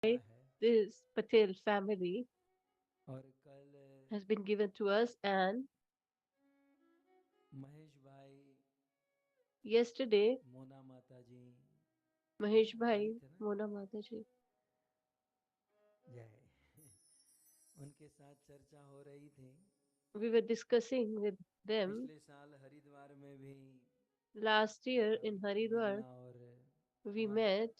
this Patel family has been given to us, and yesterday Mahesh Bhai, Mona Mataji, we were discussing with them last year in Haridwar. We met,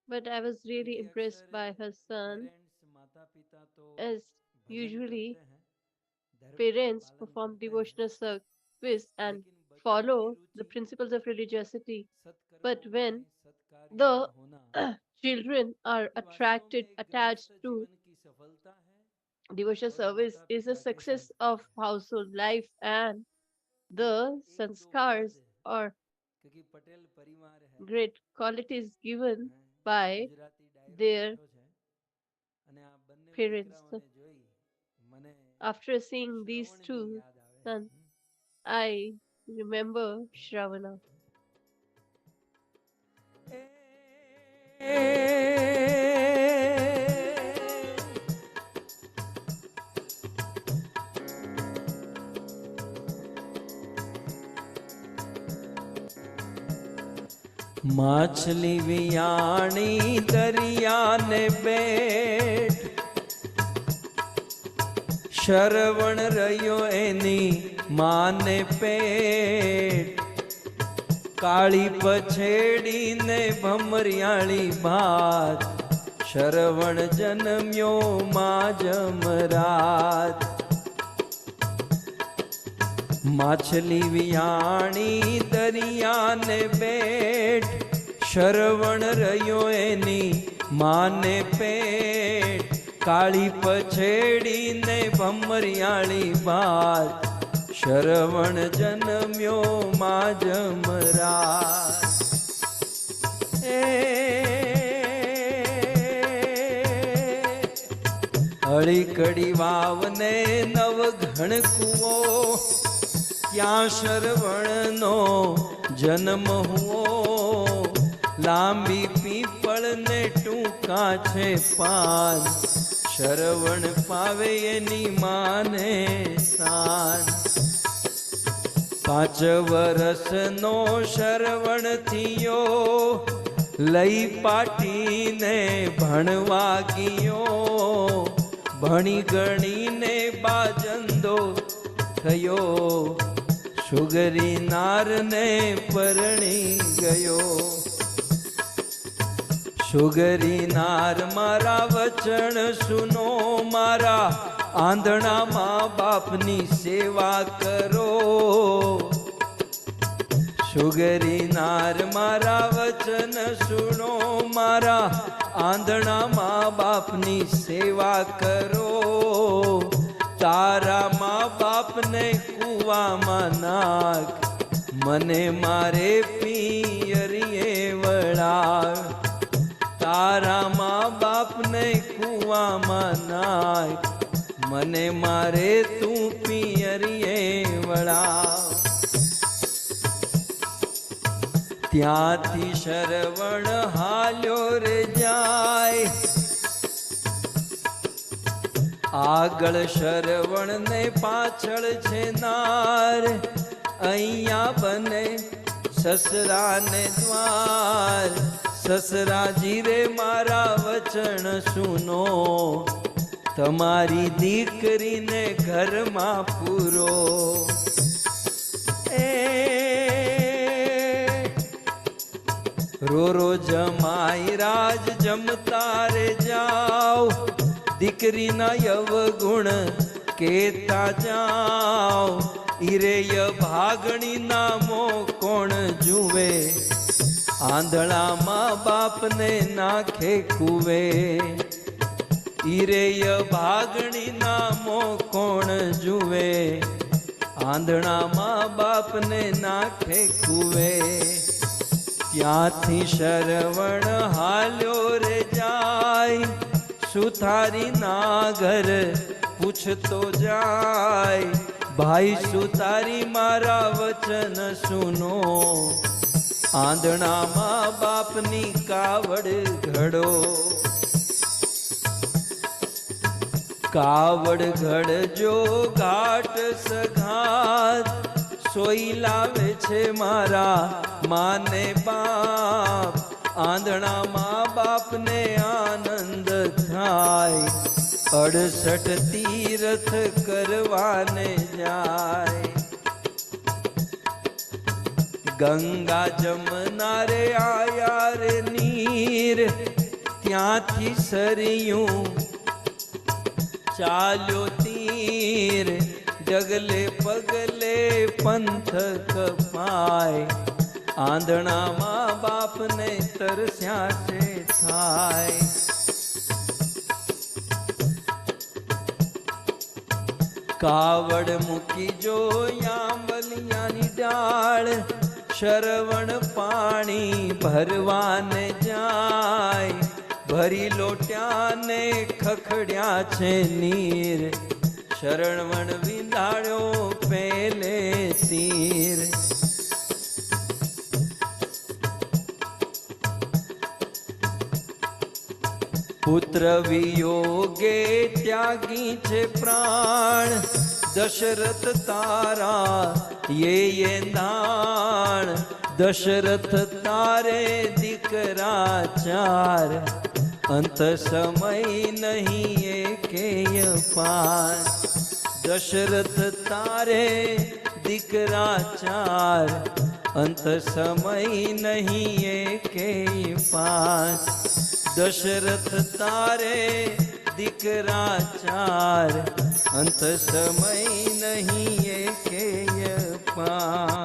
but I was really impressed by her son. As usually, parents perform devotional service and follow the principles of religiosity. But when the children are attracted, attached to devotional service, is a success of household life, and the sanskars or great qualities given by their parents. So after seeing these two sons, I remember Shravana. માછલી વિયાણી દરિયાને બેઠ શરવણ રહ્યો એની માને પેટ કાળી પછેડીને ભમરિયાળી ભાત શરવણ જન્મ્યો મા જમરાત માછલી વિયાણી દરિયાને બેઠ શરવણ રહ્યો એની માને પેટ કાળી પછેડીને ભમરિયાળી બાત શરવણ જન્મ્યો મા જમરાત હળી કડી વાવને નવ ઘણ કુવો ત્યાં શરવણનો જન્મ હુઓ લાંબી પીપળ ને ટૂંકા છે પાન શરવણ પાવે એની માને સાન 5 વરસનો શરવણ થયો લઈ પાટીને ભણવા ગયો ભણી ગણીને બાજંદો થયો સુગરી નારને પરણી ગયો સુગરી નાર મારા વચન સુનો મારા આંધણા મા બાપની સેવા કરો સુગરી નાર મારા વચન સુનો મારા આંધણા મા બાપની સેવા કરો તારા મા બાપને કુવામાં નાખ મને મારે પિયરીએ વળાવ તારા મા બાપને કુવામાં નાખ મને મારે તું પિયરીએ વળાવ ત્યાંથી શરવણ હાલ્યો રે જાય આગળ શરવણ ને પાછળ છે નાર અહીંયા બને સસરા ને દ્વાર સસરાજી રે મારા વચન સુનો તમારી દીકરીને ઘરમાં પૂરો રો જમાઈ રાજ જમતા રે જાઓ દીકરીના યવગુણ કેતા જાઓ ઈરેય ભાગણી નામો કોણ જુએ આંધળા મા બાપને નાખે કુવે ઈરેય ભાગણી નામો કોણ જુએ આંધળા મા બાપને નાખે કુવે ત્યાંથી શરવણ હાલ્યો રે જાય સુથારી ના ઘર પૂછતો જાય ભાઈ સુતારી મારા વચન સુનો આંધણામાં બાપની કાવડ ઘડો, કાવડ ઘડજો ઘાટ સઘાત, સોઈ લાવે છે મારા માને બાપ, આંધણામાં બાપને આનંદ થાય, 68 તીર્થ કરવાને જાય, ગંગા જમના રે આયા રે નીર, ત્યાંથી સરિયું ચાલ્યો તીર, ડગલે પગલે પંથ કપાય, આંધણામાં બાપને તરસ્યા છે થાય, કાવડ મૂકી જો આંબલિયાની ડાળ, શરવણ પાણી ભરવાને જાય, ભરી લોટ્યાને ખખડ્યા છે નીર, શરવણ વિંધાળ્યો પેલે તીર, પુત્ર વિયોગે ત્યાગી છે પ્રાણ, દશરથ તારા યે દાણ, દશરથ તારે દીકરા ચાર, અંત સમય નહીં એકેય પાર, દશરથ તારે દીકરા ચાર, અંત સમય નહીં એકેય પાર, દશરથ તારે દીકરા ચાર, અંત સમય નહીં એકેય પાર.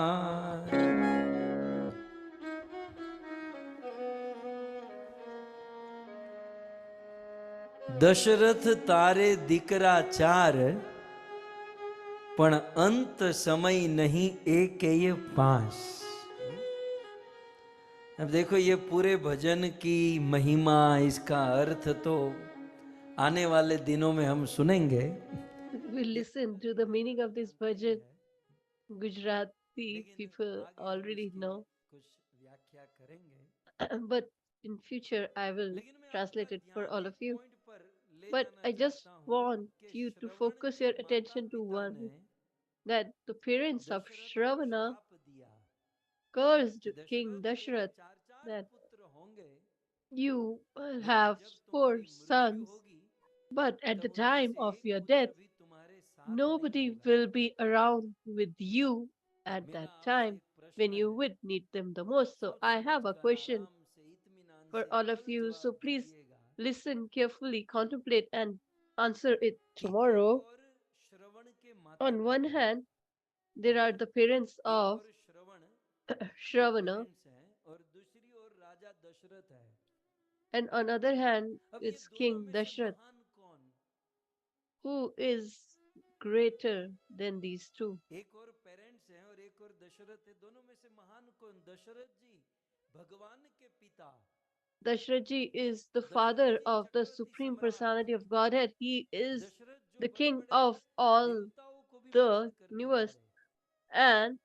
દશરથ તારે દીકરા ચાર, પણ અંત સમય नहीं एकेय पास। अब देखो ये पूरे भजन की महिमा, इसका अर्थ तो आने वाले दिनों में हम सुनेंगे। We'll listen to the meaning of this bhajan. Gujarati people already know. But in future I will translate it for all of you. But I just want you to focus your attention to one, that the parents of Shravana cursed King Dashrath that you will have 4 sons, but at the time of your death, nobody will be around with you at that time when you would need them the most. So I have a question for all of you. So please listen carefully, contemplate, and answer it tomorrow. On one hand, there are the parents of Shravana, and on other hand, it's King Dashrath. Who is greater than these two? एक और parents हैं और एक और दशरथ है, दोनों में से महान कौन? दशरथ जी भगवान के पिता. Dashrath ji is the father of the Supreme Personality of Godhead. He is the king of all the universe, and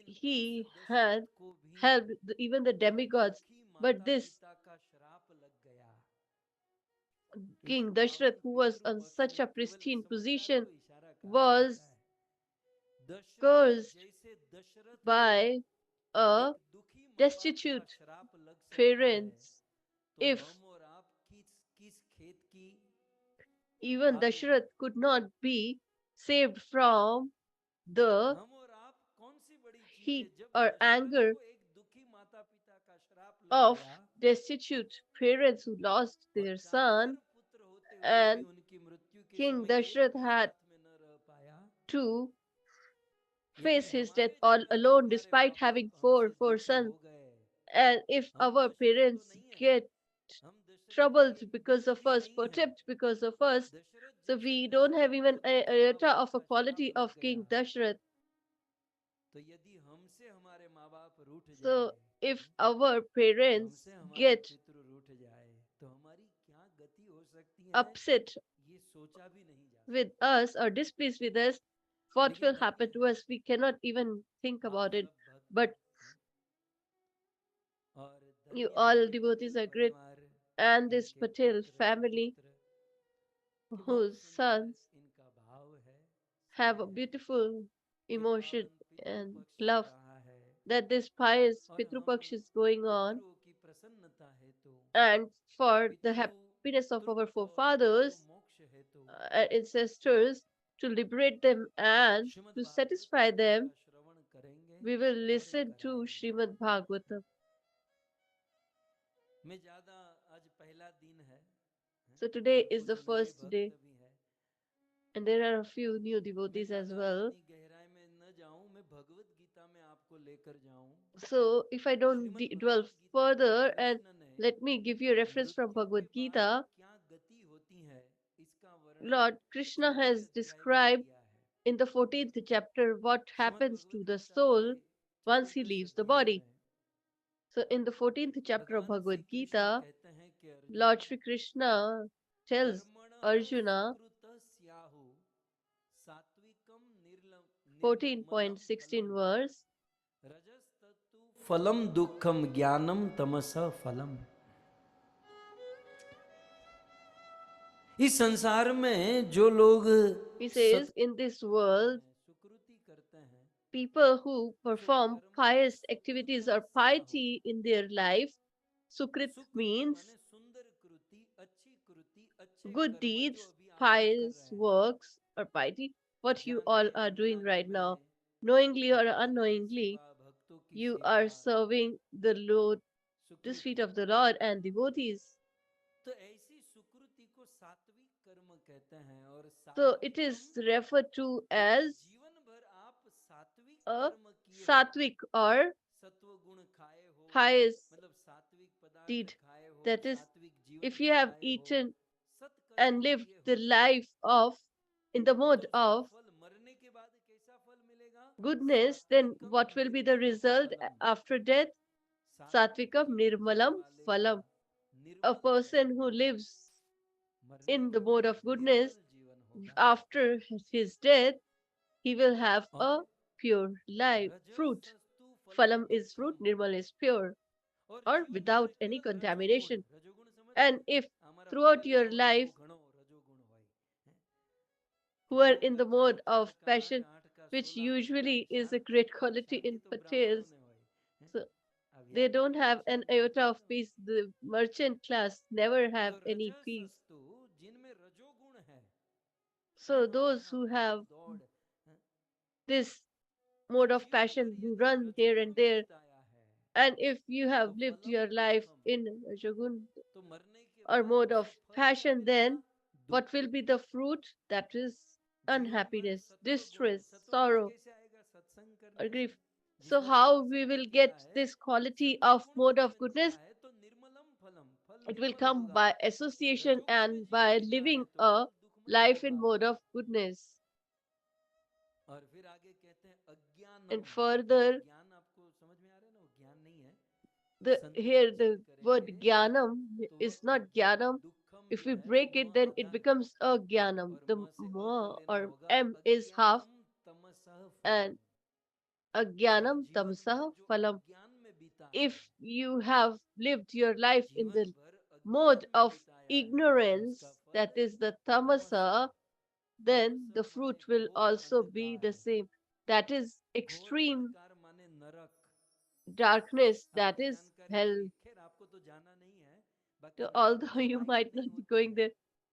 he had helped even the demigods. But this King Dashrath, who was on such a pristine position, was cursed by a destitute parents. If even Dashrath could not be saved from the heat or anger of destitute parents who lost their son, and King Dashrath had to face his death all alone despite having four sons. And if our parents get troubled because of us, perturbed because of us, so we don't have even a iota of a quality of King Dashrath. So if our parents get upset with us or displeased with us, what will happen to us? We cannot even think about it. But और You धन्य है all ये devotees Patel are great. परिवार, And this इनके Patel पुत्र family, सुपुत्र, कि बहुत whose सुंदर sons इनका भाव है, have स्नेह a है, beautiful कि emotion पावन पितृ and पक्ष चल love, रहा है that this pious और Pitru हम Paksh is going on, पितरों की प्रसन्नता हेतु, and for the पितृ happiness of our तृप्त और पितृ forefathers, मोक्ष हेतु ancestors, to liberate them and Shrimad to Bhagavat satisfy जी का them, श्रवण करेंगे we will और listen to कराएंगे। Srimad Bhagavatam. मैं ज्यादा, आज पहला दिन है So today और is the कुछ नए first day, भक्त भी है, and there are a few new मैं devotees as ज्यादा well. इतनी गहराई में न जाऊं, मैं भगवत गीता में आपको लेकर जाऊं। So if I don't Shrimad dwell Bhagavad Gita में further, and कृष्ण ने let me give you a reference from मृत्यु के Bhagavad बाद Gita, क्या गति होती है, इसका वर्णन Lord Krishna 14वें has अध्याय में described किया है। in the 14th chapter what Shrimad happens to Bhagavad the Gita के soul once he चतुर्दश leaves the अध्याय body. में So in the 14th chapter of भगवान श्री Bhagavad कृष्ण Gita, कहते हैं कि Arjun, Lord Shri Krishna tells कर्मणः Arjuna, सुकृत स्याहु सात्विकम निर्मलम फलम 14.16 verse, रजस्तत्तु फलम दुःखम ज्ञानम तमस फलम। इस संसार में जो लोग he सत says, in this world, हैं, सुकृति करते हैं, people who सो perform कर्मणः pious Sukrut activities or स्याहु। piety in their life, Sukrit Sukriti means माने सुंदर कृति, अच्छी कृति, अच्छे good कर्म जो deeds, अभी आप लोग कर pious रहे हैं, works, or piety, what you all जानने are doing अनजाने right now, में, knowingly or भगवान की unknowingly, सेवा, भक्तों की you सेवा, are serving the Lord, this feet Sukriti. of the Lord and devotees. तो ऐसी सुकृति को सात्विक कर्म कहते हैं। और So it सात्विकम, is referred to यदि as जीवन भर आप सात्विक a कर्म किए हो, sattvic or सत्व गुण खाए हो, pious मतलब सात्विक पदार्थ deed. खाए हो, That is, सात्विक जीवन if you have बिताए हो, eaten सत्कर्म and lived किए the हो, life of in the तो mode उसका of फल मरने के बाद कैसा फल मिलेगा? goodness, then सात्विकम what will be the निर्मलम result फलम। after death? सात्विक Satvika जीवन जीने Nirmalam वाले का Phalam. A निर्मल फल person who होगा, lives मरने in के the mode बाद of goodness, निर्मल जीवन होगा। after his death, he will have और a pure life. Fruit. रजसस्तु फलम Phalam is fruit, दुःखम, Nirmal is pure और or जीवन भर without any केवल रजोगुण, contamination. रजोगुण समझते And हैं, if हमारा throughout पहले your और life वो घणो रजोगुण હોય हैं? कि who are दो in का the चार, mode चार of का आठ, passion, आठ का which 16, usually is a Shanti great तो, quality in शांति तो ब्राह्मणों Patels, ने હોય हैं? so अब they याज्ञ don't वल्क्य have an Shanti iota of नहीं हो। peace. The merchant class never have तो any peace. रजसस्तु जिनमें रजोगुण है, So यहाँ those वहाँ who भाग have दौड़, हैं? this तो mode of जीवन भर passion, who यदि run here रजोगुण and में there, बिताया है, and if you तो have lived फलम your life दुखम, in Rajagun तो मरने के or बाद mode उसे of फल क्या passion, मिलेगा? then what दुख। will be the fruit? That is जीवन भर unhappiness, सत्व गुण, distress, सत्व गुण sorrow, कैसे आएगा? सत्संग or करने से। grief. So जिसने how we सत्संग will किया get है, this quality सत्व of गुण mode of जिसमें चला goodness? है, तो निर्मलम फलम, फल It will निर्मल come होगा। by association रजोगुण में and जीवन by जीता है living तो a फल दुखमय life in होगा। mode of goodness. और फिर आगे कहते हैं अज्ञानम। And ये जो further, ज्ञान आपको समझ में आ रहा है ना, वो ज्ञान नहीं है। संत जब here सिद्ध the word करेंगे jnanam तो is वह not jnanam. दुखम If जो we है वो break it, म then it Aadhaar, becomes a jnanam. और The म से अ को ma लेना or होगा। m is half, अज्ञानम तमसः फलम। and और ajnanam जीवन भर tamsah जो phalam. अज्ञान में बीता है, If you have lived your life in जीवन the भर अज्ञान mode में of बिताया है, तो उसका ignorance, फल that is the Tamas, tamasa, then Tamas the माने fruit will घोर also be the अंधकार, same. That is घोर extreme अंधकार माने नरक। darkness, that आपने is जानकारी hell. होगी, खैर आपको तो जाना नहीं है, बाकी So नरक although में you लाइट might नहीं not be होती going है, there,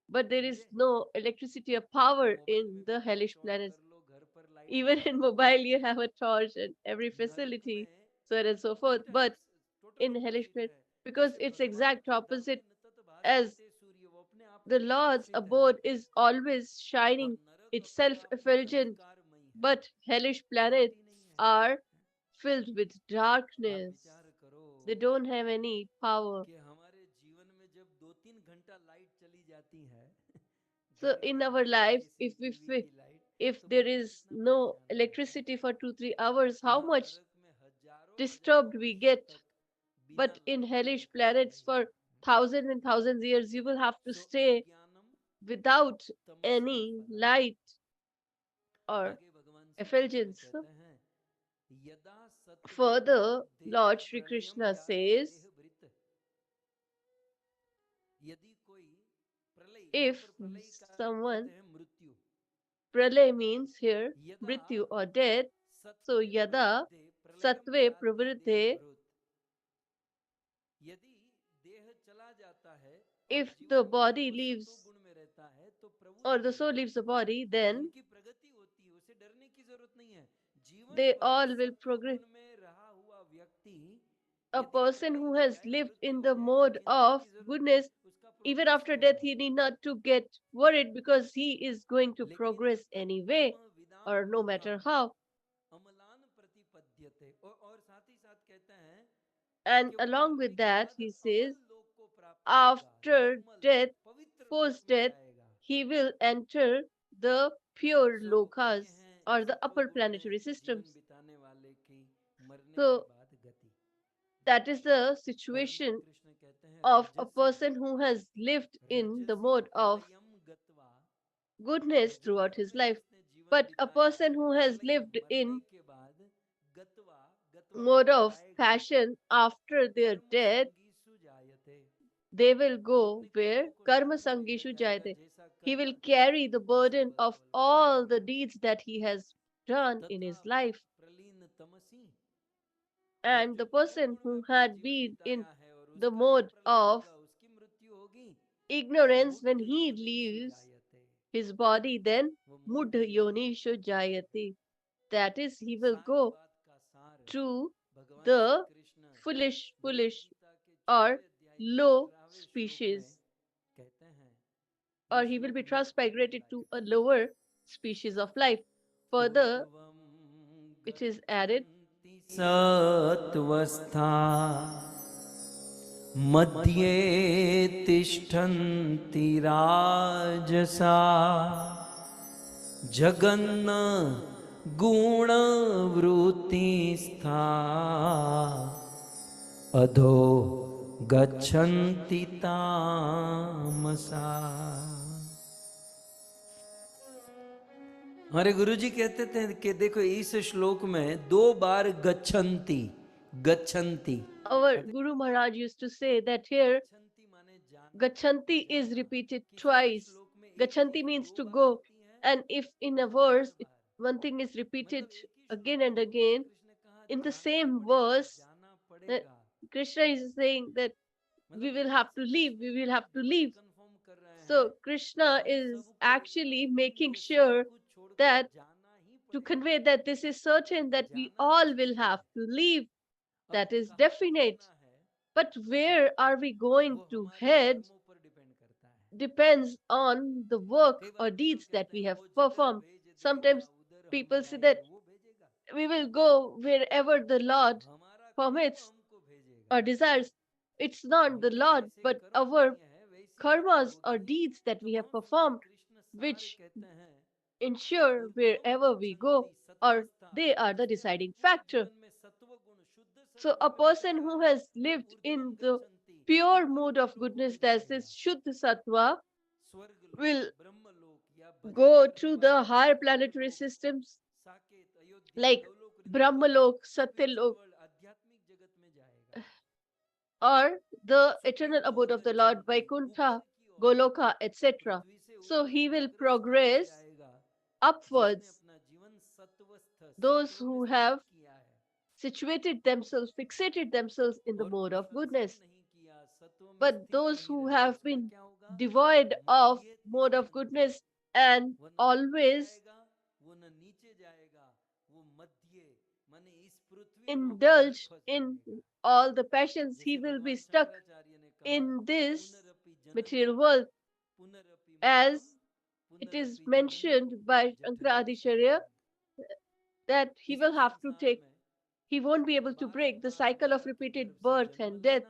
but there is समझे? no electricity or आपको power मोबाइल in में भी the hellish torch on planets. कर लो, घर पर लाइट Even लगा in low, mobile, you have a torch and every नरक facility, में so on and so forth. उल्टा है, But total in hellish opposite planet, है। because जैसे it's भगवान exact के opposite, दाहिने तत as भास्वते सूर्य, वो अपने आप में the Lord's प्रकाशित है, abode is always और shining, नरक it's अपने self आप में effulgent, अंधकारमयी है, but hellish लाइट planets ही नहीं है। are filled with आप darkness. विचार करो They don't have any power. कि हमारे जीवन में जब 2-3 घंटा लाइट चली जाती है, So घर in की our light, life, AC TV की लाइट, if तो there बच्चा is कितना no परेशान होगा। electricity for 2-3 hours, how यहाँ much नरक में हजारों हजारों disturbed we वर्षों get? तक बिना But in लाइट के hellish अंधकार planets, for रहेगा। thousands and thousands years, you will have to so stay अज्ञानम without तमसः any फलम। light or आगे भगवान श्री कृष्ण effulgence. कहते हैं, यदा Further, Lord Shri Krishna says, if someone, pralay means here, mrityu or death, so yada sattve pravritte, if the body leaves or the soul leaves the body, then they all will progress. A person who has lived in the mode of goodness, even after death, he need not to get worried because he is going to progress anyway, or no matter how. And along with that, he says, after death, post death, he will enter the pure lokas or the upper planetary systems. So that is the situation of a person who has lived in the mode of goodness throughout his life. But a person who has lived in mode of passion after their death, they will go where karma sangishu jayate. He will carry the burden of all the deeds that he has done in his life. And the person who had been in the mode of ignorance, when he leaves his body, then mudha yonishu jayati. That is, he will go to the foolish or low species, or he will be transmigrated to a lower species of life. Further, it is added, सत्वस्था मध्ये तिष्ठन्ति राजसा जगन्न गुणवृत्तिस्था अधो गच्छन्ति तामसा। हमारे गुरुजी कहते थे कि देखो इस श्लोक में दो बार गच्छन्ति गच्छन्ति our Guru Maharaj used to say that here Gachanti is repeated twice. Gachanti means to go. And if in a verse one thing is repeated again and again, in the same verse, that Krishna is saying that we will have to leave, we will have to leave. So Krishna is actually making sure that to convey that this is certain that we all will have to leave. That is definite. But where are we going to head depends on the work or deeds that we have performed. Sometimes people say that we will go wherever the Lord permits or desires. It's not the Lord, but our karmas or deeds that we have performed, which ensure wherever we go, or they are the deciding factor. So, a person who has lived in the pure mood of goodness, that is Shuddha Sattva, will go to the higher planetary systems like Brahmalok, Satyalok, or the eternal abode of the Lord, Vaikuntha, Goloka, etc. So he will progress upwards. Those who have situated themselves, fixated themselves in the mode of goodness. But those who have been devoid of mode of goodness and always indulge in all the passions, he will be stuck in this material world, as it is mentioned by Shankaracharya that he will have to take, he won't be able to break the cycle of repeated birth and death.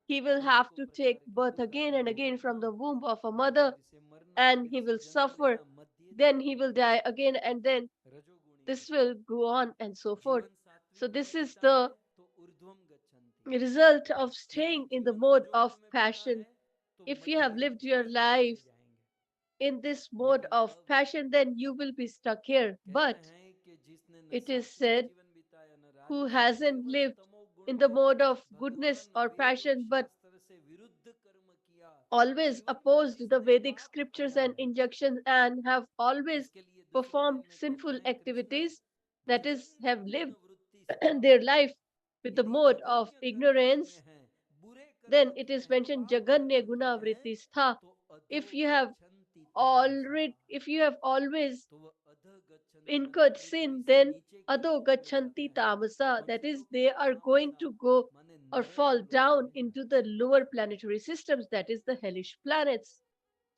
He will have to take birth again and again from the womb of a mother, and he will suffer. Then he will die again, and then this will go on and so forth. So, this is the result of staying in the mode of passion. If you have lived your life in this mode of passion, then you will be stuck here. But it is said who राज्य hasn't केवल lived तमोगुण in the में mode of goodness भगवान or वेद और passion, but शास्त्र से विरुद्ध कर्म किया, always जीवन में opposed the जिसने Vedic पाप scriptures किया and है, injunctions and have always इसके लिए दूसरी performed लाइन में कहते sinful हैं कृष्ण, activities, that is, जघन्य have गुण lived वृत्ति स्वभाव their है, life with the यदि mode of जघन्य कर्म किए ignorance, हैं, बुरे कर्म then it किए is हैं, mentioned पाप Jaganya कर्म किए Guna हैं, Vritti Stha. तो अधो If you have गच्छन्ति तामसा, if you have always तो वह अध गच्छन्ति माने incurred पृथ्वी sin, से then नीचे की Ado लोक में जाते Gachanti हैं। Tamasa, कौन that से is, लोक they में? are going Tamsa to go माने or नरक fall लोक down में into जाते the हैं। lower planetary systems, that is, the hellish planets.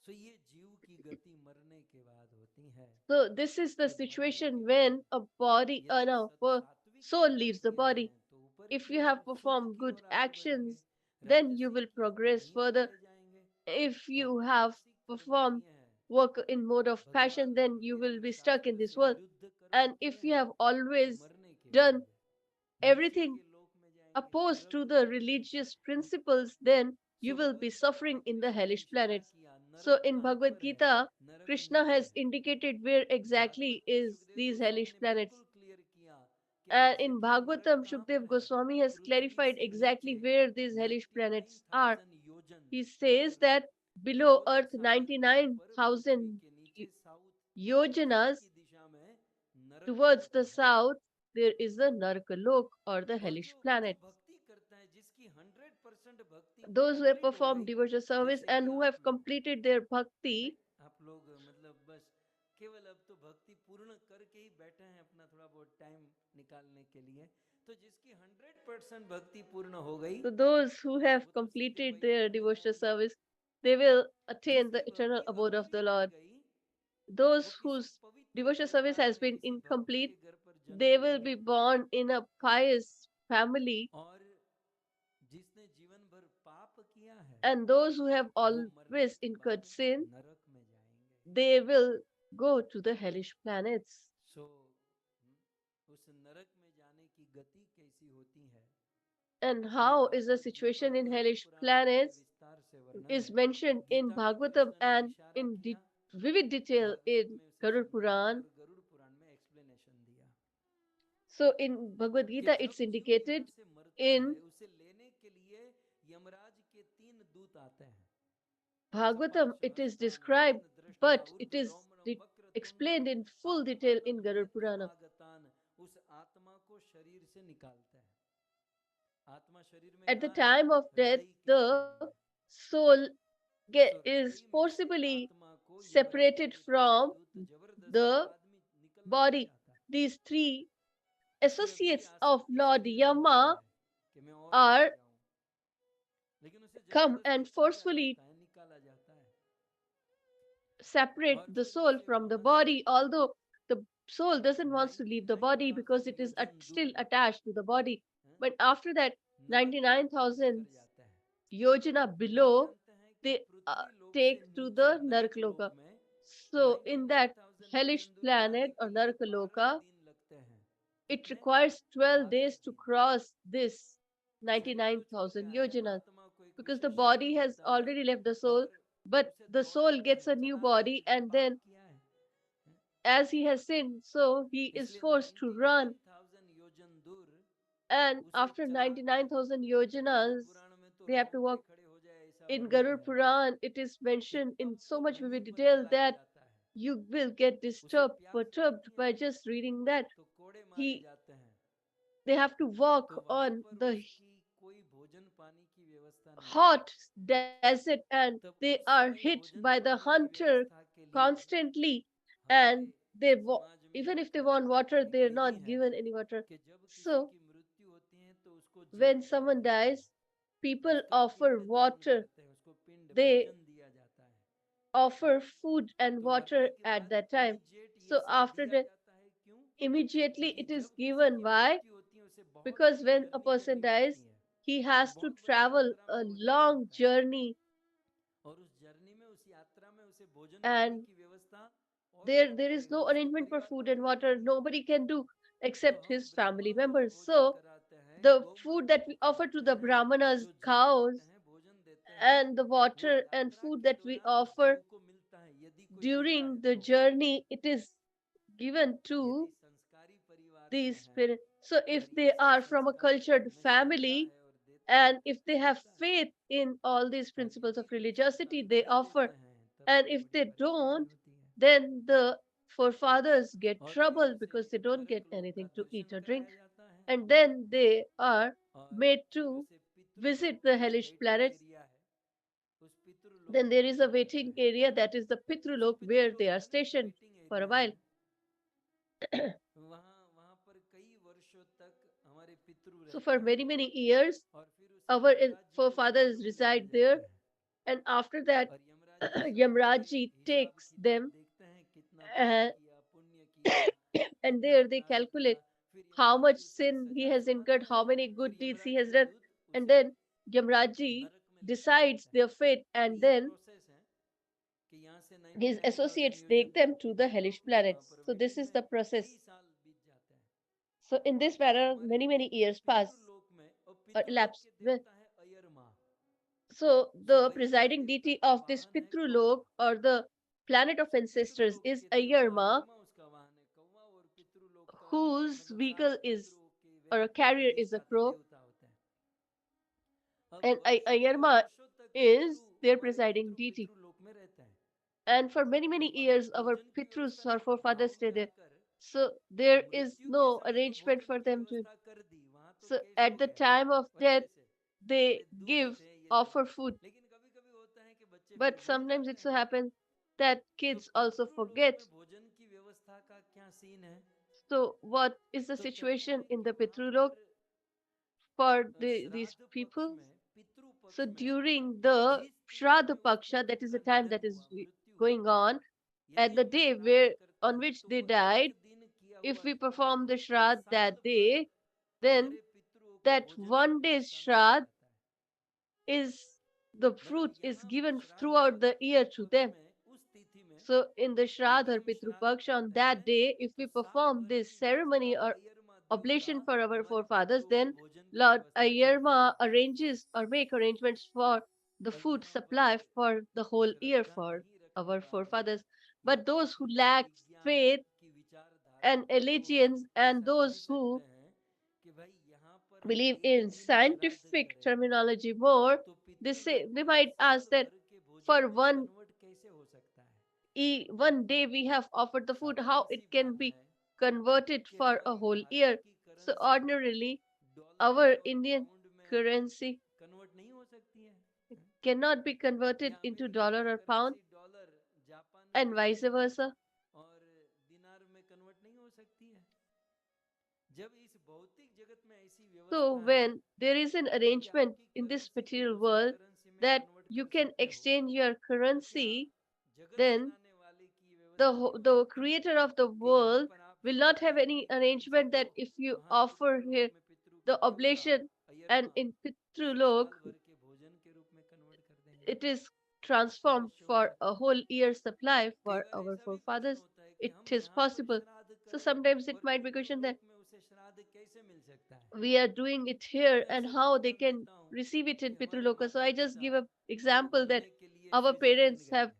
सो ये जीव की गति मरने के बाद होती है, So this is the कि मरने के situation when बाद a body, यदि no, सात्विक soul कर्म leaves the किए body. हैं तो ऊपर If की you have ओर सुख performed की good ओर आगे बढ़ेंगे, actions, then you राजसिक will की ओर progress नहीं further. चले जाएंगे, If और you have तामसिक कर्म performed किए हैं, work in mode of passion, भगवान then you वेद will और be stuck in शास्त्र this से world. विरुद्ध कर्म And किए if you हैं, have तो always मरने के done बाद नीचे everything के लोक में जाएंगे, opposed नरक to the लोक में religious जाएंगे। principles, then you so will be Bhagavad Gita suffering में in the कृष्ण ने hellish इशारा planets. किया, So नरक in कहाँ Bhagavad पर है? Gita, नरक Krishna नीचे has है। indicated where exactly भागवत में is Sukhdev these hellish Goswami ने planets. बिल्कुल क्लियर किया कि And in एग्जैक्टली नरक Bhagavatam, कहाँ पर Shukdev है। Goswami has पृथ्वी clarified से नीचे exactly where these hellish planets are. 99,000 योजन, He यानी says that below खगोलीय Earth, सागर के ऊपर पृथ्वी 99,000 के नीचे साउथ दक्षिण yojanas की दिशा में नरक towards लोक the है। south, there is the Narkalok or the और hellish जो जो planet. भक्ति करता है, जिसकी 100% भक्ति Those who have कंप्लीट हो performed गई, devotional service जैसे and कि who आप have लोग, completed their bhakti, राइट, आप लोग मतलब बस केवल अब तो भक्ति पूर्ण करके ही बैठे हैं अपना थोड़ा बहुत टाइम निकालने के लिए, तो जिसकी 100% भक्ति पूर्ण हो गई, so those who have वो तो सीधे completed their वैकुंठ में devotional जाएंगे। service, they will attain जिसकी the eternal भक्ति abode of अधूरी the रह Lord. गई, वो Those किसी whose पवित्र devotional service परिवार has में, been किसी भक्त incomplete, के घर पर जन्म they will लेंगे। be born in a pious family, और जिसने जीवन भर पाप किया है, and those who have वो मरने always के incurred बाद sin, नरक में जाएंगे। they will go to the hellish planets. सो उस नरक में जाने की गति कैसी होती है, And ये how is the Bhagavat Gita situation और in गरुड़ hellish पुराण में बड़े planets विस्तार से वर्णन is है। mentioned in गीता में Bhagavatam कृष्ण ने and इशारा in किया, vivid detail भागवत in में उसे Garud समझाया, Puran. और गरुड़ पुराण में एक्सप्लेनेशन दिया So in Bhagavad कि Gita, जब it's जीव यहाँ indicated से मरता है, in उसे लेने के लिए यमराज के 3 दूत आते हैं। Bhagavatam, सपार्श्व it is हस्तान described, नयन दृष्टा but it ऊर्ध्व is रोमरम वक्र तुंडम explained in full detail in आत्मानं Garud Purana. मृत्युमागतान, उस आत्मा को शरीर से निकालते हैं। आत्मा शरीर में At the कहाँ है? time of death, हृदय के स्थान the में। soul सो is हृदय में से forcibly आत्मा को यमराज separated के 3 from दूत जबरदस्ती the आदमी निकलना नहीं body. चाहता These three कि अभी भी associates of आसक्ति Lord शरीर में होती Yama है कि मैं और बढ़ are जाऊं, लेकिन उसे come जबरदस्ती and खींचा forcefully जाता है, निकाला जाता है। separate और the फिर soul उसे from the वहां से body, although the soul doesn't want to leave the body because 99,000 it is योजन still दूर attached to the body. हैं, But after that, नरक लोक में 99,000 लेकर जाते हैं। yojana तो आप below, जानते हैं कि they पृथ्वी लोक से take to नीचे the नरक लोक Narkaloka. में So in that 99,000 hellish योजन दूर जाने planet के or लिए 12 Narkaloka, दिन लगते हैं। it कितने? requires 12 12 days to दिन। cross this शरीर तो छूट 99,000 गया है, yojanas, आत्मा को एक because the विशेष शरीर body has मिलता है, already left the soul, और but उसे the soul दौड़ाता gets है, a new चलाता है, body, क्योंकि and पाप then किया है। as he has sinned, so he is इसलिए forced to run. 99,000 योजन दूर And उसे after चलाते हैं। 99,000 गरुड़ yojanas, पुराण में तो they have to रोंगटे walk. खड़े हो जाए ऐसा In वर्णन Garud है Puran, it is कि mentioned in तब so तो much भूमि vivid पर detail जलाया that जाता है, you will get उसे disturbed, प्यास perturbed लगती है by just reading that. तो कोड़े मारे He, जाते हैं, they have to तो walk वहां on पर the उसकी कोई भोजन पानी की व्यवस्था नहीं है। hot desert and तब they उस are समय hit भोजन by the पानी की hunter व्यवस्था के लिए constantly, हमारे and they समाज में even if they आचार want water, एक they're विधि not है given any water. कि जब किसी So की मृत्यु होती है तो उसको जल when दिया someone जाता है, dies, people उसका offer पिंड दान water, करते हैं, उसको पिंड they भोजन दिया जाता है। offer food and तो मरने water के at बाद that time. इमीडिएट ये So सब after दिया that, जाता है, क्यों? immediately क्योंकि it is जब किसी given. की Why? मृत्यु होती है उसे बहुत Because बड़ी when a जर्नी person करनी dies, पड़ती है, he has to बहुत बड़ी travel यात्रा में a भोजन long जाता है, journey, और उस जर्नी में, उस यात्रा में उसे भोजन पानी and की व्यवस्था और कौन there is करेगा? no उसके arrangement for परिवार food वाले and नहीं water. करेंगे। Nobody can do तो except हम his family ब्राह्मणों को members. भोजन So कराते हैं, the गौ food माता that को we offer to कराते the हैं, brahmanas, जो जल cows, देते हैं, भोजन देते हैं, and the वो water and यात्रा food के that we दौरान गौ offer को मिलता है, यदि कोई देता during है the तो। journey, it is given यदि to संस्कारी परिवार से these हैं So if और ये they सब are from a संस्कार जो cultured हमें श्रद्धा family, है और देते हैं and if they वो have मिलता है। faith in all these और principles of यदि कुछ religiosity, संतान they नहीं offer. देते हैं तब And तो if बड़ी they परेशानी don't, होती है। then the forefathers get और फिर trouble उसे because they don't नरक get लोक का anything to eat Darshan or drink. कराया जाता है And then they are और made फिर to उसे visit पितृलोक the का जो hellish वेटिंग planets. एरिया है उस पितृलोक Then में there is a भेजा जाता waiting है। area, that is the जो Pitrulok, where they पितृलोक are है ना, जो stationed waiting for a area while. है, वहाँ वहाँ पर कई वर्षों तक हमारे पितृ So रहते for हैं many, many years, और फिर उसे our यमराज जी के forefathers लोक में लाया reside there. जाता है। And after that, और यमराज जी सबके Yamraji हिसाब takes किताब them, देखते हैं कितना पाप uh, किया पुण्य किया, and कितना there they अपराध किया। calculate फिर how यमराज much जी उसकी sin he सजा has सुनाता incurred, है। how many फिर good deeds he Yamraj has के done, दूत and उसे then Yamraji नरक में लेकर decides जाता है। their fate, और and ये then प्रोसेस है कि यहाँ से his 99,000 associates योजन take them दूर to the hellish पितृलोक में, वहाँ planets. पर So this वेटिंग is में the कई process. साल बीत जाते हैं। So in और this फिर manner, हमारे many, many years pass पितृलोक में, और or पितृलोक elapse. के देवता है अयरमा। So सो the अयरमा presiding देवता deity का of this वाहन है कौवा। Pitrulok, or the planet of so ancestors, पितृलोक is के देवता Ayarma, अयरमा, उसका वाहन है कौवा, और पितृलोक का whose मतलब सारे vehicle is, पितरों के or वही a carrier is a अधिष्ठाता crow, देवता होते हैं। अब and वर्षों के Ayarma वर्षों तक पितृ is their हमारे presiding पितृ deity. पितृलोक में रहते हैं। And for many, तो many वहां years, our भोजन की Pitrus व्यवस्था or नहीं थी। forefathers गांव stay में there. आकर So there is मृत्यु के no समय तो arrangement भोजन for की them to. व्यवस्था कर दी, वहां तो So केश at हो the गया time of death, बच्चे से। they अरे दूध give, थे ये थे, offer food. लेकिन कभी कभी होता है कि बच्चे फिर But भूल sometimes it जाते so हैं। happens that तो kids also पितृलोक forget. में भोजन की व्यवस्था का क्या सीन है? So what is the तो कहते situation हैं in कि the वहां Pitrulok पर for these श्राद्ध पक्ष people? में, पितृ So पक्ष में during the जिस तिथि Shraddh में उस Paksha, व्यक्ति that is the का time निधन that is हुआ, मृत्यु हुई, going on, at यदि the हम day श्राद्ध where करते on हैं which तो they वो died, एक दिन किया if हुआ we श्राद्ध perform the और Shraddh साल that भर day, then हमारे पितरों को that भोजन की one day's व्यवस्था में रखा Shraddh जाता है। is, the मतलब fruit is यहाँ given श्राद्ध throughout पक्ष the year to पक्ष them. में उस तिथि में So in the Shraddh यदि or हम Pitru श्राद्ध Paksha on करते that हैं day, if तो we साल perform भर this की व्यवस्था ceremony or अयरमा देवता oblation for our हमारे forefathers, पितरों के then भोजन की Lord व्यवस्था करते हैं। Ayerma arranges or make arrangements for the अब food यहाँ पर supply for the whole year Shraddha for नहीं रखने our वाले forefathers. या But those who आधुनिक lack विज्ञान faith, की विचारधारा and के लोग elegians, and ऐसा कह those सकते who हैं कि भाई यहाँ पर हम believe एक in दिन श्राद्ध scientific करें terminology more, तो they say, पितृलोक they में might साल ask that भर के भोजन for में कन्वर्ट कैसे हो सकता है? one day we have offered the food, साधारण how it सी can बात be है converted कि for a हमारी whole भारत year. की So currency ordinarily, dollar our में और Indian पाउंड में currency कन्वर्ट नहीं हो सकती है, cannot be converted या into अमेरिका dollar की or pound, currency dollar, Japan and की vice येन versa. और दिनार में कन्वर्ट नहीं हो सकती है। जब इस भौतिक जगत में ऐसी So व्यवस्था है when there is an कि arrangement आपकी in this करेंसी को material दूसरी world करेंसी में that कन्वर्ट you कर can सकते हो, exchange your तो क्या currency, जगत then बनाने वाले की व्यवस्था नहीं हो the सकती creator of the कि यहाँ world पर आप will not have श्राद्ध any यदि कर arrangement सको, that if you वहाँ offer here पितृलोक में पितृ the के देवता oblation, and अयरमा in उसे Pitrulok साल भर के भोजन के रूप में कन्वर्ट कर देंगे। it is transformed अवश्य हो for सकता a है। whole year supply कई for बार our ऐसा भी प्रश्न forefathers. होता है कि It हम is यहाँ पर possible. श्राद्ध So करें sometimes it और might be questioned that पितृलोक में उसे श्राद्ध कैसे मिल सकता है? we are doing it तो here मैं and अक्सर how बात they कर can देता हूँ receive it in कि हमारे Pitruloka. So माता I just पिता give an हमें example that मिलने के लिए our स्विट्जरलैंड parents गए have हैं।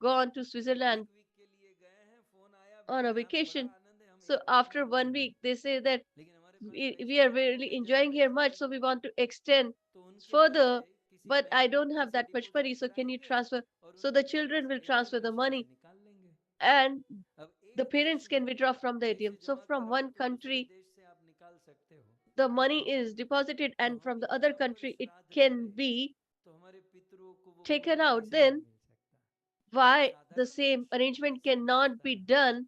gone to एक Switzerland वीक के लिए गए हैं, फोन आया on बेटा a यहाँ पे बड़ा vacation. आनंद है, हम So एक वीक after यहाँ one रुकेंगे। week, they say that लेकिन हमारे पास we पैसे are कम really होंगे enjoying here much, so जबरदस्ती, we want to extend तो उनके बच्चे further, किसी but I बैंक में don't have पैसे that much money, deposit so can you कराएंगे transfer? और So उनके the बैंक children से will ATM transfer the machine money, से निकाल लेंगे। and अब the एक देश parents can में withdraw from the पैसे ATM. So जमा from कराओ one तो दूसरे country, देश से आप निकाल सकते हो। the money is deposited, तो and हम from the other यहाँ पर country, it श्राद्ध can करें be तो हमारे पितरों को वो taken पुण्य out. कैसे नहीं Then मिल सकता? एक why the साधारण same मनुष्य को arrangement कैसे मिल cannot सकता be है, done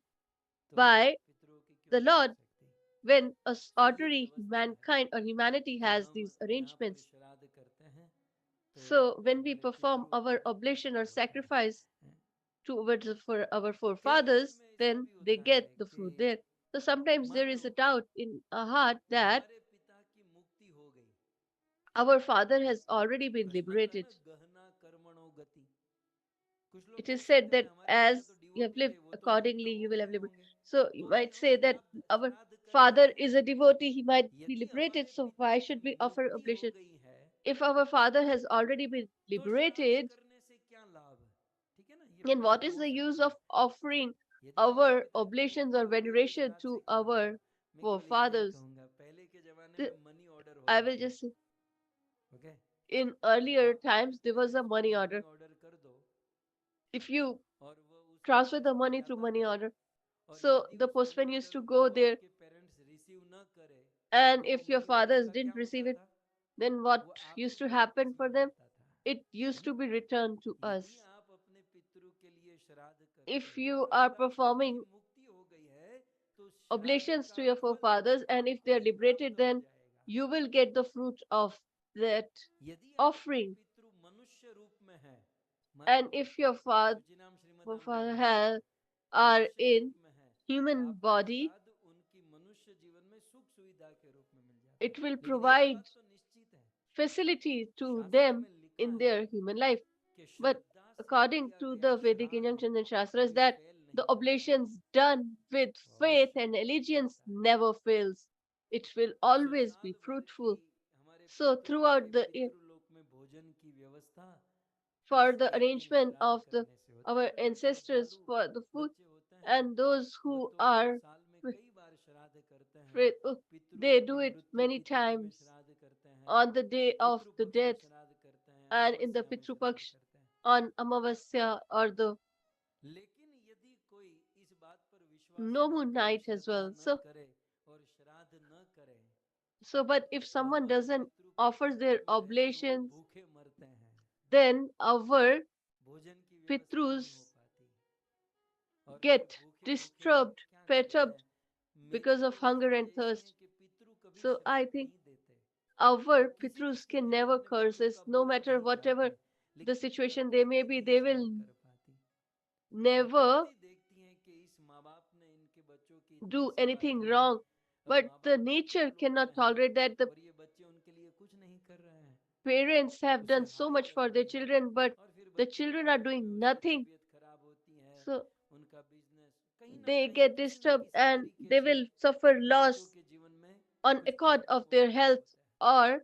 तो by पितरों की क्यों the नहीं हो Lord सकती? when सो ये ordinary व्यवस्था है। mankind or humanity तो has हम these यहाँ पर arrangements? श्राद्ध करते हैं तो So when we हमारे perform पितरों को our oblation or प्राप्त होता sacrifice है। towards for our कई बार मन forefathers, में ऐसा then भी they होता get है the कि food there. So sometimes there मान is low a doubt in our heart that हमारे पिता की मुक्ति हो गई, our father has already been कुछ आता है liberated. ना गहना कर्मणो गति, कुछ लोग It is सोच said सकते हैं that भाई हमारे पिता as तो you have डिवोटी lived थे, वो तो मुक्त accordingly, हो you will have गए liberated. होंगे, So you तो might क्यों say that श्राद्ध our श्राद्ध करना father है? is a devotee, he might be यदि liberated. हमारे So पिता why की should we offer मुक्ति हो oblation? गई है If our father has already been तो श्राद्ध liberated, करने से क्या लाभ? ठीक है ना, ये then what प्रश्न is हो the use सकता of है। offering यदि हमारे our पिता की oblations मुक्ति or हो गई तो veneration श्राद्ध से to क्या होगा? our मैं केवल इतना ही forefathers? कहूंगा, जमाने The, में मनी ऑर्डर I होता will था. just say, okay, in earlier आप times there was a parents को money मनी order. ऑर्डर कर दो If you और वो उस transfer the एड्रेस पे money through जाता money था. order, और so यदि the उस money postman used order to को go there, आपके पेरेंट्स रिसीव न करे, and तो वो if your money order fathers का क्या didn't receive होता it, था? then what वो आप ही used to को happen वापस for मिल them? जाता था. It है used ना? to be returned to यदि us. आप अपने पितरों के लिए श्राद्ध करते If हो you और are अगर आपकी उनकी performing मुक्ति हो गई है, तो उस श्राद्ध oblations का to your फल forefathers, and if they आपको are ही प्राप्त liberated, हो then जाएगा. you will get the fruit of that यदि आपके offering. पितृ मनुष्य रूप में है, And मानिए if your शुचिनाम श्रीमदाम forefather ji have, are मनुष्य in रूप में है, तो human आपको body, श्राद्ध उनकी मनुष्य जीवन में सुख सुविधा के रूप में मिल जाता it है. will लेकिन एक provide बात तो निश्चित है, facility to शास्त्रों them में लिखा in है their human life. कि But श्रद्धा से according किया to गया the Vedic श्राद्ध injunctions and shastras, कभी that फेल the नहीं करता, oblations done with वो faith अवश्य and फल allegiance देता है. never fails. It will so always साल be भर की fruitful. हमारे So पितरों के throughout the year, पितृलोक में भोजन की व्यवस्था for इस the एक दिन arrangement श्राद्ध of the करने से होती है. our और जो ancestors श्रद्धालु for the food, बच्चे होते हैं and those वो who तो are साल में with कई बार श्राद्ध करते हैं. faith, पितरों they की do it मृत्यु many की तिथि में times श्राद्ध करते हैं, on the day of पितृ the पक्ष में death, श्राद्ध करते हैं, and in the अमावस्या में Pitru श्राद्ध Paksh करते हैं. on Amavasya or the लेकिन यदि कोई इस बात पर विश्वास no न moon करे, night as श्रद्धा well. न So, करे और श्राद्ध न करे, but if तो someone हमारे doesn't पितृ offers पितृलोक their में रहकर वो oblations, भूखे मरते हैं. then our भोजन की व्यवस्था नहीं हो Pitrus पाती और फिर get भूखे भूखे disturbed, क्या करते हैं. perturbed मेरी because of hunger व्यवस्था and ऐसी है thirst. कि पितृ कभी So I श्राद्ध think नहीं देते. वो our किसी भी Pitrus can स्थिति में never अपने पितरों curses, का no भोजन matter नहीं whatever कराते, the लेकिन एक situation they may प्रकृति be, नहीं they सहन will कर पाती. never प्रकृति देखती है कि इस माँ बाप ने इनके बच्चों की इतनी do सेवा anything की है, wrong. अब But माँ the बाप nature पितृलोक में cannot हैं tolerate that the और ये बच्चे उनके लिए कुछ नहीं कर रहे हैं, parents have उसे done so hi much for रखते their हैं. children, but और फिर the बच्चे children are बुढ़ापे में doing उसकी nothing. तबीयत खराब होती है, So उनका बिजनेस कहीं ना they कहीं get किसी ना disturbed किसी and तरीके they से will suffer उन बच्चों loss के जीवन में on कुछ account प्रभाव of their होता ही health होता है. or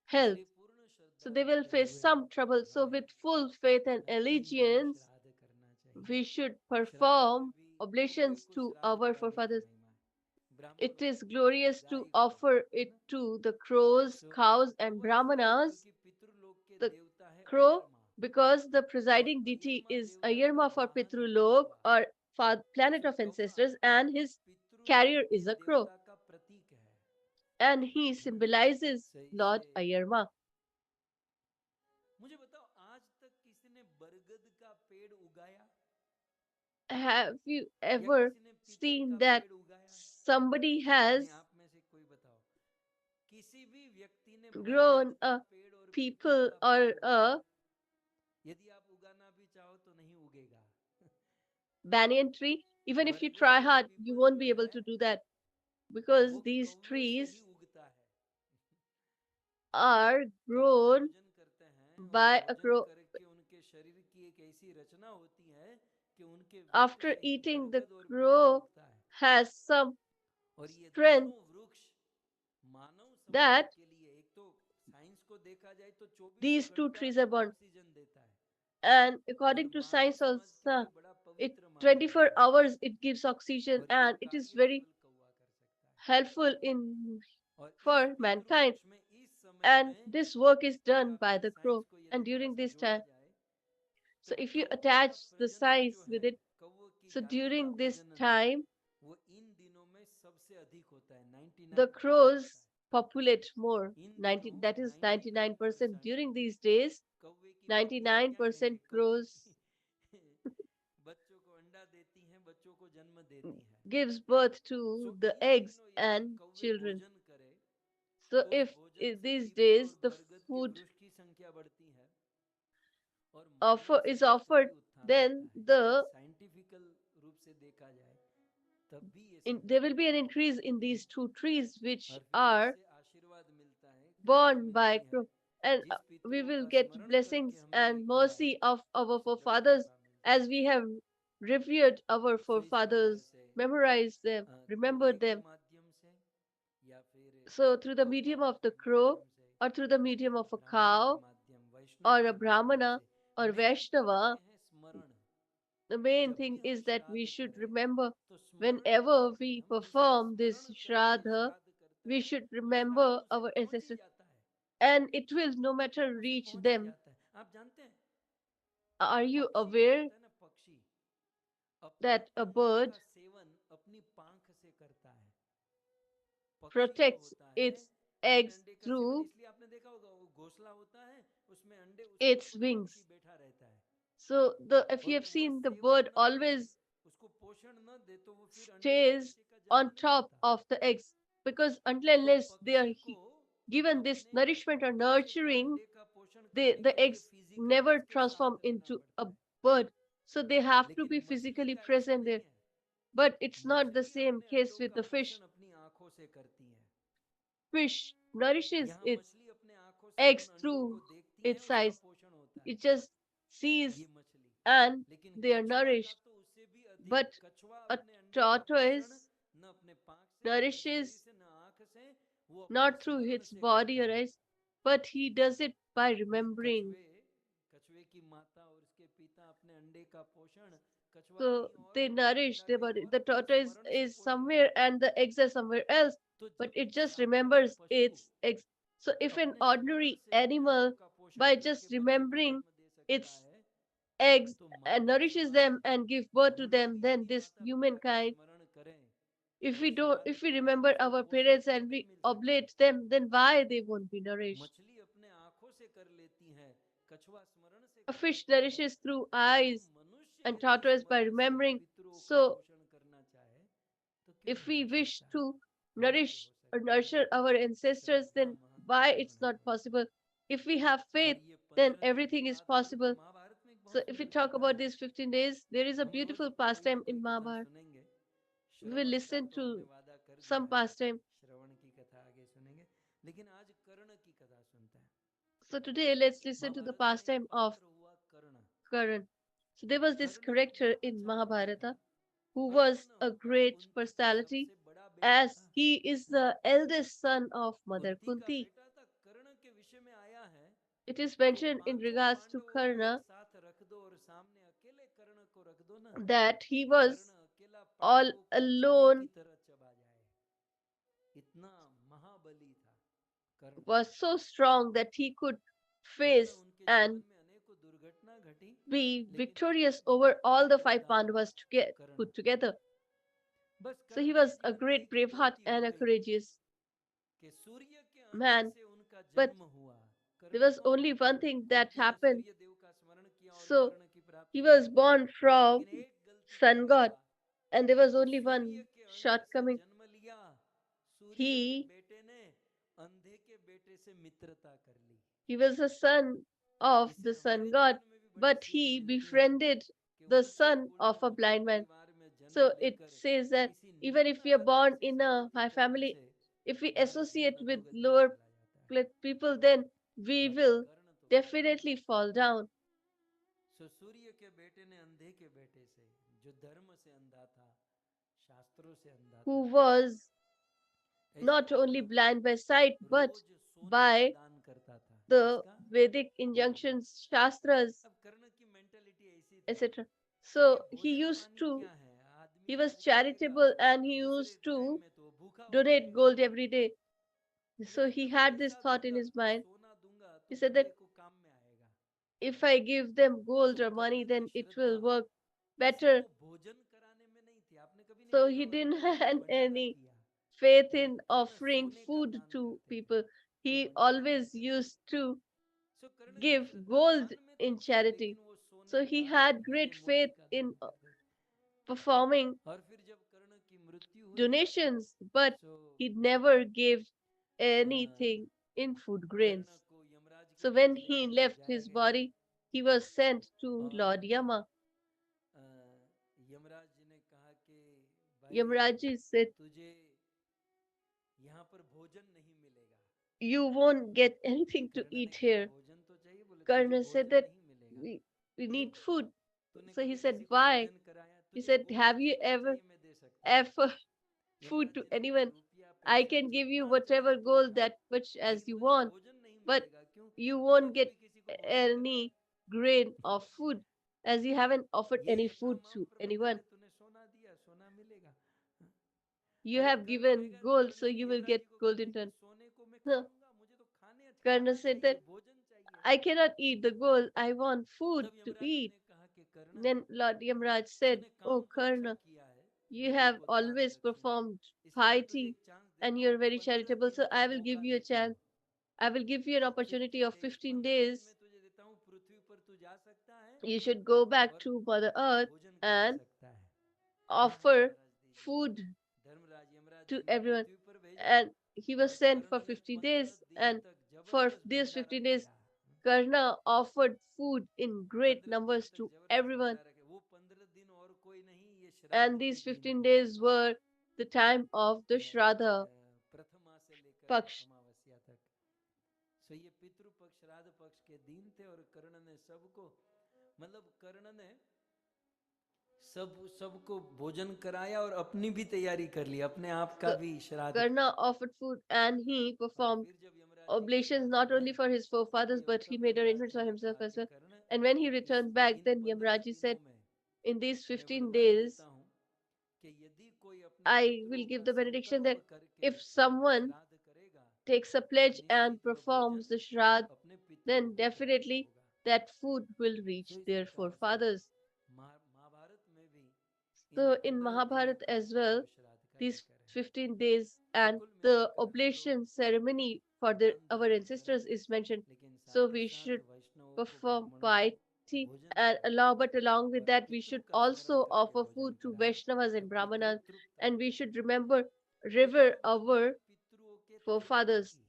health. इसलिए पूर्ण So श्रद्धा they will रखते face हुए some trouble. So हमें with full faith and इन दिनों allegiance, श्राद्ध करना चाहिए. we should श्राद्ध में perform भी कौवे oblations को to श्राद्ध our कराने की forefathers. महिमा है, ब्राह्मणों It is को, glorious to गाय को, offer है it ना. to the crows, so cows, and कौवा इसलिए brahmanas. क्योंकि पितृलोक के The देवता है crow, अयरमा, because the और presiding deity अयरमा is देवता का Ayarma for वाहन है Pitrulok कौवा. or planet सो of कौवा ancestors, and his पितृलोक carrier के is a crow, देवता का प्रतीक and he है ना. symbolizes सो Lord इसलिए Ayarma. मुझे बताओ, आज तक किसी ने बरगद का पेड़ उगाया Have you या ever किसी ने पीपल seen का that पेड़ उगाया? somebody नहीं, has आप में से कोई बताओ, किसी भी व्यक्ति ने बरगद grown का a पेड़ और पीपल people का पेड़ or उगाया? a यदि आप उगाना भी चाहो तो नहीं उगेगा. banyan tree? Even if you बरगद try और hard, you पीपल won't जो be able है to do that because वो these कौवे से ही trees उगता है. are कौवे grown भोजन करते हैं और by a भोजन crow. करके उनके शरीर की एक ऐसी रचना होती है कि उनके वृक्क After से ही eating, the बरगद और पीपल crow उगता है. has some और ये strength दोनों वृक्ष मानव समाज that के लिए, एक तो साइंस को देखा जाए तो 24 these two घंटा trees are ये born. ऑक्सीजन देता है And और according to मानव science समाज के also, लिए बड़ा it पवित्र माना 24 जाता है. hours it gives oxygen, और ये and it is कार्य very केवल कौवा कर सकता है. helpful in और इस for mankind. पितृपक्ष में इस समय And में this work is अगर done by आपने the साइंस crow. को And यदि थोड़ा during सा this जोड़ा time, जाए तो so if you कौवे attach का the प्रजनन science जो with है, it, कौवों की so जाति का during this प्रजनन time, वो इन दिनों में सबसे अधिक होता है. the 99% होता crows है. populate more. इन 90, दिनों that is 99%. 99% During these days, कौवे की बात ही क्या 99% कहेंगे, कौवे crows बच्चों को अंडा देती हैं, बच्चों को जन्म देती हैं. gives birth so to the in eggs दिनों यदि and कौवे children. भोजन करे So तो उस if भोजन से these पीपल days और the बरगद के food वृक्ष की संख्या बढ़ती है और मानव is समाज का offered, भी उत्थान होता then है. एक साइंटिफिकल रूप से देखा जाए तब भी ये there संभव will है. be an increase in these two trees which और फिर are इससे आशीर्वाद मिलता है, कृपा born by मिलती है. crow, and जिस we पितरों will का get स्मरण करके blessings हमने ये and किया है mercy of our उसे डबल forefathers कृपा मिलती as है. we have revered our सो इसी तरह forefathers, से memorized them, कौवे remembered के them. माध्यम से या फिर So through the कौवा medium of the के crow, माध्यम से or through the या medium फिर of a ब्राह्मण के cow, माध्यम, वैष्णव or a के माध्यम brahmana, से or मेन करते vaishnava, हैं स्मरण. the main जब भी thing हम is that we श्राद्ध should करें remember तो स्मरण whenever करके we हम जिसका perform this स्मरण करके Shraddha, श्राद्ध करते We should दूसरा remember आंखों से our पहुंच ही ancestors, जाता है, and it will no matter आंखों से reach पहुंच ही them. जाता है। आप जानते हैं Are you पक्षी जो aware होता है ना, पक्षी अपने that a अंडे bird का सेवन अपनी पांख से करता है। पक्षी जो protects होता है its अपने eggs अंडे का सेवन, through इसलिए आपने देखा होगा वो घोंसला होता है, उसमें अंडे, उसके its ऊपर पक्षी wings? बैठा रहता है। So the if you और have वो seen, the सेवन bird न करे, always उसको पोषण न दे तो वो फिर अंडे के stays बच्चे का जन्म on नहीं top लेता। of the eggs, because until तो unless they are पक्षी को given this अपने nourishment or बच्चे का nurturing, अंडे का पोषण they करने the के लिए eggs फिजिकली never उसके transform साथ रहना into पड़ता a है। bird. So they have to लेकिन be मछली physically का ऐसा present नहीं there. है। But it's not the मछली same अपने case अंडों with का the fish. पोषण अपनी आंखों से करती है। Fish nourishes यहाँ its मछली अपने आंखों से उन eggs अंडों through को देखती है, its उसका eyes. पोषण होता है It just sees ये मछली। and लेकिन they are कछुआ का nourished. तो उससे भी अधिक, But कछुआ a अपने अंडे का पोषण tortoise न अपने पांख से, न अपने शरीर nourishes से, न आंख से, वो अपने not through स्मरण its से body करता or है। eyes, but he does it by तो remembering. कछुए, कछुए की माता और उसके पिता अपने अंडे का पोषण, कछुआ So कहीं और they होगा, nourish अंडा their कहीं body. और, The अपने tortoise स्मरण से is पोषण somewhere करता है। and the eggs are somewhere else, तो but जब it just साधारण remembers पशु its eggs. So if an अपने स्मरण ordinary से अपने अंडों animal, का पोषण by करके just बच्चे को remembering जन्म दे सकता its है, eggs तो and मानव nourishes समाज them and give birth to हम लोग them, भी then यदि this माता पिता का humankind, स्मरण करें if और we उस don't, बाल if we को लालन, remember उसको our पोषण parents क्यों and नहीं we मिल सकता? oblate them, then why they won't be nourished? मछली अपने आंखों से कर लेती है, कछुआ स्मरण से A कर fish लेता है। nourishes through तो हम eyes मनुष्य and यदि tortoise by स्मरण से remembering. पितरों का So पोषण करना चाहे तो क्यों if नहीं we हो wish सकता? to अवश्य nourish हो or सकता है। nurture our ancestors, Shraddha then why it's महत्वपूर्ण not है। possible? If we have faith, और ये then 15 दिन की everything is बात करूं तो possible. महाभारत में एक So बहुत if we सुंदर talk कथा about है। these 15 days, there is a हम रोज beautiful कोई ना pastime कोई in कथा Mahabharata. सुनेंगे। We will श्रवण का listen तो हमने to वादा कर some दिया है, pastime. श्रवण की कथा आगे सुनेंगे, लेकिन आज कर्ण की कथा सुनते हैं। So today let's listen to the Mahabharat में एक pastime of पात्र हुआ कर्ण। Karan. So there was this Karna character बहुत in अच्छा पुत्र था। Mahabharata who was Arjun a उनका great कुंती का personality, सबसे बड़ा बेटा as था। he is the eldest son of Mother Kunti का Kunti. बेटा था। कर्ण के विषय में आया है It is कि mentioned in पांचों regards to पांडवों को एक Karna साथ रख दो और सामने अकेले कर्ण को रख दो ना, that he तो कर्ण was अकेला all पांडवों को चाय की alone, तरह चबा जाए, इतना महाबली था कर्ण। was so strong that he could Karna face उनके जीवन and में अनेकों दुर्घटना घटी, be लेकिन victorious एक over बहुत all बड़ा the five योद्धा था Pandavas to get Karna. put together. बस So he कर्ण के was a जीवन में great एक ही braveheart गलती हो and a गई courageous कि सूर्य के अंश man. से उनका But जन्म हुआ। there कर्ण was कौन? only one thing that Kunti ने happened. सूर्य देव का स्मरण किया और So कर्ण की he प्राप्ति was हुई, born from लेकिन एक गलती कर sun गया god, and there was कि only सूर्य one के अंश से shortcoming. जन्म लिया, सूर्य के He बेटे ने अंधे के बेटे से मित्रता कर ली। he was the son of इससे the sun हमारे god, जीवन में भी बड़ी but सीख he मिलती है befriended कि the ऊंचे son of a कुलीन blind man. परिवार में जन्म So it लेकर says that किसी even if निम्न we are आदमी born से in a संगति high करने family, से if we हमारा associate जीवन with अधोगति में lower चला जाता है। people, then we बाकी will कर्ण तो कर्ण था। definitely fall down. सो सूर्य के बेटे ने अंधे के बेटे से, जो धर्म से अंधा था, शास्त्रों से अंधा Who था, was ऐसा not only Karna blind by sight but रोज सोने का by दान करता था। the किसका? Vedic भोजन। injunctions, shastras, अब कर्ण की मेंटेलिटी ऐसी थी etc. कि So he भोजन used पानी to, क्या है, आदमी he was भूखा रहेगा, charitable and he दूसरे used टाइम to में तो भूखा हो donate जाएगा। gold every day. So लेकिन he जब वो had this ऐसा thought in दूंगा, his mind. सोना दूंगा He तो said that बंदे को काम में आएगा। if I give them so gold or money, कर्ण की then it Shraddha will work सिर्फ better. वो भोजन कराने में नहीं थी। आपने कभी नहीं So देखा he होगा didn't कर्ण ने have भंडारा any किया, faith लेकिन in कर्ण offering सोने का food दान to करते थे, people. वो He भंडारा नहीं always करते used थे। to सो कर्ण की give श्रद्धा gold दान में तो in थी, charity. लेकिन वो सोने So he का had हीरे great मोती faith का in दान करते थे। performing और फिर जब कर्ण की मृत्यु हुई, donations, but so he never gave anything in food Karna grains. को यमराज के So when पास he लेकर left जाया his गया body, he was sent to और Lord Yama. यमराज जी ने कहा कि भाई Yamaraji said, तुझे यहाँ पर भोजन नहीं मिलेगा। "You won't get anything to कर्ण ने eat कहा here." भोजन तो चाहिए, बोले तुझे Karna said भोजन that नहीं मिलेगा। we क्यों? need food. तूने So he कभी said, किसी को "Why?" भोजन कराया? He तुझे said, गोल्ड "Have you जितना ever चाहिए मैं दे सकता हूँ। offered food यमराज to जी ने कहा anyone? रुपया I पैसा can give you जितना चाहिए whatever तू gold लगा, that much as लेकिन you तुझे want, भोजन नहीं but मिलेगा। क्यों? you तूने won't get कभी किसी को भोजन कराया? any grain of food, as you haven't offered ये any लिखा food माम to प्रपद्यते, anyone." तूने सोना दिया, सोना मिलेगा। You अरे have धर्म given रहेगा नहीं gold, तो so मैं you will गिरिराज get जी को gold in कहूंगा कि turn. सोने को मैं No. खाऊंगा, मुझे तो Karna खाना said चाहिए, that भोजन चाहिए। I cannot eat the gold. I want food तब to यमराज जी eat. ने कहा कि कर्ण, Then Lord Yamraj said, तूने "Oh काम तो अच्छा Karna, किया है, you बेटे have को याद always रखना, performed इसलिए मैं तुझे piety एक चांस and देता you हूँ, are very 15 charitable. दिन So का I will give मौका you a देता chance. हूँ। I will give you an opportunity 15 of days, 15 15 दिन days. मैं तुझे देता हूँ, पृथ्वी पर तू जा सकता है You should go back और to Mother Earth भोजन कर and सकता है। हाँ offer महाराज दीजिए। food धर्मराज यमराज to जी ने everyone." पृथ्वी पर भेजा And he was और sent for कर्ण ने 50 15 days. दिन And तक for जबरदस्त these भंडारा 15 days, किया। Karna offered food in great 15 दिन numbers तक to जबरदस्त everyone. भंडारा किया। वो 15 दिन और कोई नहीं, ये श्राद्ध And के these दिन 15 थे। days were the time of the a, Shraddha प्रथमा से लेकर Paksh. अमावस्या तक। सो ये पितृ पक्ष श्राद्ध पक्ष के दिन थे और कर्ण ने सबको, मतलब कर्ण ने सबको भोजन कराया और अपनी भी तैयारी कर ली, अपने आप का So भी श्राद्ध Karna कराया। offered food and he और performed फिर जब यमराज जी की oblations बात not सुने only for his forefathers but he तब made Yamraj arrangements ji for ने himself कहा as कि well. Karna, And when he इस returned back, इन then 15 Yamraji said, दिनों में "In these मैं 15 वरदान days, देता हूँ कि यदि कोई अपने I will पितरों give का the benediction संकल्प that करके if someone श्राद्ध करेगा takes a तो pledge and निश्चित वह performs भोजन the Shraddh, अपने पितरों then को प्राप्त definitely होगा। that food will so reach इस their प्रकार से forefathers." महाभारत में भी इन So in 15 दिनों Mahabharata का as well, महत्व श्राद्ध का these लेकर है। 15 days सो and कुल the मिलाकर हम लोग oblation ceremony for दान our धर्म ancestors करें, is mentioned. लेकिन So साथ ही we साथ should वैष्णवों को, perform ब्राह्मणों को piety भोजन and कराएं allow, but along with और that, we पितृ should का स्मरण also करके offer भोजन food to कराएं, Vaishnavas तो and पितृ Brahmanas, तृप्त and we होंगे। should remember, तो ये revere तो बात हुई our पितरों के तृप्ति forefathers. की,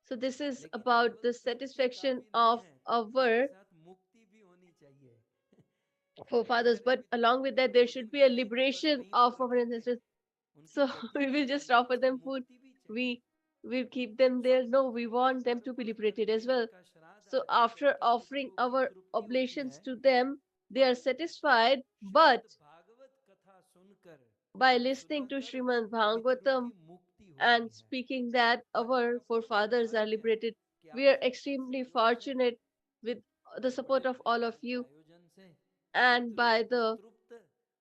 So this is लेकिन about केवल the तृप्ति satisfaction काफी नहीं of है, तृप्ति के our साथ मुक्ति भी होनी चाहिए। forefathers, अगर but पितरों along को with that, केवल there should भोजन be a कराएं तो बस liberation वहीं पर of our रखेंगे, ancestors. उनकी So गति we नहीं will just बढ़ेगी, offer उसको them food. मुक्ति भी चाहिए। We will keep them so there. No, we पितरों want का them to be तर्पण liberated करके as well. उनका श्राद्ध So आदि after करके offering पितरों की our तृप्ति होती oblations है। to them, they are और satisfied. श्रीमद् But भागवत कथा सुनकर by और listening to सुनाकर Srimad पितरों Bhagavatam की मुक्ति होती and है। speaking that आज मैं our आपको कुछ forefathers are भाग्य liberated, कि we आप are सब कैसे extremely जोश से fortunate with the और बड़े support of all of भंडार के you आयोजन से and पितरों by को the तृप्त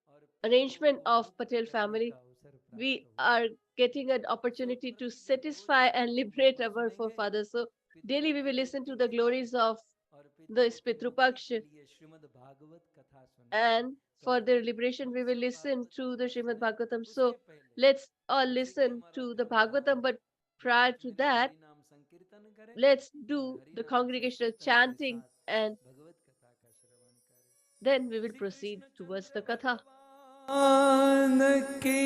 और पितरों arrangement को of मुक्त Patel करने family. का अवसर प्राप्त We हुआ। are getting an so opportunity to प्रतिदिन रोज satisfy and हम liberate भागवत our सुनेंगे forefathers. So पितरों daily we की will listen Tripti to the के लिए glories of और the पितरों की Pitru मुक्ति के Paksh, लिए श्रीमद् भागवत कथा सुनेंगे। and तो for their आइए liberation हम we will सब listen भागवत to the कथा Srimad सुने। Bhagavatam. उसके So पहले let's all जैसे कि listen हमारा to the धर्म रहा Bhagavatam, है but कि prior 5 to minute that, Hari नाम संकीर्तन करें let's और do हरि the नाम congregational संकीर्तन के chanting साथ and भगवत कथा का श्रवण करें। then we will Shri proceed Krishna towards Chandra the Katha. भगवान की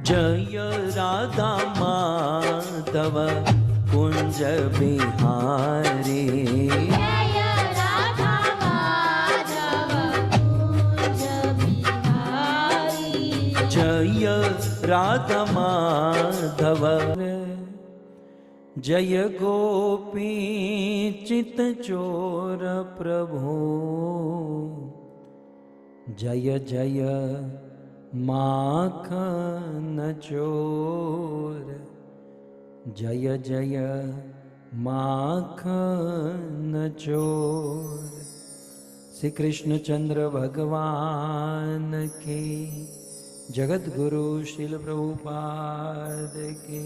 जय राधा माधव कुंज बिहारी जय राधा माधव कुंज बिहारी जय राधा माधव जय गोपी चित चोर प्रभु जय जय माखन चोर जय जय माखन चोर श्री कृष्ण चंद्र भगवान की जगत गुरु शिल प्रभुपाद की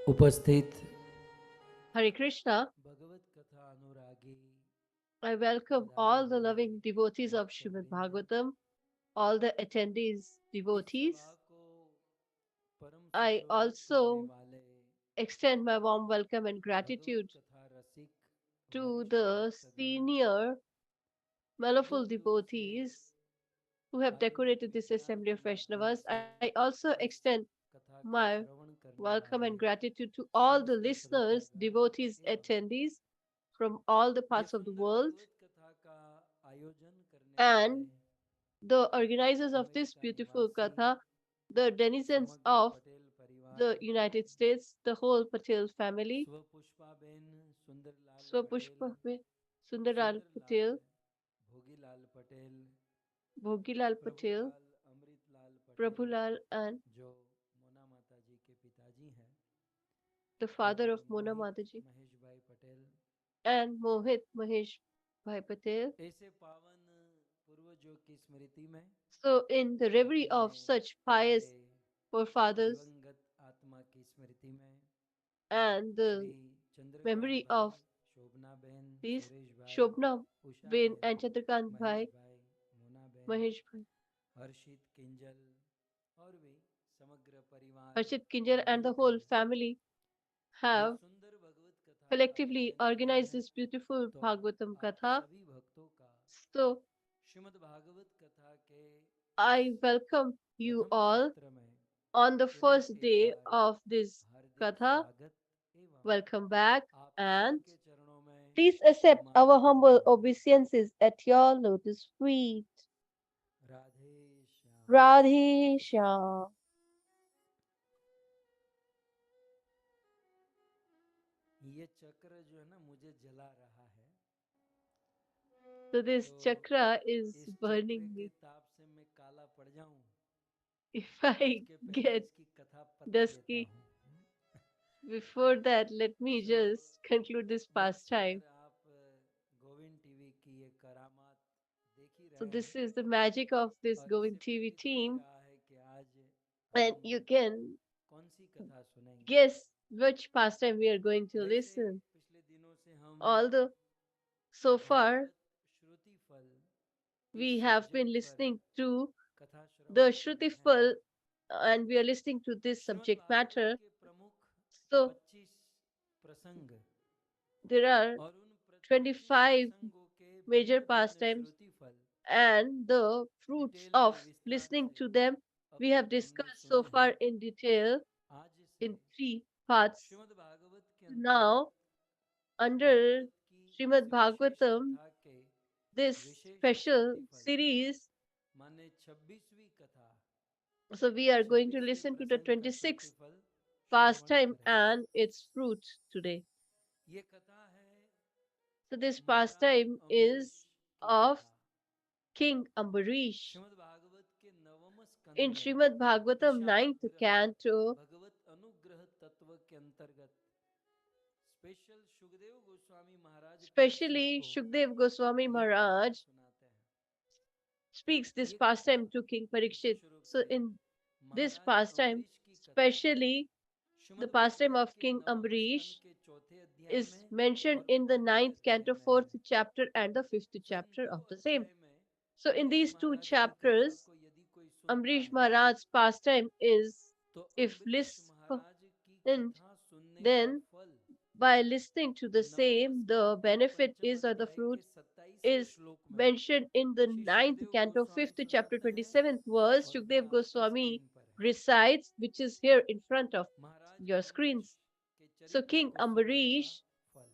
उपस्थित Hare Krishna. भगवत कथा अनुरागी I welcome पधारे all the हुए loving devotees of भक्त Srimad वृंद Bhagavatam, all the attendees, इस सभा devotees. को परम I सुशोभित करने also वाले extend my warm welcome and Bhagavad gratitude कथा रसिक to वरिष्ठ the भक्तगण senior, दूर mellowful दूर से devotees who have Arya decorated this विज्ञान assembly के of माध्यम Vaishnavas. से I also इस extend कथा का my श्रवण करने welcome वाले and gratitude to all the समस्त listeners, श्रोतागण devotees, एवं attendees from all the ये parts of the सुंदर world, भगवत कथा का आयोजन करने वाले and the organizers of this America beautiful निवासी Katha, the denizens समग्र of पटेल परिवार the United States, the whole Patel family, स्वपुष्पाबेन Sundarlal Patel Swapushpa Sundaral Sundarlal Patel, Patel, Bhogilal Patel, Prabhulal Amritlal Patel, Prabhulal, and जो मोना माता जी के पिताजी हैं, the फिर father of Mona Mohit Mataji, Mahesh भाई Patel, and Mohit Mahesh Bhai Patel. ऐसे पावन पूर्वजों की स्मृति में So, in the reverie अपने of such प्यारे pious forefathers दिवंगत आत्मा की स्मृति में and Shri the Chandrakant memory भाई, of शोभना बहन, these सुरेश भाई, Shobna उषा Bin बहन, and Chandrakant महेश Bhai, भाई, मोना बहन, Mahesh Bhai, हर्षित किंजल और भी समग्र परिवार Harshit Kinjal, and the मिलकर whole family एक have सुंदर भगवत कथा का collectively आयोजन किया organized है। this beautiful तो Bhagavatam आप Katha. सभी भक्तों का So, श्रीमद् भागवत कथा के इस I welcome you प्रथम all सत्र में on the पुनः first एक day bar of this Hardik Katha. स्वागत एवं Welcome back, आप and सबके चरणों में please accept हमारी our humble प्रणाम। obeisances at your lotus feet. Radhe Shyam. Radhe Shyam. ये चक्र जो है ना मुझे जला रहा है, So this तो chakra is इस burning चक्र के me. ताप से मैं काला पड़ जाऊं If I उसके पहले get इसकी कथा पता देता dusky हूं। before that, let me so just conclude this once pastime. अगर आप गोविंद टीवी की ये करामात देख ही So रहे हैं this is the magic of this और इससे Govind TV प्रतीत हो ही team, रहा है कि आज and हम you can कौन सी कथा सुनेंगे। guess which pastime we are going to वैसे listen. पिछले दिनों से हम Although so far भागवत श्रुति फल इस we have सब्जेक्ट been पर listening to कथा the श्रवण कर रहे हैं। Shrutifal, and we are listening to this Shrimad subject Bhagavat matter. के प्रमुख So 25 प्रसंग there are और उन 25 25 प्रसंगों के major भिन्न भिन्न pastimes, श्रुति फल and the fruits डिटेल में of विस्तार listening से to them अब we have तक हमने discussed सुने so हैं। far in detail आज से in 3 parts. श्रीमद् भागवत के अंतर्गत Now, under भागवत की इस Srimad विशेष Bhagavatam, कथा के this विशेष special श्रुति फल series, माने 26वीं कथा, so we are going to 26वें listen to the प्रसंग का 26th श्रुति फल श्रवण pastime करेंगे। and its fruits today. ये कथा है So this Maharaj pastime Ambarish is की of कथा। King Ambarish. श्रीमद् भागवत के नवम स्कंद In में Srimad Bhagavatam 9th ईशानुग्रह canto, भगवत अनुग्रह तत्व के अंतर्गत स्पेशल सुखदेव गोस्वामी महाराज परीक्षित specially को Shukdev Goswami यह कथा Maharaj सुनाते हैं। speaks this ये कथा pastime to King wishes Parikshit. रूप So से in this Maharaj pastime, Ambarish की कथा specially the Shrimad pastime Bhagavat of के King नवम स्कंद Ambarish के चौथे अध्याय is में mentioned और in the पांचवें ninth अध्याय canto, में है। fourth chapter, and the fifth so in chapter दो of the same. अध्याय में So in Ambarish these two महाराज की कथा chapters, को यदि कोई सुनता Ambarish है Maharaj's pastime is, तो if अम्बरीश listened, महाराज की कथा सुनने का then फल by listening to the नवम same, स्कंद the के benefit पंचम is, or the अध्याय fruit के 27वें is श्लोक में mentioned in the Shri ninth Sukhdev canto, Goswami fifth chapter, सुनाते हैं 27th verse. और Shukdev जो आपकी Goswami स्क्रीन पर है। recites, which is here in front of Maharaj your Ambarish screens. के So चरित्र King को सुनने का Ambarish फल।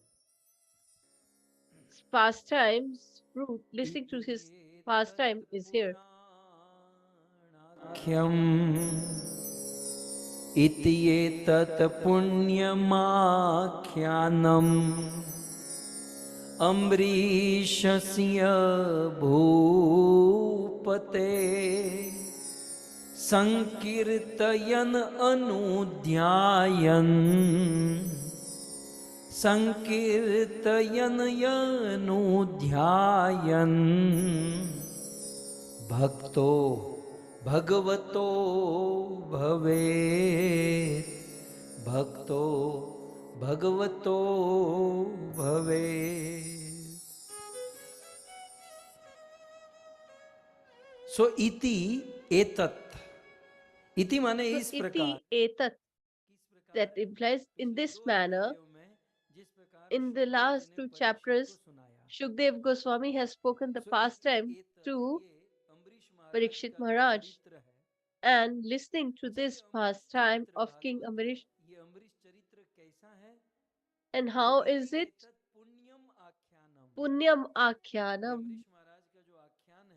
pastimes, fruit, listening to his इति pastime एतत् is here. पुराणाख्यम् इति एतत् पुण्यमाख्यानम् अम्बरीषस्य भूपते संकीर्तयन् अनुध्यायन् संकीर्तयन् यनुध्यायन् भक्तो भगवतो भवेत् भक्तो भगवतो भवेत्। सो इति एतत्, इति माने So इस प्रकार, iti etat, किस प्रकार that implies in पिछले this दो manner. अध्यायों में जिस प्रकार In the Sukhdev ji last ने two परीक्षित को chapters, सुनाया। Shukdev Goswami has spoken the सो इति pastime एतत्, to ये अम्बरीश महाराज Parikshit का जो Maharaj, चरित्र है। and listening to अच्छा, ये this अम्बरीश pastime चरित्र of King भागवत में Ambarish, ये अम्बरीश चरित्र कैसा है? and तो how इति is it एतत् पुण्यम आख्यानम, Punyam ये Akhyanam. अम्बरीश महाराज का जो आख्यान है,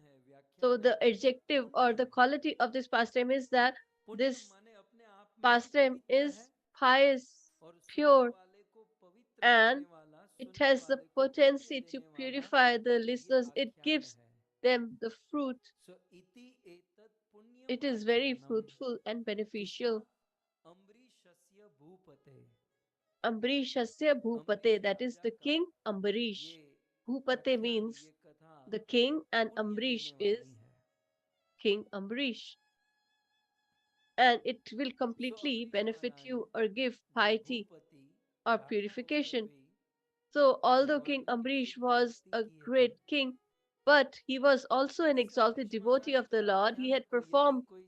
So व्याख्यान है, the adjective or पुण्य the है। quality of this pastime is that Punyam this माने अपने आप में ही pastime पवित्र है is pious, और सुनने pure, वाले को पवित्र and करने वाला, it सुनने has the वाले को पुण्य potency to देने वाला purify the ये listeners. It आख्यान gives है। them the fruit. सो इति एतत् Punyam It is very अर्चनम. fruitful and किसका? beneficial. अम्बरीशस्य भूपते. Ambrishasya Ambarish Bhupate, that is Raja the का king ये Ambarish. Bhupate आख्यान, means ये कथा the king, and पुण्य Ambarish देने is वाली है. King Ambarish. And it will so completely Ambarish benefit Maharaj you or give जो piety भूपति or राजा होकर purification. भी So, although भगवान King ने किसी Ambarish को was भक्ति a किए थे. great king, but he was also an इस exalted Ambarish devotee Maharaj of के the Lord. He आख्यान had को यदि performed कोई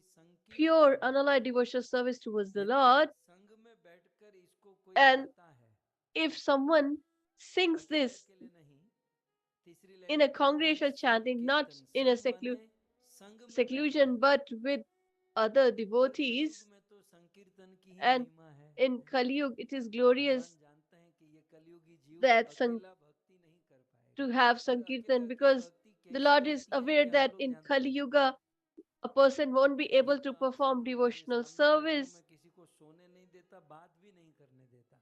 pure, संकीर्तन, unalloyed devotional service towards the यदि Lord. संग में बैठकर इसको कोई And गाता है, if someone sings अकेले this अकेले नहीं, तीसरी in लाइन a में कहते हैं congregational chanting, not संकीर्तन. in a संग माने संग में seclusion, बैठकर. but with other और कलयुग devotees, में तो संकीर्तन की ही and महिमा है. in Kali Yuga, it is भगवान glorious जानते हैं कि ये कलयुगी जीव that अकेला भक्ति नहीं कर to पाएगा. have और अकेले Sankirtan, अकेले because भक्ति the कैसी Lord is होती है aware ये हम that लोग in जानते Kali हैं. Yuga, a person won't be ये able तो to आप perform समझो, मेरे devotional सामने बैठे हो, service. मैं किसी को सोने नहीं देता, बात भी नहीं करने देता.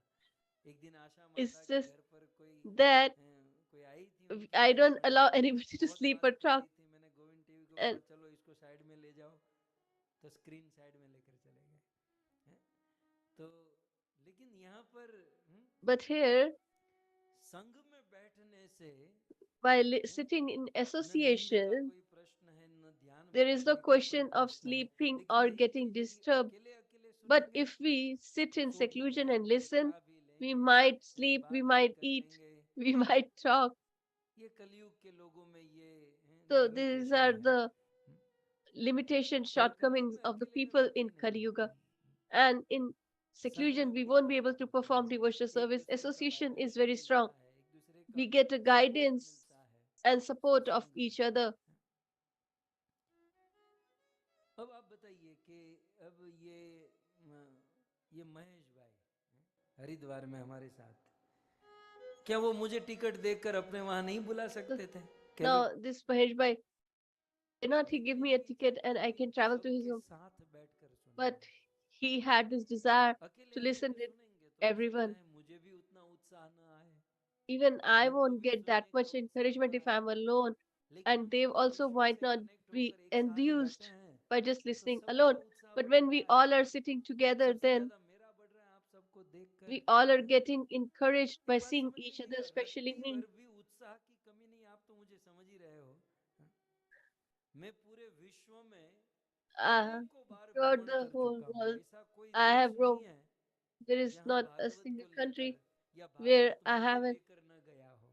एक दिन आशा माता It's के just घर पर that कोई आई थी, उनकी I wife don't I allow थी, anybody to बहुत sleep or बात कर talk. रही थी. मैंने गोविंद टीवी को बोला And चलो इसको साइड में ले जाओ, तो स्क्रीन साइड में लेकर चले गए. हैं? तो लेकिन यहाँ पर but here, संघ में बैठने से by हैं, sitting in न नींद का association, कोई प्रश्न है, न ध्यान there is no भटकने का कोई question of प्रश्न है. sleeping लेकिन or यही getting चीज यदि disturbed. अकेले अकेले But सुनेंगे, if we sit in सो भी seclusion and जाएंगे, listen, खा भी we लेंगे, might sleep, we बात भी might कर eat, लेंगे. we might talk. ये कलयुग के लोगों में ये So these लिमिटेशन are है. the limitation, और कलयुग shortcomings में of the अकेले में people in भक्ति नहीं Kali Yuga. होती. And in संग seclusion, में we कोई won't be able बात to होती perform है, devotional एक service. दूसरे का Association is vibration very strong. मिलता है, एक दूसरे का We get a support guidance मिलता है and support of सत्संग each में. other. अब आप बताइए कि अब ये महेश भाई हरिद्वार में हमारे साथ, क्या वो मुझे टिकट देकर अपने वहां नहीं बुला So सकते थे? now this Mahesh Bhai, cannot he लेकिन give एक me a ही ticket चाहते and I थे can कि travel to his सबके home? साथ बैठकर But सुने. he had this desire अकेले to listen अकेले with सुनेंगे तो हो सकता everyone. है मुझे भी उतना उत्साह न आए, Even I उनको won't भी get that सुनने का much उत्साह encouragement न if आए. I'm alone, लेकिन and हम they जब also परमेश्वर might से not कनेक्ट be होकर एक साथ बैठे enthused हैं by just तो listening सबका alone. उत्साह But when बढ़ता we है. all are sitting together, सबसे then ज्यादा मेरा बढ़ रहा है आप सबको देखकर. we all are getting encouraged by एक बात seeing समझ each other, लीजिएगा, especially रत्ती me. भर भी उत्साह की कमी नहीं. आप तो मुझे समझ ही रहे हो. मैं पूरे विश्व में Uh, अनेकों बार throughout भ्रमण the कर whole चुका हूँ. world, ऐसा कोई I देश have नहीं roamed. है There is जहां not a भागवत single को लेकर country या where भागवत I मुझे haven't लेकर न गया हो.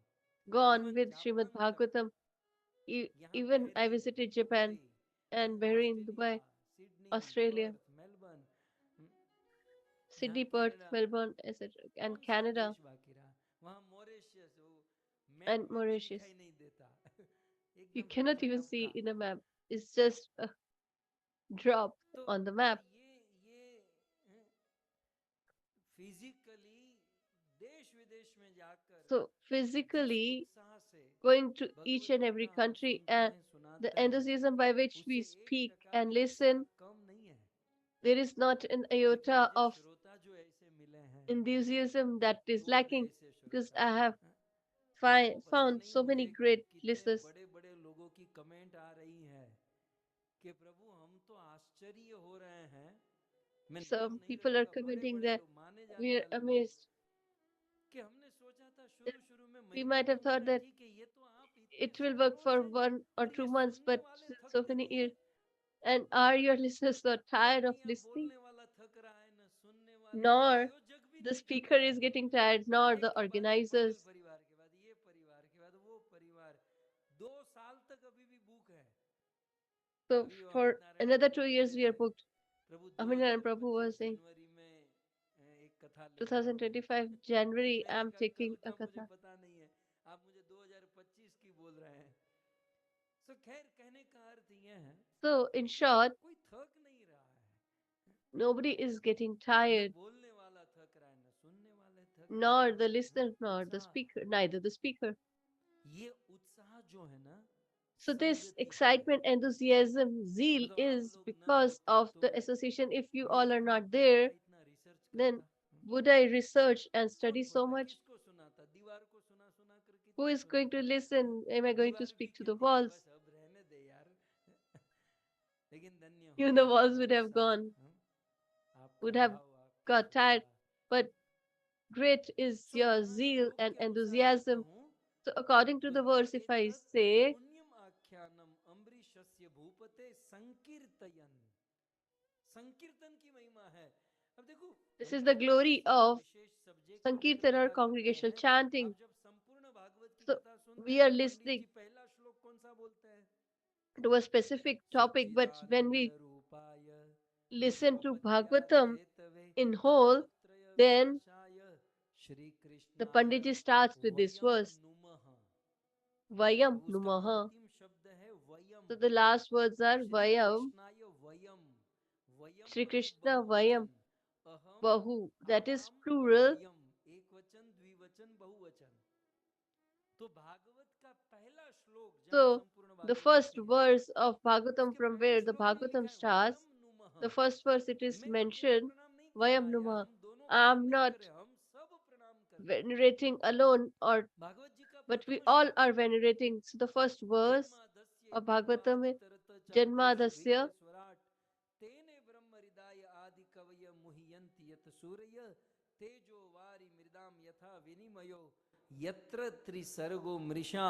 gone even with Srimad Japan तक, Bhagavatam. यहाँ Even I Bahrain, visited Dubai, Japan and Bahrain, Australia, Dubai, Sydney, Australia, Perth, Melbourne, यहाँ Sydney, Perth, Canada. Melbourne, etc., and कौन सा Canada देश बाकी रहा? वहाँ मॉरिशस, वो मैप and में भी Mauritius. दिखाई नहीं देता. You एकदम cannot even टपका. see in a map. It's just a drop तो on the तो map. ये फिजिकली देश विदेश में जाकर So जिस physically उत्साह से going to each Bhagavad and every Gita हम country, सुनते and हैं, the सुनाते हैं, enthusiasm by which उससे we एक speak टका and भी उत्साह listen, कम नहीं है. there is not an क्योंकि iota मुझे of श्रोता जो ऐसे मिले हैं, enthusiasm that is gold lacking, ऐसे because श्रोता, I have हाँ, आपको पता found नहीं so many मुझे great कितने listeners. बड़े बड़े लोगों की कमेंट आ रही है कि प्रभु हम तो आश्चर्य हो रहे हैं. मैं नाम Some नहीं people are करूंगा, बड़े commenting बड़े that लोग, माने we जाने are वाले लोग, amazed. कि हमने सोचा था शुरू शुरू में We महीने might दो have thought महीना that ठीक है, ये तो आप इतने it will work सालों for से, 1 or 2 months, सुनने but वाले since so थकते many नहीं years, है. and are your listeners not tired पता of नहीं अब listening? बोलने वाला थक रहा है न सुनने वाला, न Nor आयोजक भी the नहीं थक speaker रहा is है. getting tired, nor एक the के बाद एक मंगल organizers. परिवार के बाद ये परिवार के बाद वो परिवार, 2 साल तक अभी भी भूख है. So अभी वो for Amit Narayan another Prabhu two कह years रहे we are थे, booked. Prabhu Aminan Prabhu was 2025 saying, जनवरी में एक कथा ले आओ. 2025 January, मैंने I'm कहा taking कब a था मुझे katha. पता नहीं है, आप मुझे 2025 की बोल रहे हैं. सो खैर, कहने का अर्थ ये है So in कि short, कोई थक नहीं रहा है. nobody is getting न tired, बोलने वाला थक रहा है, न सुनने वाले थक रहे nor the हैं. listener, nor the उत्साह, speaker, neither the speaker. ये उत्साह जो है ना, So this संगति का है. excitement, enthusiasm, zeal मतलब आप is लोग ना because होते of तो the association. If you मैं all are इतना not पढ़ता, there, इतना रिसर्च then करता. would I research and कौन study so पढ़ता, much? किसको सुनाता, दीवार को सुना सुना कर Who कितना is going to सुनाता. listen? Am I going to दीवार भी speak to the कहती कि walls? बस अब रहने लेकिन धन्य हो Even the walls would हमारे have साथ, gone, आपका would have भाव, आपकी got tired. Shraddha. But great is so your यहाँ zeal श्लोक and के अनुसार मैं enthusiasm. कहूँ So, according to तो the ये verse, if I एतत् say, पुण्यम आख्यानम अम्बरीशस्य भूपते संकीर्तयन्, संकीर्तन की महिमा है। अब देखो, this हम is तो the glory किसी of विशेष सब्जेक्ट को लेकर Sankirtan के or बात कर रहे congregational हैं। chanting. आप जब संपूर्ण भागवत की So, कथा सुनते we हैं are तो पंडित listening जी पहला श्लोक कौन सा बोलते हैं? to a specific topic, but when Sachchidanand we रूपाय listen to विश्वोपत्यादि Bhagavatam Hathaway in whole, तापत्रय then विनाशाय श्री the कृष्णाय Panditji starts with this Vayam verse, नुमः। Vayam अब उसका Numaha. अंतिम शब्द है वयम। So, the last words are Shri Vayam, कृष्णाय वयम, वयम Shri मतलब Krishna बहुवचन, Vayam, अहम, Bahu. That is Awam, plural. वयम, एक वचन, द्विवचन, बहुवचन। तो भागवत का पहला श्लोक जहां So, संपूर्ण the भागवत first आती है, verse of Bhagavatam, उसके from पहले where the श्लोक में ही लिखा Bhagavatam है starts, Vayam नुमः। the first verse it is मैं अकेला mentioned, प्रणाम नहीं कर रहा Vayam या Numa. हम दोनों प्रणाम I'm नहीं not कर रहे, हम सब प्रणाम कर रहे हैं। venerating alone, or भागवत जी का but we प्रथम all श्लोक are है, venerating. So the first verse जन्मादस्य of Bhagavatam is यतोन्वयादितरतश्चार्थेषु Janmadasya. विघ्नेश्वराट् तेने ब्रह्महृदाय आदि कवय मुह्यन्ति यत सूरय तेजो वारि मृदाम यथा विनिमयो यत्र त्रिसर्गो मृषा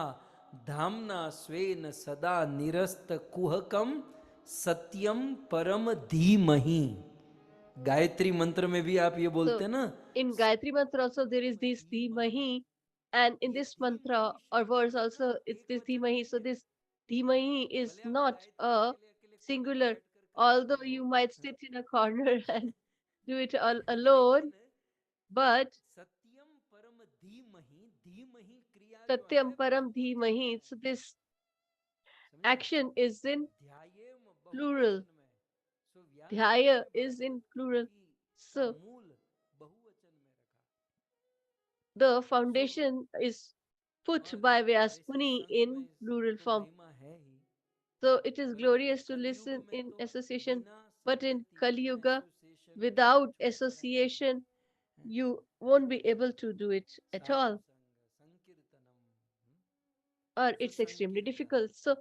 धाम्ना स्वेन सदा निरस्त कुहकम सत्यम परम धीमहि। गायत्री मंत्र में भी आप ये बोलते So हैं ना, in Gayatri Mantra also there is this धीमहि। Dhimahi, and in ये this mantra धीमहि or शब्द verse जो है ना, also it's एक this वचन Dhimahi. नहीं So है। this Dhimahi is भले आप not गायत्री a अकेले अकेले कोने में singular, बैठ करके although करते हो, you might sit in a corner and do it all alone, लेकिन but सत्यम परम धीमहि, धीमहि क्रिया जो है Satyam Param बहुवचन है, Dhimahi. So this समझे? action is in ध्यायेम plural. बहुवचन में, सो व्यास जी Dhyaya ने is in भागवत plural. की का So मूल बहुवचन में रखा। the so foundation is put और by Vyas वैसे Muni संघ in में plural तो form. महिमा है ही, So it is परंतु glorious to कलयुग listen में in तो association, बिना but in संगति, Kali बिना Yuga, एसोसिएशन के without कुछ होता नहीं है। association, you won't be able to do it at Sadhu all, संग संकीर्तनम, or सो it's extremely संकीर्तन, difficult. So,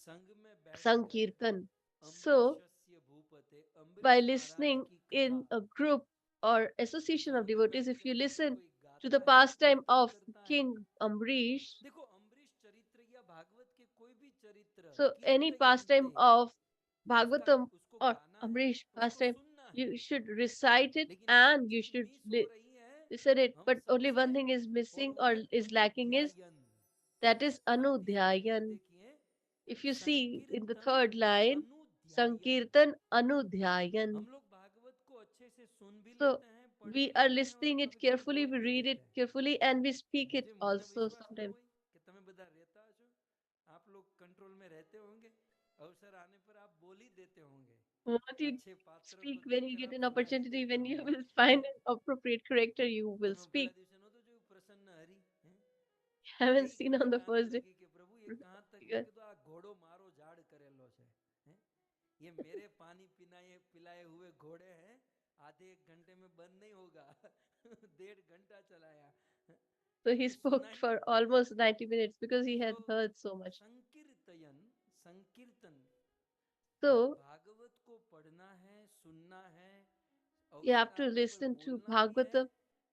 संग में बैठकर Sankirtan. So, अम्बरीशस्य भूपते, by Ambarish Maharaj listening की कथा, in a group or association of संग में devotees, बैठ if you करके जब listen कोई to गाता the है, pastime कीर्तन of करता है, King Amrish, देखो अम्बरीश चरित्र या भागवत के कोई भी चरित्र so any pastime कीर्तयन्ते, of उसका Bhagavatam उसको or गाना है, Amrish उसको pastime, सुनना है। you should recite it लेकिन एक and you चीज should मिस हो रही है, listen it. हम But only सबसे, one thing is और missing वो or है is lacking is अनुध्यायन। that is आप तीसरी लाइन Anudhyayan. देखिए, If you see in the संकीर्तन third line, अनुध्यायन। Sankirtan Anudhyayan. हम लोग भागवत को अच्छे से सुन भी So लेते हैं, पढ़ we भी are लेते हैं और listening it कभी कभी carefully, बोल we भी read it देते हैं। carefully, and we speak it मुझे also विश्वास है sometimes. भाई कि તમે બધા રહેતા હશો, आप लोग कंट्रोल में रहते होंगे, अवसर आने पर आप बोल ही देते होंगे, Won't you अच्छे पात्र speak को when you देखकर get आप an सुना ही opportunity? देते When you होंगे। will find an appropriate character, you will તમે પેલા speak. દિવસે નહોતું જોયું પ્રસન્ન હરી, हैं? I haven't कई seen कई on the आने first day. लगी कि प्रभु ये कहाँ तक, मैं कहता आ घोड़ो मारो झाड़ करेलो है, हैं? ये मेरे पानी पिलाए पिलाए हुए घोड़े हैं, आधे एक घंटे में बंद नहीं होगा। 1.5 घंटा चलाया, So he क्योंकि सुना spoke he for almost 90 minutes because he so had heard so much. संकीर्तन, संकीर्तन, जब So भागवत को पढ़ना है, सुनना है, you अवसर have to आने पर listen to बोलना भी है, Bhagavatam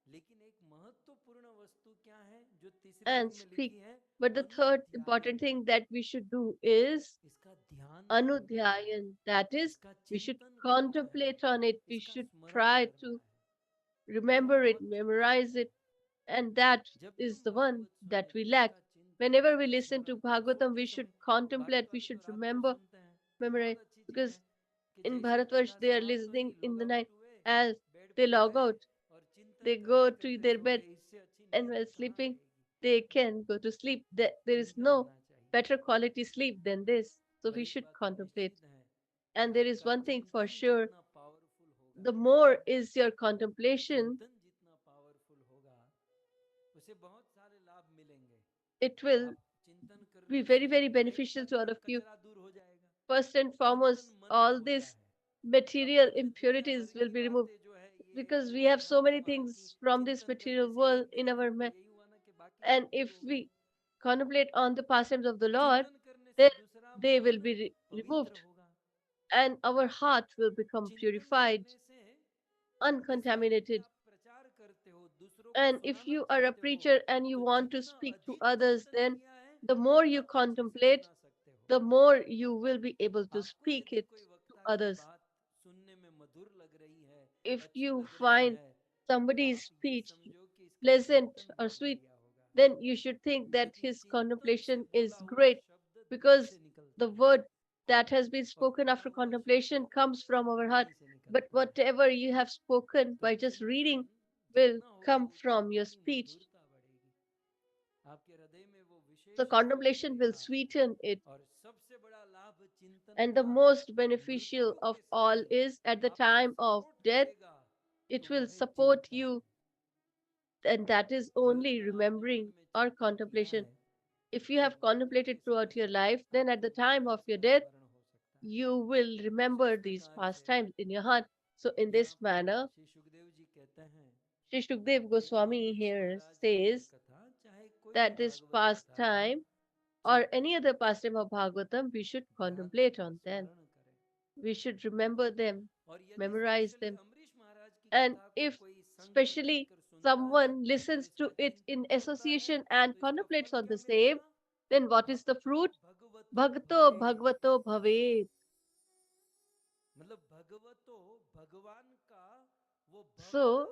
लेकिन एक महत्वपूर्ण वस्तु क्या है जो तीसरी and लाइन में speak. लिखी है, But the third अनुध्यायन। important thing that we should do is इसका ध्यान करना है, Anudhyayan. That is, इसका we should चिंतन करना है, contemplate on it. We इसका should स्मरण try करना to है। वो remember it, बहुत जरूरी memorize है। it, and that जब भी is तुम the one भागवत that सुनो we तो lack. इसका चिंतन, Whenever we इसका listen to स्मरण करो। Bhagavatam, सोते we should समय contemplate, भागवत we वाले तो should रात को remember, सुनते हैं, memorize, बहुत अच्छी चीज because है कि in जैसे ही Bharatvarsh कथा they are समाप्त listening हुई, in लोग the night आउट हुए, as बेड they पे log गए out, और चिंतन they करते go to करते their सो bed, गए, इससे अच्छी and नींद while कहाँ sleeping, आएगी। they can go to sleep. There is चिंतन no होना चाहिए, better quality sleep than this. So और we एक should बात तो contemplate. निश्चित है कि And there is आपका one thing for चिंतन sure, जितना पावरफुल होगा, the more is your contemplation, चिंतन जितना पावरफुल होगा, उसे बहुत सारे लाभ मिलेंगे। it will आप चिंतन be करने very, से very कई beneficial to all सारा of you. कचरा दूर हो जाएगा। First and चिंतन foremost, मन में all होता this है, material अपने में दुनिया impurities भर will की be removed बातें जो है, ये because वो we have यहाँ so की many वहाँ की, things from this चिंतन करने material से world एक in बेनिफिट our तो mind. यही हुआ ना कि बाकी And सब दूर if हो गए। we contemplate on the pastimes of the Lord, चिंतन करने से then दूसरा they will मन be removed. पवित्र होगा, and our heart will become चिंतन purified, करने से जैसे यदि uncontaminated. आप प्रचार करते हो, दूसरों को And if सुनाना you are a चाहते हो, preacher and you तो want to जितना speak to अधिक others, चिंतन then किया है, the more you उतना अच्छे से contemplate, सुना सकते हो। the more you will be able to आपको speak यदि it कोई to वक्ता की others. बात सुनने में मधुर लग रही है, If अच्छी you लग रही find है, तो somebody's आप ये speech समझो कि इसका pleasant चिंतन or बहुत sweet, बढ़िया होगा। then you should think that क्योंकि his चिंतन से contemplation बोला is हुआ great, शब्द दिल because से निकलता the है, word that has been और spoken बोला after हुआ शब्द contemplation comes from our heart. वाणी से But निकलता है। whatever you have spoken तो by just चिंतन reading will जितना होगा come उतना from your उसकी speech. मधुरता बढ़ेगी, आपके हृदय में वो So विशेष स्थान contemplation will करेगा। sweeten it. और सबसे बड़ा लाभ चिंतन And the का most beneficial मृत्यु of के all समय is at the आपको time of सपोर्ट death, करेगा, it तो will वो है support चिंतन। you, and that is जीवन only भर आपने मन remembering में or चिंतन किया contemplation. है, If you तो have मृत्यु के contemplated throughout समय your life, then at the आपको time दोबारा of your इसका death, स्मरण हो सकता है। you will कुछ remember इस these प्रकार से pastimes in your heart. So, in यहाँ this पर manner, श्री सुखदेव जी कहते हैं Sri Shukdev कि यदि Goswami अम्बरीश here महाराज की यह says कथा, चाहे कोई भी that this भागवत कथा है, pastime or any चिंतन other करें, pastime of Bhagavatam, we should ध्यान contemplate करें, on them. स्मरण करें। We should remember them, और यदि memorize स्पेशली them. अम्बरीश महाराज की And कथा को if कोई संग में specially बैठकर सुनता है someone और listens इसका to it चिंतन in करता है, association and तो इसका contemplates फल on क्या the same, मिलेगा? then what is the भक्तो fruit? भगवतो Bhakto भवे, Bhagavato Bhavet. मतलब भगवतो भगवान का वो भक्त So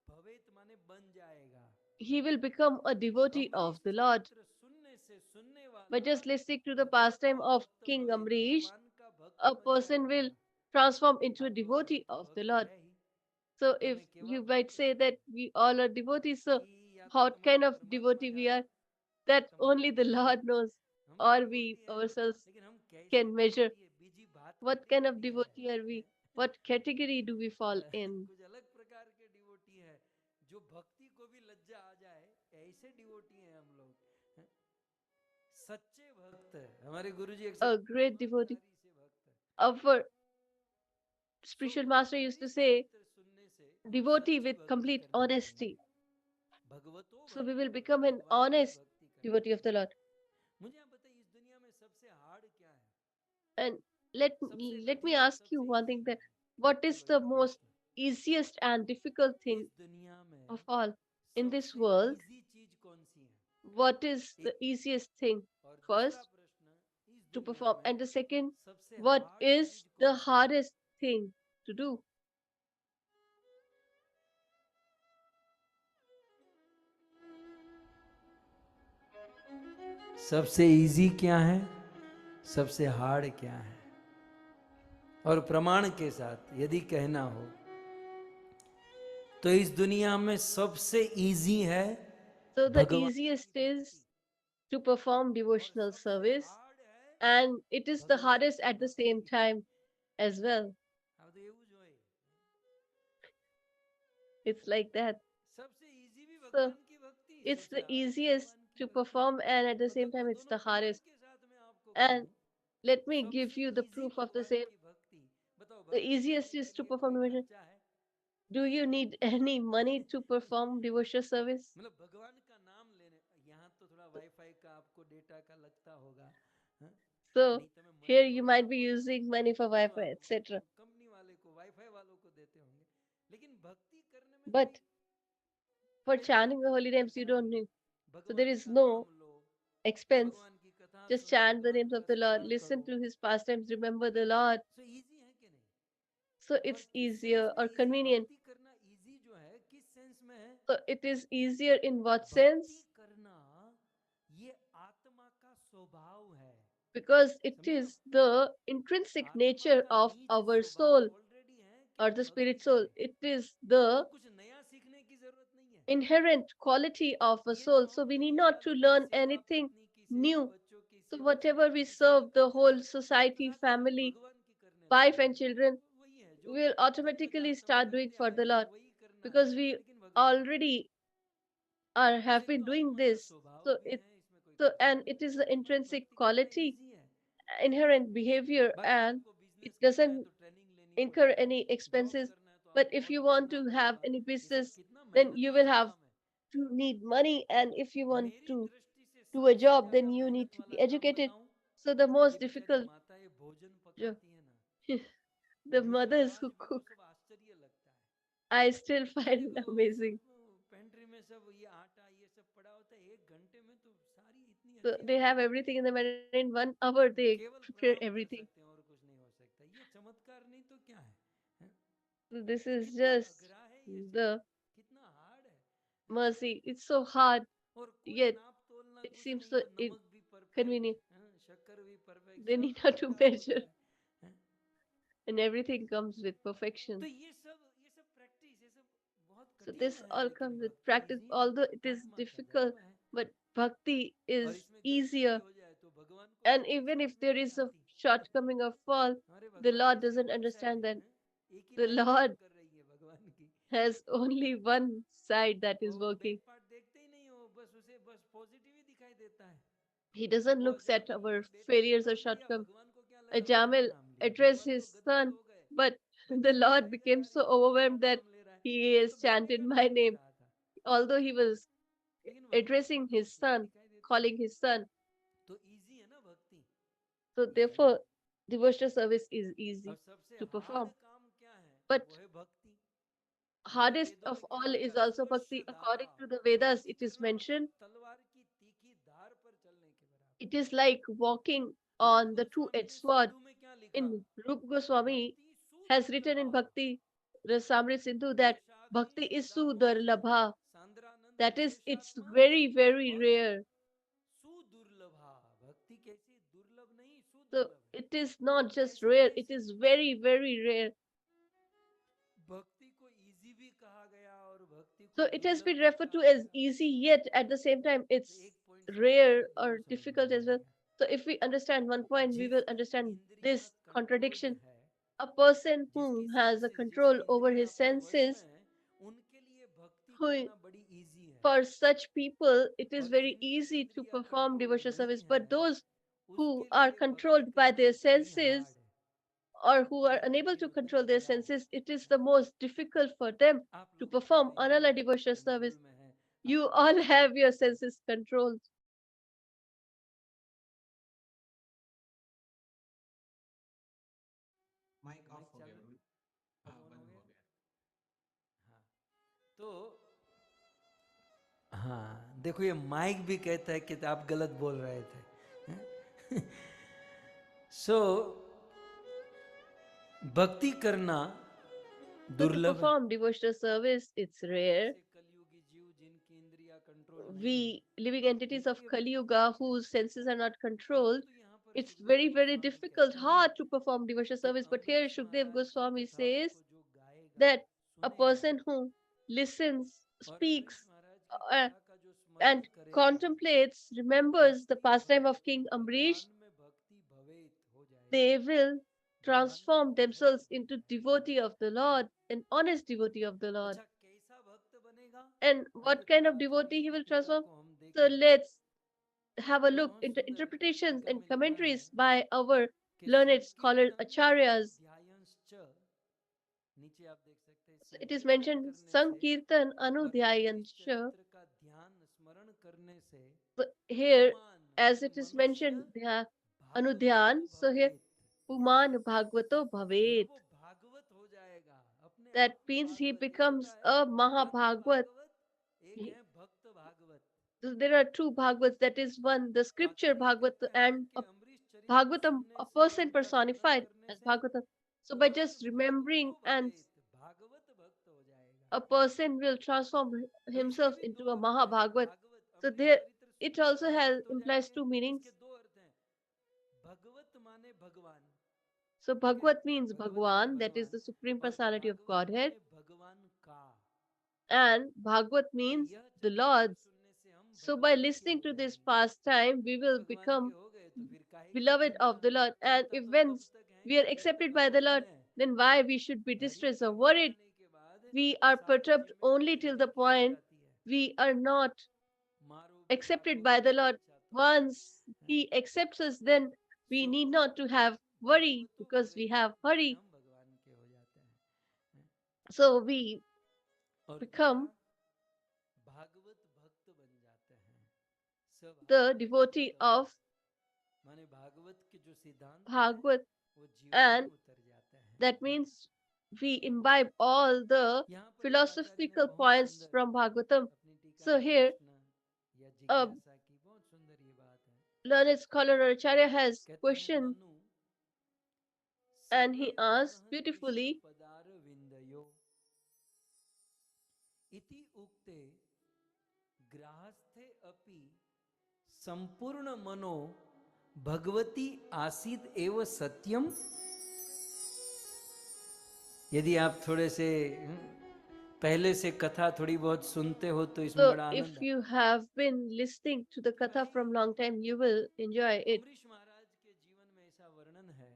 भवेत माने बन जाएगा। he will become a devotee Ambarish of the Lord. चरित्र सुनने से सुनने By वाला just listening to the भगवतो pastime of भक्त King भवेत, Amrish, भगवान का भक्त a बन person जाएगा। will transform into a आप तो devotee सब तो of the भक्त Lord. है ही, So घर if में केवल you might भक्त say हैं that we all are devotees, so कि या तो what तुम्हारा kind of परमात्मा devotee we जाने are, या that only तुम्हारा the मैं। Lord knows, हम तो or we डिवोटी हैं, ourselves लेकिन हम कैसे can measure. डिवोटी है, बीजी बात की What kind of डिवोटी है। devotee are we? What category do we fall in? कुछ अलग प्रकार के डिवोटी है, जो भक्ति को भी लज्जा आ जाए, ऐसे डिवोटी हैं हम लोग। हैं? सच्चे भक्त है हमारे गुरुजी अक्सर A great devotee. ईमानदारी से भक्त है। Our so spiritual master used to Ambarish say, चरित्र सुनने से आप devotee सच्ची with भक्ति complete करने लगेंगे। honesty. भगवतो So we भवे, will become an भगवान की honest भक्ति करने devotee of the लगेंगे। Lord. मुझे आप बताइए, इस दुनिया में सबसे हार्ड क्या है? And let सबसे let me कठिन और ask you सबसे one इजी thing, क्या that है? what is चलो the एक most प्रश्न, easiest and difficult thing इस दुनिया of में all in this सबसे world? इजी चीज कौन सी है? What is the एक, easiest thing और दूसरा first प्रश्न, इस to दुनिया perform? में And the second, सबसे what हार्ड is चीज the कौन सी है? hardest thing to do? सबसे इजी क्या है, सबसे हार्ड क्या है? और प्रमाण के साथ यदि कहना हो तो इस दुनिया में सबसे इजी है So the भगवान easiest की भक्ति, is to perform और devotional सबसे service, हार्ड है and it is the भगवान hardest की at the same भक्ति। time as well. अब तो એવું જ હોય, It's like that. सबसे इजी भी So भगवान की भक्ति, it's सबसे the हार्ड भी easiest भगवान की to भक्ति। perform, and at the same अगर मैं time it's दोनों the प्रमाण hardest. के साथ में आपको And कहूं, let me give सबसे you the easy proof of the भगवान same. की भक्ति, बताओ The भक्ति easiest करने के is to लिए perform कोई devotion. खर्चा है? Do you need any money to perform devotional service? मतलब भगवान का नाम लेने, यहाँ तो थोड़ा वाईफाई का आपको डेटा का लगता होगा, हाँ? So नहीं तो मैं मना here you थोड़ी ना might be बोलूँ, using money for वो तो Wi-Fi, आप etc. कंपनी वाले को, वाईफाई वालों को देते होंगे, लेकिन भक्ति करने में कोई But for पैसा chanting the कोई holy names, you खर्चा don't नहीं। need. So there भगवान is का no नाम लो, expense. भगवान की कथा Just सुनो, chant the भगवान names of का the Lord, स्मरण listen करो। to his pastimes, remember the Lord. So easy है कि नहीं? So और it's किस सेंस easier में or इजी, convenient. भक्ति करना इजी जो है किस सेंस में है? So it is easier in what भक्ति sense? करना ये आत्मा का स्वभाव है, Because it समझे ना? is the intrinsic आत्मा nature का of नीच our स्वभाव soul ऑलरेडी है कि or वो the भक्ति spirit soul. करे, It is तो the कुछ नया सीखने की जरूरत नहीं है। inherent quality of a ये जो soul. So हम we need दुनिया not to वालों की learn सेवा, anything पत्नी की सेवा, new. बच्चों की So सेवा, whatever समाज we की सेवा serve the करते हैं, whole उसके society, साथ साथ family, भगवान की करने wife, लगते and हैं, children, वही है जो will जन्म automatically जात हम start doing करते for आए the हैं, Lord, वही करना है, because we लेकिन भगवान की नहीं। already are have इसीलिए been तो doing आत्मा का this. स्वभाव So भी it है, इसमें कोई so खर्चा and नहीं it है, is the और intrinsic भक्ति करना quality, इजी है। inherent behavior, बाकी and आपको it बिजनेस करना है doesn't तो ट्रेनिंग लेनी incur पड़ेगी, any जॉब expenses. करना है तो But आपको if बहुत you want पढ़ना to have पड़ेगा, any ये सब business, कितना then मेहनत you will वाला have काम है। to need money, and if you want मेरी to दृष्टि से do a सबसे job, then ज्यादा you need मेहनत to be वाला काम educated. बताऊं, So the ये most बेचारी difficult माता ये भोजन job. पकाती है ना, The मुझे तो mothers आज who भी वो cook, सब आश्चर्य लगता है। I still ये find देखो it amazing. पेंट्री में सब ये आटा ये सब पड़ा होता है, 1 घंटे में तो सारी इतनी So अच्छी they अच्छी have चीजें everything in the matter. In 1 hour, they केवल prepare प्रणाम कर everything. सकते हैं और कुछ नहीं हो सकता। ये चमत्कार नहीं तो क्या है, हैं? So this is कितना just अघरा है ये सब, the कितना हार्ड है, हैं? mercy. It's so hard, और कोई yet नाप तोलना it कुछ seems नहीं so हो, नमक भी परफेक्ट, inconvenient. शक्कर भी परफेक्ट, They सब need not ठीक to ठाक measure, होता है, हैं? and everything comes with तो perfection. ये सब प्रैक्टिस, ये सब बहुत So कठिन this है, all लेकिन comes with भक्ति practice, इजी है, although it is आत्मा का difficult, जन्म है। but bhakti और is इसमें गलती भी easier. हो जाए तो भगवान को And गलती even if समझ में there नहीं is a आती। shortcoming or fall, अरे the भगवान Lord की सिर्फ doesn't एक साइड understand है, that एक ही the लाइन काम Lord कर रही है भगवान की। has only one side that वो is working. बैक पार्ट देखते ही नहीं हो, बस उसे बस पॉजिटिव ही दिखाई देता है। He doesn't वो look अगर at our बेटे का failures or नाम लिया, shortcomings. भगवान को क्या A लगा बेटे का Jamil नाम लिया, addressed भगवान his तो गदगद son, हो गए। but the बच्चे Lord दिखाई दे became रहा, अरे so ये बेटे का overwhelmed that नाम ले रहा है, he वो has तो बेटे chanted का my नाम ले name, रहा था, although he was लेकिन भगवान को addressing his पॉजिटिव son, दिखाई देता है। calling his son. तो इजी है ना भक्ति, So इजी है। therefore, devotional service is अब easy सबसे to हार्ड perform. काम क्या है, But वो है भक्ति। बोले hardest वेदों of में क्या all is लिखा, also स्वश्य bhakti. धारा। According to the Vedas, भक्ति it is करना मतलब mentioned तलवार की तीखी धार पर चलने के it बराबर is है। like walking रूप on the गोस्वामी two-edged ने sword. सिंधु में क्या लिखा, In Rup Goswami भक्ति has written in सुदुर्लभा, Bhakti Rasamrit Sindhu that Seshadri bhakti is सदाम्भोज Sudarlabha. सांद्रानंद That is, it's विशेषात्मा very, very और rare. सुदुर्लभा। भक्ति कैसी, दुर्लभ नहीं, So सुदुर्लभ है। it is not just कैसे rare, it कैसे is very, very rare. भक्ति को इजी भी कहा गया और भक्ति को So it has दुर्लभ been भी referred to कहा as गया। easy, yet at the same time, तो it's एक पॉइंट समझोगे rare तो दोनों or समझ में आ difficult as well. जाएगा। So if we understand one point, we will जिसकी understand इंद्रियां this कंट्रोल्ड contradiction. है, A person जिसकी who has a सेंसेस, जिसकी control over इंद्रियां his अपने वश में senses, है, उनके लिए भक्ति who करना बड़ी इजी है। for such people it is और very जिनकी easy to इंद्रियां perform कंट्रोल्ड devotional नहीं service. But है, those who उसके are लिए भक्ति controlled by करना their बड़ी senses हार्ड है। or who are बड़ी unable to कठिन होता है, control their बड़ा। senses, it is the most difficult for them आप to लोगों के perform भाई another बहन devotional service. कंट्रोल में है, You आपको all पता है। have your senses controlled. Mic mic off हो चालू गया है, भाई। अब हाँ, ऑन हो बंद गया। हो गया। हाँ, तो हाँ देखो, ये माइक भी कहता है कि आप गलत बोल रहे थे। सो भक्ति करना So to दुर्लभ है। perform devotional service, it's rare. ऐसे कलयुगी जीव जिनकी इंद्रियां कंट्रोल नहीं है, We living entities उनके of लिए Kali बहुत Yuga मुश्किल है। whose senses are not controlled, परंतु यहाँ पर it's Sukhdev very, very Goswami difficult, कहते हैं hard to perform devotional कि service. But here Ambarish Shukdev महाराज की Goswami कथाओं says को जो गाएगा, that a सुनेगा, person who listens, और अम्बरीश speaks, महाराज की uh, कथा का जो स्मरण and करेगा, contemplates, remembers the भक्ति pastime of भवेत, King Amrish, भगवान में भक्ति भवेत हो जाएगी, they will भगवान में transform भक्त themselves बन into जाएगा। devotee of the Lord, an honest devotee of the Lord. अच्छा, कैसा भक्त बनेगा, And आइए what kind थोड़ा of devotee आचार्य he की will टीका transform? को हम So देखें। let's have a तो look बहुत into सुंदर interpretations टीका and में लिखा है commentaries by our कि learned scholars, संकीर्तन acharyas. अनुध्यायंश्च, नीचे आप देख सकते हैं, So it is संकीर्तन mentioned करने से Sankirtan और अम्बरीश Anudhyayansha. चरित्र का ध्यान स्मरण करने से So here, पुमान as माने it is मनुष्य mentioned, Anudhyan. भागवतो So here, भवेत, Puman Bhagavato बोले Bhavet. वो भागवत हो जाएगा, अपने That आप में means he भागवत। एक होता becomes है a ग्रंथ Mahabhagavad. भागवत, एक है भक्त Bhagavat. So there are two Bhagavats. That is one, the तो scripture आचार्य Bhagavat, कहते हैं and कि a अम्बरीश चरित्र Bhagavatam, सुनने a से और person उनका स्मरण personified करने as से Bhagavatam. So by पुमान just remembering, भागवतो and भवेत, Bhagavat भक्त हो जाएगा। a person will transform अब इसके himself भी into दो a अर्थ हैं, Mahabhagavat. Bhagavat So Ambarish there, चरित्र it सुनने से also has भागवत हो implies जाएंगे। two इसके meanings. दो अर्थ हैं, भगवत माने भगवान, So ठीक है, Bhagavat means भगवत माने Bhagwan, that is भगवान, the supreme और personality of भागवत Godhead, माने भगवान का। and Bhagavat तो means यह the चरित्र Lord's. सुनने से हम So by भगवान के listening हो to this जाएंगे। pastime, we will भगवान के become हो गए तो फिर काहे की beloved चिंता, of the Lord. And चिंता if तो तब once तक है we कि are भक्त accepted by the अवस्था Lord, में, then हैं? why we should be Hari distressed के or हो worried? जाने के बाद We are सारी perturbed only जिम्मेदारी till the हरि की हो point जाती है। we are not मारोगे accepted by काटोगे the तो Lord. अच्छा तो है, Once हैं? He accepts us, then we so need not to have worry भागवतो because we भवेत have माने hurry. हम भगवान के हो जाते हैं, हैं? So we और दूसरा become भागवत भक्त बन जाते हैं। the स्वभावत devotee भक्त of माने भागवत के जो सिद्धांत हैं Bhagavad, वो जीवन में and उतर जाते हैं। That means we imbibe all the यहाँ पर एक आचार्य ने philosophical बहुत points सुंदर from Bhagavatam. अपनी टीका So में here, प्रश्न या a जिज्ञासा की, बहुत सुंदर ये बात है। learned scholar or acharya has कहते हैं questioned ननु and सकल he गुण asks कृष्ण beautifully, पदार विंदयो इति उक्ते ग्राहस्थे अपि संपूर्ण मनो भगवती आसीद एव सत्यम। यदि आप थोड़े से पहले से कथा थोड़ी बहुत सुनते हो तो इसमें so बड़ा आनंद if आता you have been listening to the है। katha कहीं from long time, you will enjoy it. Ambarish महाराज के जीवन में ऐसा वर्णन है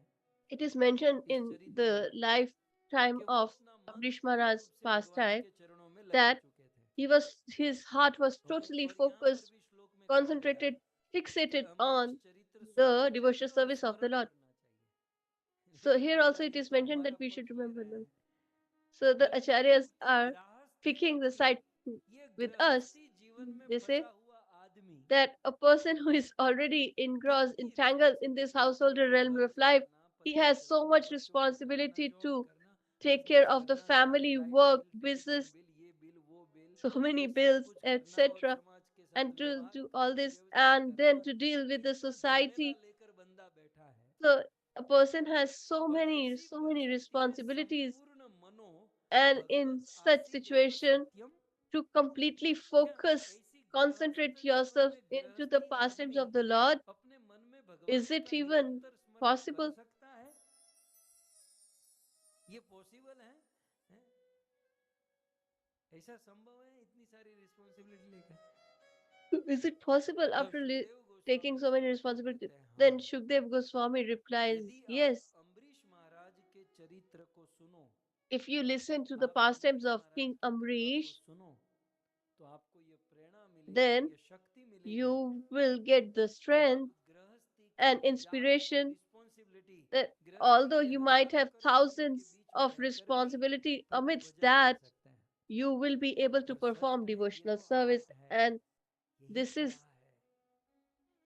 It is mentioned इस in चरित्र में the lifetime कि वो of अपना मन Amrish पूर्ण Maharaj's रूप से भगवान pastime के चरणों में लगा that चुके थे। his heart was totally और यहाँ पर focused, भी श्लोक में कहा गया concentrated, कि fixated अम्बरीश on चरित्र the सुनते devotional जाइए और service of the स्मरण Lord. करना चाहिए। So लेकिन here also it Acharya is तो mentioned हमारा that we should पक्ष ले remember रहे them. हैं। So the बोले इति acharyas उक्ते are ग्राहस्थे picking the अपि, side ये with us. गृहस्थी जीवन में They फंसा say हुआ आदमी that a person who is already engrossed, कितनी entangled in this रिस्पॉन्सिबिलिटी होती है, householder realm घर of life, चलाना, he परिवार has so चलाना, much बच्चों को पढ़ाना, responsibility जॉब to करना, take business care of the करना, सारे family, light work, bill, telephone business, bill, ये बिल वो बिल, so many ये सब bills, कुछ करना और etc. समाज के साथ And to व्यवहार do all करना, this व्यवसाय and then करना, to deal with the कितना झमेला society. लेकर बंदा बैठा है। So a person has और ऐसी so many परिस्थिति में responsibilities, संपूर्ण मनो and in भगवत such आसीद एव situation सत्यम। to completely क्या focus, ऐसी गृहस्थ concentrate जीवन yourself में into the गृहस्थी pastimes आदमी of the Lord, अपने मन में भगवान is it का even निरंतर स्मरण कर possible? सकता है? ये पॉसिबल है? हैं? ऐसा संभव है इतनी सारी रिस्पॉन्सिबिलिटी लेकर? Is it possible तब after Sukhdev taking Goswami so उसका many उत्तर responsibilities? देते हैं हाँ। Then Shukdev Goswami replies, यदि आप yes. अम्बरीश महाराज के चरित्र को सुनो, If you listen to the आप pastimes Ambarish of Maharaj King की कथा को Amrish, सुनो, तो आपको ये प्रेरणा मिलेगी, then ये शक्ति मिलेगी you will get the कि आप strength गृहस्थी की and लाखों inspiration रिस्पॉन्सिबिलिटी, that गृहस्थी although के you might हजारों have कर्तव्यों के thousands बीच में of रहकर भी responsibility, प्रभु amidst भजन कर that, सकते हैं। you will be able to और सच perform में ये devotional तो service. आर्ट है, And यही this is कला है।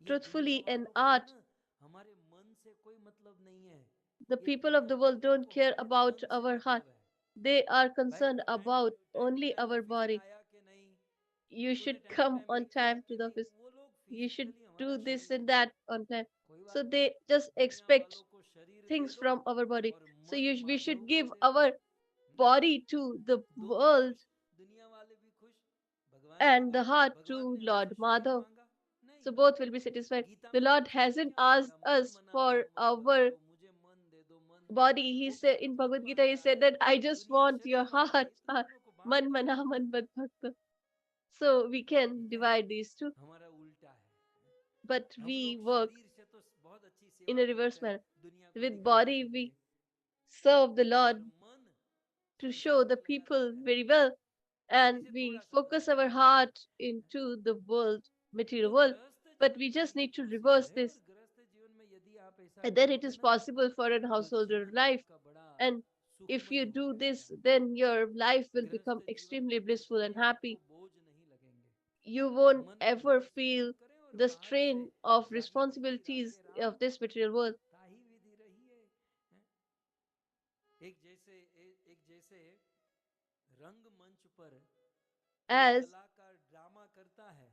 ये दुनिया truthfully an वालों को art. ना हमारे मन से कोई मतलब नहीं है। The ये people of दुनिया the world वालों don't को care हमारे about मन से our heart. मतलब है। They are भाई concerned तू about time to only time our office में body. आया कि नहीं, You तूने should time to come time on meal खाया time to कि the नहीं। office. वो लोग You should फिजिकली हमारा do this शरीर and है, that on time. कोई So बात नहीं। they just दुनिया expect वालों को शरीर दे things दो from our body. और So मन we माधव should को give दे दो, our body to the दोनों world खुश, दुनिया वाले भी खुश, भगवान भी and the खुश। heart भगवान to ने हमसे Lord शरीर Madhav. मांगा नहीं। So both will be satisfied. Gita The में Lord कृष्ण ने hasn't क्या asked बोला, मन us मना for धन मत our भाइयों, मुझे मन दे दो। body. He वो said कृष्ण in खुद Bhagavad Gita, he मांगता said है, that I just दुनिया want शरीर your मांगता है, heart. तो दोनों को बांट Man दो। mana man bad bhakta. So we can ठीक है, divide these two, हमारा उल्टा है। but हम we लोग work शरीर से तो बहुत अच्छी in सेवा a करते reverse हैं manner. दुनिया को With दिखाने body, के लिए, we serve the और Lord मन to show संसार the में लगा people रहता है। very well, and इसे we थोड़ा सा focus बदलना our पड़ेगा। heart into the world, material तो world. गृहस्थ But जीवन we में just ये need to पॉसिबल reverse है, this, और गृहस्थ जीवन में यदि आप ऐसा and then it करोगे is ना, possible for an तो householder जीवन life. आपका बड़ा And if सुखमय you हो do जाएगा। this, then your life will गृहस्थ become जीवन extremely की blissful and परिस्थितियां आपको happy. बोझ नहीं लगेंगे। You won't मन में ever हर feel स्मरण करें और the बाहर से strain of जागी जुगी responsibilities Radhe Ram of this material world. ताही विधि रही है। एक जैसे रंगमंच पर एक As कलाकार ड्रामा करता है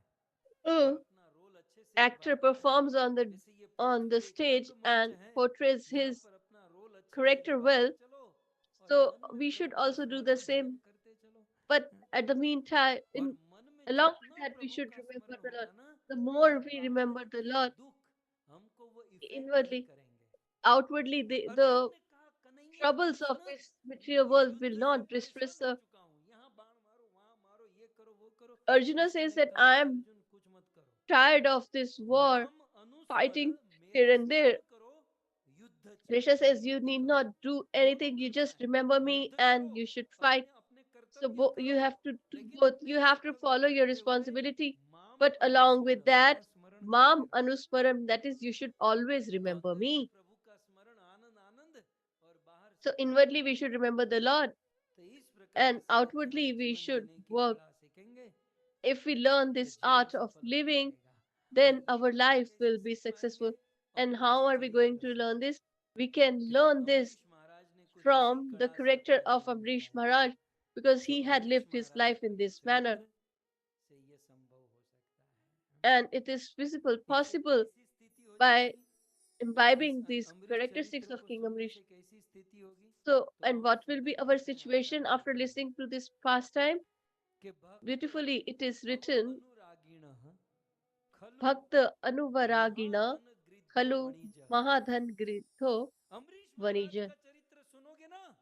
और a अपना रोल अच्छे से actor निभाता है, performs on जैसे ये the पृथ्वी एक stage रंगमंच and है, portrays यहाँ his पर अपना रोल अच्छे से character निभाते well, चलो और so मन में we should प्रभु का also do the स्मरण भजन same. करते चलो। But at the meantime, और in मन में along with जितना that, we प्रभु should का remember स्मरण the Lord. होगा ना, The ये more we remember बाहर the के Lord दुख हमको वो इफेक्ट नहीं inwardly, करेंगे। outwardly, अर्जुन the ने कहा, Kanhaiya troubles of Krishna, this मैं material ये world will युद्ध से not परेशान distress हो us. चुका हूँ, यहाँ बाण मारो, वहां मारो, ये करो वो करो। Arjuna कृष्ण says ने that कहा I कि am अर्जुन कुछ मत करो, tired of this war, माम अनुस्मर, fighting here मेरा and there. स्मरण करो, युद्ध Krishna चाहे तो says you युद्ध need करो, not do दोनों anything, you करना just है, remember me युद्ध and करो, you should fight. अपने अपने So कर्तव्य you करो, have to do लेकिन both. अपने You have to कर्तव्य follow your करते हुए responsibility, माम but along अनुस्मर, with that, मेरा स्मरण Mam करते रहो। Anusparam, that is, you should always तो remember अंदर से me. प्रभु का स्मरण आनंद आनंद, और बाहर So से प्रभु inwardly, का we should स्मरण। remember the Lord, तो इस प्रकार and से यदि हम outwardly, we जीवन should जीने की work. कला सीखेंगे If we learn तो this जीवन art of सफल हो living, जाएगा। और then ये our कला life कैसे will be सीख पाएंगे? successful. And Ambarish how are we going चरित्र to से। learn this? We can क्योंकि learn this अम्बरीश महाराज ने कुछ from the character of Amrish Maharaj because he had lived his life in this manner. से ये संभव हो सकता है। And it is visible, इससे possible कैसी स्थिति हो by जाएगी? इस imbibing these अमृत characteristics चरित्र of को King सुनने Amrish. से कैसी स्थिति होगी? So, तो and बहुत what will be सुंदर our कहते हैं situation Acharya after Maharaj listening to this pastime? कि भक्त Beautifully, it is अव written, अनुरागिण खलु Bhakta Anuvaragina महाधन गृद्धो Khalu वणिज। Mahadhan Gritho Amrish महाराज Vanija. का चरित्र सुनोगे ना,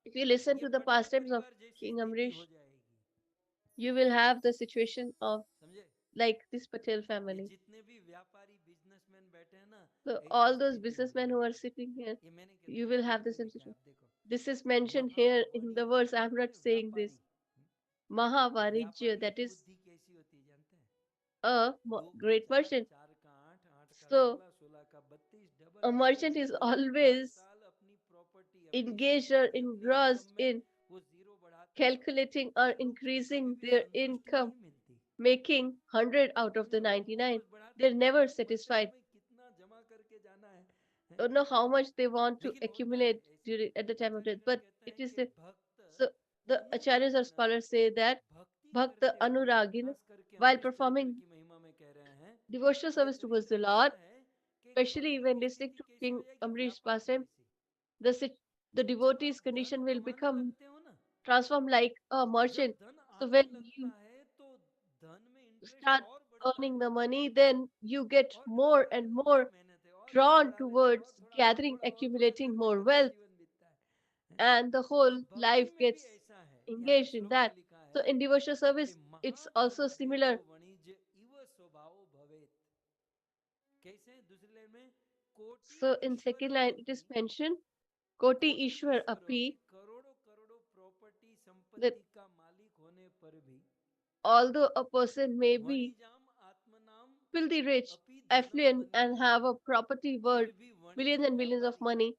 If you listen ये to the Patel pastimes of परिवार जैसी King स्थिति हो Amrish, जाएगी। you will have the situation of समझे? like this Patel ये family. जितने भी व्यापारी बिजनेसमैन बैठे हैं ना, So ऐसी all those स्थिति हो businessmen who are जाएगी। sitting here, ये मैंने क्या you तुम्हारे will have ग्रंथ the में same लिखा है, situation. आप देखो। This is mentioned here in the verse. I महावाणिज्य am not बोलते हैं saying this. व्यापारी। Mahavarija, व्यापारी that की is बुद्धि कैसी होती है जानते हैं? a दो का great चार, merchant. चार का आठ, आठ का So 16, 16 का 32, a double double merchant is double her always साल अपनी प्रॉपर्टी, अपनी engaged or संपत्ति, अपनी इनकम engrossed में in वो जीरो बढ़ाते हैं। calculating or ऐसे लोग को कभी increasing भी their संतुष्टि income, नहीं मिलती। making 100 out of समझे? the वो 99. बस बढ़ाते They're रहते हैं, never वो बच्चे satisfied. हमें कितना जमा करके जाना है, हैं? Don't know how much they want to लेकिन होता है accumulate ऐसा। during at the time of death, आचार्यगण but कहते it हैं is कि the भक्त so the acharyas or अनुरागिण scholars say that भक्ति Bhakta करते हुए, Anuragin, खास करके while अमरीश चरित्र performing की महिमा में कह रहे हैं devotional कि ये service towards चरित्र the ऐसा Lord, है कि एक especially भक्त when की listening स्थिति to कैसी हो King जाएगी? Amrish व्यापारी pastime, जैसी। the जब आप devotee's धन condition will कमाने become लगते हो ना, transformed like a जब merchant. धन So आने when लगता you है तो धन में इंटरेस्ट start और बढ़ता earning है, the money, then you get और कमाने more का and मन और more मेहनत है, और थोड़ा drawn बढ़ा लेते हैं, और towards थोड़ा और gathering, थोड़ा और थोड़ा accumulating करते more करते wealth, जीवन बीतता है। and the तो whole भक्ति life में भी gets ऐसा है। यहाँ engaged in श्लोक में that. लिखा So है in devotional कि service, it's महाधन also गृद्धो similar. वणिज इव स्वभावो भवेत्। कैसे? दूसरी लाइन में कोटि So in second line, it ईश्वरोपि, is mentioned, Koti कोटि Ishwar ईश्वरोपि, Api, करोड़ों करोड़ों प्रॉपर्टी that संपत्ति का मालिक होने पर भी although a person may be वणिजाम आत्मनाम filthy rich, अपि धनम affluent, and Manisha, have a property worth फिर भी वणिज millions and millions of व्यापारी money,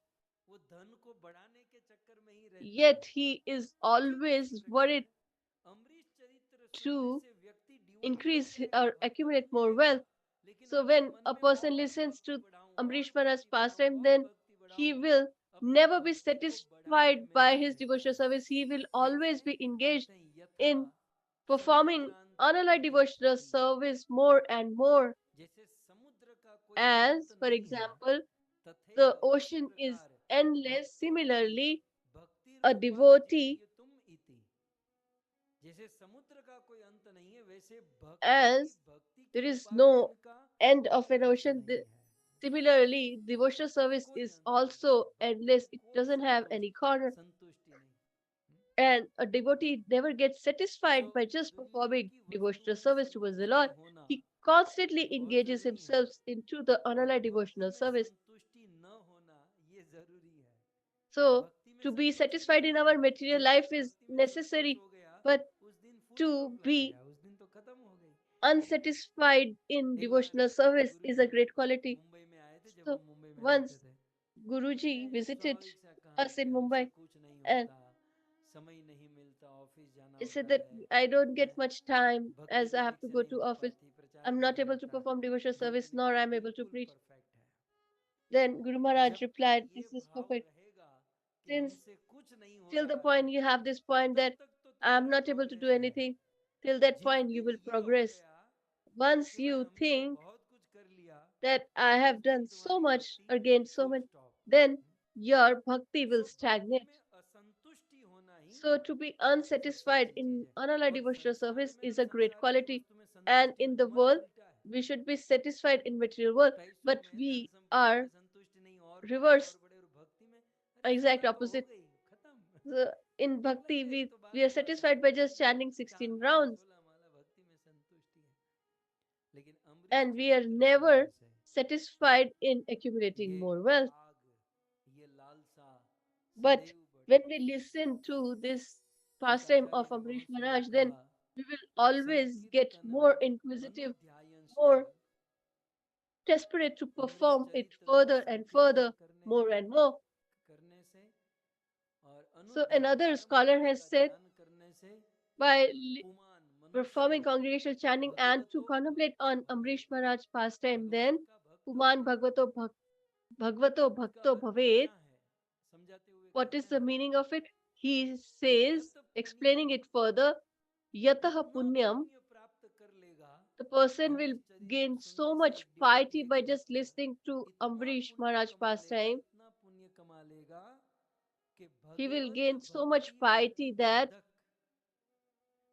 वो धन को बढ़ाने के चक्कर में ही रहता है। yet he is क्यों ऐसी always घटना worried है? अमरीश चरित्र सुनने to से व्यक्ति डिवोटी increase बन जाएगा, or भक्त accumulate बन more जाएगा, wealth. लेकिन So अपने when मन a में person और listens भक्ति to बढ़ाऊं, और Amrish Maharaj's भक्ति बढ़ाऊं, pastime, और then भक्ति he बढ़ाऊं, will अपनी never be भक्ति को बढ़ाने satisfied में by ही his रहता devotional है। service. He will कैसे? always be engaged कहते हैं यथा in performing समुद्रांतके unallied devotional गच्छति, service more and more. जैसे समुद्र का कोई As, अंत for नहीं है, example, तथैव the उसी ocean is प्रकार endless, भक्तोपि similarly, a भक्तिरूपा devotee, जीवयितुम इति। जैसे समुद्र का कोई अंत नहीं है, वैसे भक्त भी as भक्ति के there is no उपार्जन का end of an कोई अंत ocean, नहीं है, similarly, devotional service कोई is अंत नहीं है। also भक्त endless. में It कोई doesn't have any corner. संतुष्टि नहीं। And a devotee never gets so satisfied by just दुनिया performing की devotional वस्तुओं service से towards the मुक्त Lord. होना He constantly बहुत engages जरूरी है, himself into the और unallied भक्ति devotional में service. संतुष्टि न होना ये जरूरी है। So, भक्ति में to be संतुष्टि नहीं satisfied in होना our है। material जिस दिन life is भक्ति में संतोष necessary, हो गया, but उस दिन फुल to स्टॉप लग be गया, उस दिन तो खत्म हो गई। unsatisfied in एक बार devotional service is a Guruji great quality. Mumbai में आए थे, जब So, हम मुंबई में रहते once थे, कहते Guruji हैं visited स्वाभाविक सा कहा us कि in हमसे Mumbai कुछ नहीं and होता, समय नहीं मिलता, ऑफिस जाना he said होता that है, I don't हैं? get much time भक्ति as भी I have ठीक to से go नहीं to हो office. पाती, प्रचार I'm नहीं not able to रहता, perform devotional service, भक्ति nor I'm able to बिल्कुल preach. परफेक्ट है। Then Guru Maharaj जब तक replied, ये this is भाव perfect. रहेगा कि Since हमसे कुछ नहीं हो till the रहा point है, you have this point तब that तक तो I'm तुम्हारा not able to do progress है। anything, till that जिस point you दिन will ये हो progress. गया Once कि भाई you हमने तो think बहुत कुछ कर लिया, that I उस have दिन done so तुम्हारी much भक्ति or gained so full much, stop. then your bhakti will सो भक्ति stagnate. में असंतुष्टि होना ही So to be सबसे unsatisfied अच्छी चीज in है। unallied और devotional संसार service में और is a great संसार की quality. वस्तु में And संतुष्टि, in और the हमारा world, उल्टा है। we should be satisfied in material world, पैसों but में, धन we संपत्ति में are संतुष्टि नहीं, और बढ़े और reverse, बढ़े, और भक्ति में अरे exact सेवा तो हो opposite. गई, खत्म। So in बोला bhakti, ये तो we बात are की बात satisfied है, by just चार chanting चार 16 माला rounds, 16 माला भक्ति में संतुष्टि है। लेकिन अमरीश and we are चरित्र सुनने never से satisfied in accumulating ये more wealth. आग, ये लालसा But सदैव when बढ़ती we है। listen to this एक pastime आचार्य of ने Amrish बहुत सुंदर Maharaj, then कहा, we will always get संकीर्तनम more inquisitive, अनुध्यायंश्च, more desperate to Amrish perform it चरित्र का further and संकीर्तन further, करने more and more. करने से और So अनुध्यान another परमार्थ scholar has उसका said ध्यान करने से by पुमान performing मनुष्य congregational chanting and to भगवतो contemplate on भक्तो भवेत्। Amrish Maharaj's pastime, then भगवान का भक्त Puman बनेगा। Bhagavato Bhagavato इसका Bhakto अर्थ Bhavet. क्या है समझाते हुए What is the meaning of it? He says, explaining it further, Yataha इतना Punyam, पुण्य प्राप्त कर लेगा, the person will हमारे चरित्र gain so सुनने से much देख piety by देख just कर listening to इतना Ambrish पुण्य Maharaj कमा लेगा, pastime. इतना पुण्य कमा लेगा कि He will Bhagavad gain so much भक्ति piety that प्रतिबंधक,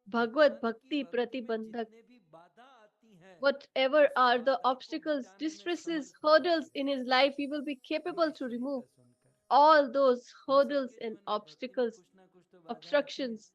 Bhagavad भगवान की Bhakti भक्ति में Pratibandhak, जितने भी बाधा आती हैं, whatever उस are the बाधा को obstacles, मिटाने में distresses, समर्थ हो hurdles in जाएगा। his life, he will be वो capable to ईश्वरी remove का सुनकर all those हम hurdles सबके and जीवन में भक्ति में obstacles, कुछ ना कुछ तो बाधाएं आती हैं, obstructions.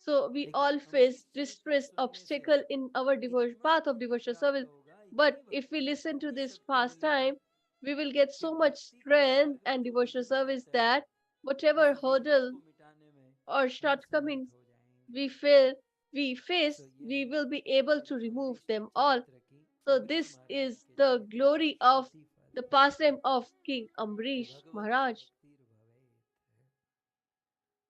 So we लेकिन all अमरीश face चरित्र distress, सुनने से obstacle in our इतना path of पुण्य devotional प्राप्त service. होगा, But इतनी if we भक्ति listen to इतनी this शक्ति मिलेगी pastime, we will get कि so much भक्ति के strength मार्ग and जो devotional service विघ्नात है, that उस whatever विघ्नों hurdle को मिटाने में or हम समर्थ shortcomings हो जाएंगे। we feel we face, सो ये we है will be able Shri to remove Amrish them all. चरित्र की, So Amrish this Maharaj is जी के the चरित्र का glory of श्रुति फल the pastime of King कि Ambrish भगवत Maharaj. भक्ति भवेत।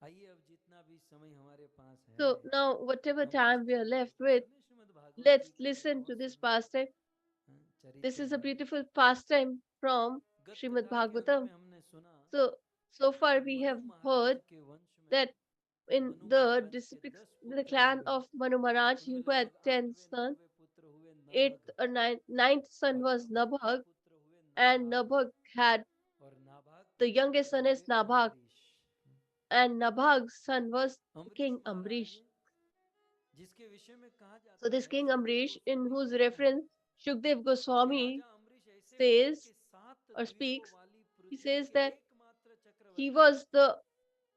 आइए अब जितना भी समय हमारे पास है, So now whatever हम इस time we are चरित्र left को with, सुने। श्रीमद् भागवत let's जी का एक listen to बहुत this सुंदर pastime. This चरित्र is a है। beautiful pastime from गत Srimad कथा के अंत Bhagavatam. में हमने सुना So far कि we Manu have Maharaj heard के वंश में that in मनु the महाराज के districts, 10 the पुत्र clan हुए, of Manu Maharaj, उनमें who had लगभग 10 आठवें sons, नौवें पुत्र हुए eighth Nabhag, or ninth son और was नभग के Nabhag, पुत्र हुए and नाभाग, Nabhag had और नाभाग the के youngest पुत्र son हुए is Nabhag, Ambarish. and Nabhag's son was Ambarish King Maharaj Ambrish. जिसके विषय में कहा So जाता this है, King Sukhdev Ambrish, in Goswami whose कहते हैं reference Shukdev कि Goswami राजा अम्बरीश ऐसे हुए says कि 7 or द्वीपों speaks, वाली he पृथ्वी says के that एकमात्र he चक्रवर्ती, was the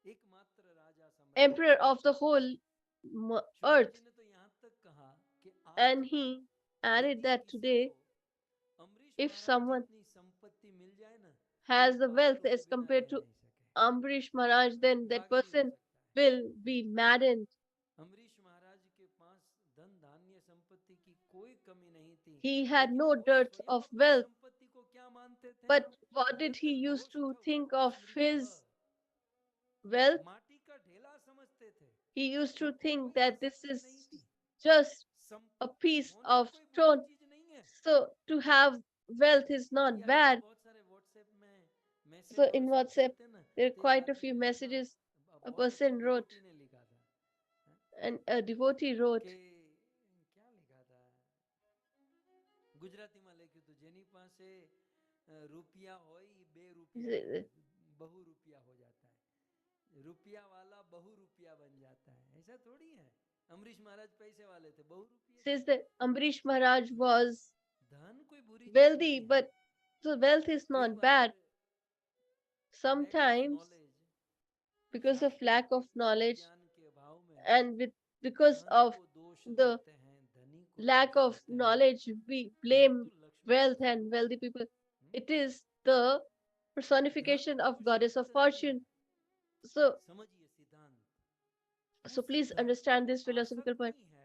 एकमात्र राजा सम्राट। emperor of the whole Shukdev earth, जी ने तो यहाँ तक कहा कि आज and भी he added यदि that किसी today, को अम्बरीश if महाराज someone जितनी संपत्ति मिल जाए ना, तो वो has the पागल wealth हुए as बिना compared रह to नहीं सके, Ambrish Maharaj, then that पागल ही हो person सकता है। will be maddened. अम्बरीश महाराज के पास धन धान्य संपत्ति की कोई कमी नहीं थी, He had लेकिन no वो dearth स्वयं of अपनी wealth, संपत्ति को क्या मानते थे? but what did यत he used to think लोष्टवत of स्मृतः, his wealth? माटी का ढेला समझते थे। He used to उनको think कोई that this आसक्ति is नहीं थी। just a संपत्ति piece होना of कोई बुरी stone. चीज नहीं है। So to have wealth is ये not आजकल bad. बहुत सारे व्हाट्सएप में मैसेज So और in सब WhatsApp, चलते हैं ना, there are तो एक quite a आदमी few ने लिखा, messages a बहुत अच्छे person wrote, डिवोटी ने लिखा था, and a devotee wrote. कि क्या लिखा था, ગુજરાતીમાં લખ્યું હતું, જેની પાસે રૂપિયા હોય એ બે રૂપિયા બને, बहु रुपया हो जाता है, रुपया वाला बहु रुपया बन जाता है, ऐसा थोड़ी है। अमरीश महाराज पैसे वाले थे, बहु रुपये थे। Says that Ambrish Maharaj was धन कोई बुरी चीज wealthy, नहीं है। but so wealth is कई not बार bad. Lack of Sometimes, knowledge, because of शास्त्रों lack के of तत्व knowledge ज्ञान के अभाव में and because धन of को दोष the देते हैं, धनी को lack दोष of देते हैं, knowledge, we blame परंतु लक्ष्मी का wealth and स्वरूप wealthy people. Hmm, It is the धन personification of दोष goddess of रहित नहीं है। fortune. So, समझिए सिद्धांत, so उस please धन understand में this philosophical point. आसक्ति है,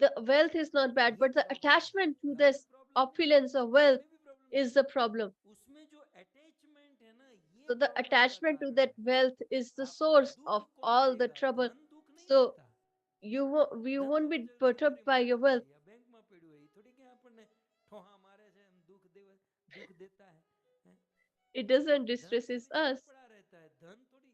The wealth is not bad, वही but the प्रॉब्लम है। attachment to धन में this प्रॉब्लम नहीं है, opulence of wealth उसमें भी प्रॉब्लम is नहीं the है, problem. उसमें जो अटैचमेंट है ना, ये So the प्रॉब्लम का attachment to कारण that है। wealth is the आपको source दुख of कौन all the देगा? trouble. धन दुख नहीं So देता। you ધન won't તો be જલ્દી perturbed ચોરી by મારી your જાય, wealth. या બેંકમાં પડ્યું હોય, થોડી કે આપણને ઠોહા મારે છે, એમ दुख देता है, हैं? It doesn't धन तो distresses नीचे us. पड़ा रहता है, धन थोड़ी,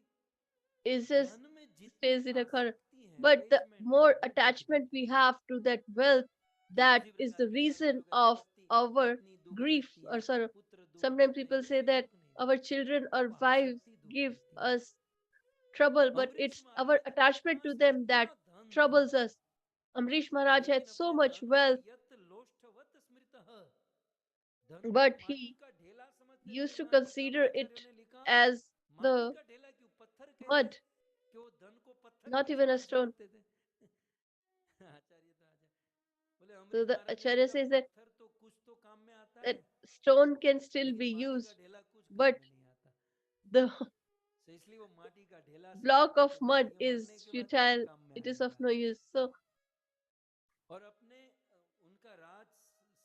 It just धन में जितनी stays in a corner. आसक्ति है, But the अटैचमेंट है, more वो दुख attachment देता we है। have to that wealth, ठीक that उसी is प्रकार the कई बार reason लोग कहते हैं, of पत्नी our पत्नी दुख grief देती or है, sorrow. पुत्र दुख Sometimes देते हैं, people ये say कोई that दुख नहीं our देता, children or वो wives आसक्ति दुख give देती है। us trouble, but Ambarish it's our महाराज के attachment to pass them that इतना धन था, troubles us. Amrish Maharaj had लेकिन so अपने much धन को wealth, यत लोष्टवत स्मृतः, धन को but माटी he का ढेला समझते थे। used to वहां consider टीकामृताचार्यों it ने लिखा, as माटी the का ढेला क्यों, पत्थर कैसे, mud, कि वो धन को पत्थर not के even a समान stone. समझते थे। आचार्य तो आचार्य बोले, So अम्बरीश the महाराज ने Acharya लिखा, says that, पत्थर तो कुछ तो काम में आता that है, stone can still लेकिन be माटी का used, ढेला कुछ काम but में नहीं आता। the तो इसलिए वो माटी का ढेला block समझते of थे, बोले mud ये is मरने के बाद क्या futile, काम में it is of आएगा। no use. So, और अपने उनका राज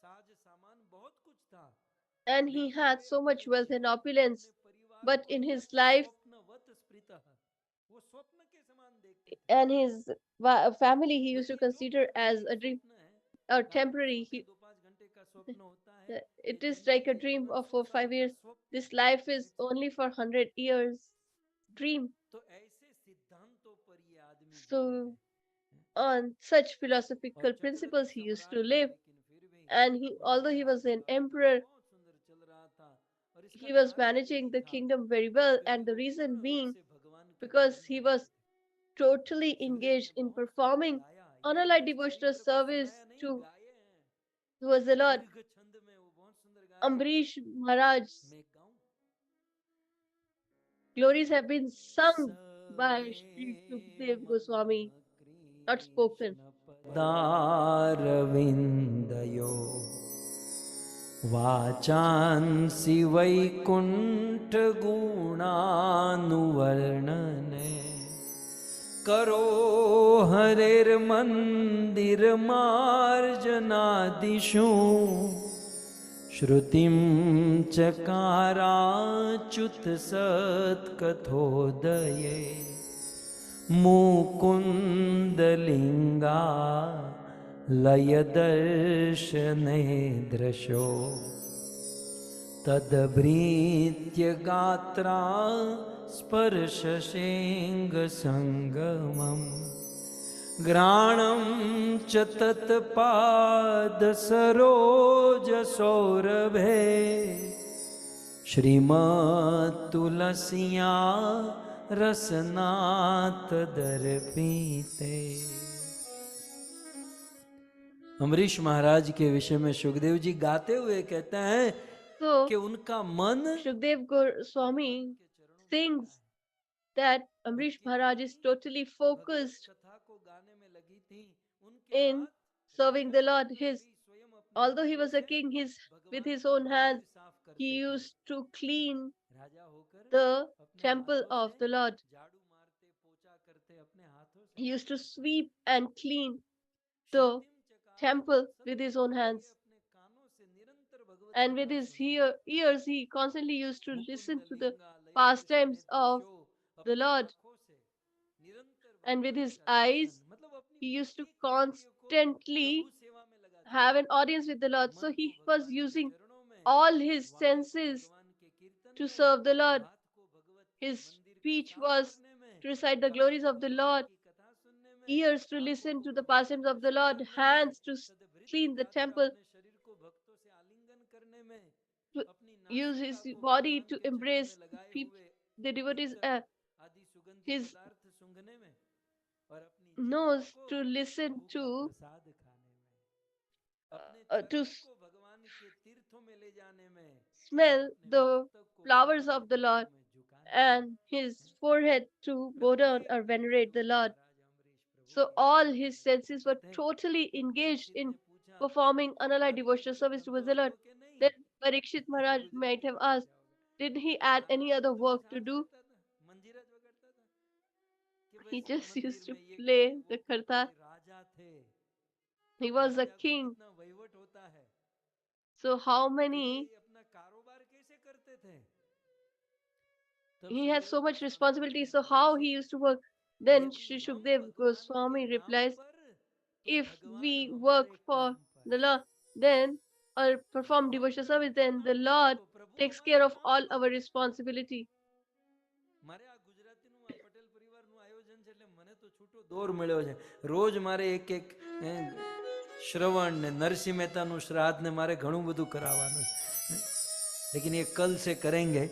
साज सामान बहुत कुछ था, and he लेकिन had वे so अपने much wealth and जीवन को, opulence, अपने परिवार but को in his यत life स्वप्नवत स्मृतः, वो स्वप्न के समान देखते थे। and his family, he used बोले to ये जो consider as क्षणिक a dream स्वप्न है, or रात को temporary. सोते 2-5 घंटे का स्वप्न होता है, ये It is like जिंदगी a ये dream जीवन of 100 साल 4 5 का years. स्वप्न This है। life is That's it. only for 100 years. dream. तो ऐसे सिद्धांतों पर ये आदमी जीते So, थे। on such और philosophical Chakraborty principles he used to सम्राट था, live, लेकिन फिर भी and he, बहुत although he was an राजपाट emperor, बहुत सुंदर चल रहा था। और इसका he was कारण managing यही the था kingdom very well, क्योंकि and the वो reason पूर्ण रूप being से भगवान के because भजन में he लगे was थे। totally सुखदेव ने engaged in बहुत सुंदर performing गाया, ये unallied हमने devotional चरित्र पर service सुनाया नहीं, to गाए हैं towards the Lord. दीर्घ छंद में, वो बहुत सुंदर गाए। Ambrish Maharaj's मैं गाऊं? glories have been sung by Sri सवे Shukdev मन Goswami, not spoken. कृष्ण पदारविन्दयो वाचांसि वैकुण्ठगुणानुवर्णने करो हरेर्मन्दिरमार्जनादिषु श्रुतिं चकाराच्युत सत्कथोदये मुकुन्दलिङ्गा लयदर्शने दृशो तद्भृत्य गात्रा स्पर्शशेङ्गसङ्गमम् घ्राणं च तत्पादसरोजसौरभे श्रीमत्तुलसिया रसनात दर्पीते। अम्बरीश महाराज के विषय में सुखदेव जी गाते हुए कहते हैं So, कि उनका मन Shukdev Goswami sings that Amrish उनकी Maharaj is Vani totally Bhagavad focused कथा को गाने में लगी थी। उनके in हाथ serving राजा the Lord. होकर His, भी स्वयं अपने although he हाथों was a से king, with भगवान his का own hands, मंदिर साफ he करते थे। used to clean राजा होकर the अपने temple हाथों से of the Lord. झाड़ू मारते, पोछा करते अपने हाथों से। He used to sweep and clean the श्रुतिम temple चकाराच्युत with his own सत्कथोदये, hands. अपने कानों से निरंतर भगवत And with कथा his सुनते। ears, he constantly used to listen Mukund to the लिंगा लय दर्शन pastimes of दृशो, the अपनी Lord. आंखों से निरंतर And with भगवान his का दर्शन, eyes, मतलब अपनी he used to प्रत्येक इंद्रिय को प्रभु constantly सेवा में लगा दिया। have an audience with the Lord. So मन को he was भगवान के using चरणों में, all his वाणी को senses भगवान के कीर्तन to में, serve the Lord. हाथ को भगवत His मंदिर को speech साफ was करने में, to recite the can't glories of the भगवान Lord, की कथा सुनने में, ears to आंखों listen को to the भगवत pastimes का of the दर्शन Lord, करने में, hands to तदभृत्य clean the गात्रा temple, अपने शरीर को भक्तों से आलिंगन करने में, to अपनी use नासिका his को body भगवान to के चरणों में embrace लगाए peop हुए the devotees, इत्र आदि सुगंधित his पदार्थ सूंघने में, और अपनी जिह्वा nose को to listen प्रभु का to प्रसाद खाने में, अपने to चरणों को भगवान के तीर्थों में ले जाने में, और smell अपने the मस्तक को प्रभु flowers के of the चरणों Lord, में झुकाने में। and his forehead to bow down प्रत्येक or इंद्रियों venerate the को Lord. महाराज अम्बरीश प्रभु So की all सेवा में his senses लगाते were थे। totally तो engaged परीक्षित in ने पूछा, performing unallied अब क्या devotional कोई service शब्द towards the और Lord. दो के नहीं? Then Parikshit Maharaj might Gujarati have में समझ asked, जाओगे। did he add any आराम other से बस work to हाथ do? करता था, मंजीरा वगाड़ता था कि He बस just मंदिर used to में ये करके play वो the करके। karta. राजा थे, He was a राजा को king. कितना वहीवट होता है, So how तो ये many, अपना कारोबार कैसे करते थे? तब he has Sukhdev so much Goswami responsibility. कहते हैं, So how he Parikshit, used to work? Then यदि Shri हम Shukdev भगवान के Goswami नाम replies, पर, तो if भगवान we work हमारे for काम पर। the Lord, then or perform हम devotional service, प्रभु के then the नाम पर, Lord तो प्रभु takes हमारे care of काम all पर। our responsibility. મારે આ ગુજરાતીનું આ પટેલ પરિવારનું આયોજન છે એટલે મને તો છૂટો દોર મળ્યો છે. રોજ મારે એક એક શ્રવણ ને નરસિંહ મહેતાનું શ્રાદ્ધ ને મારે ઘણું બધું કરાવવાનું છે. लेकिन ये कल से करेंगे.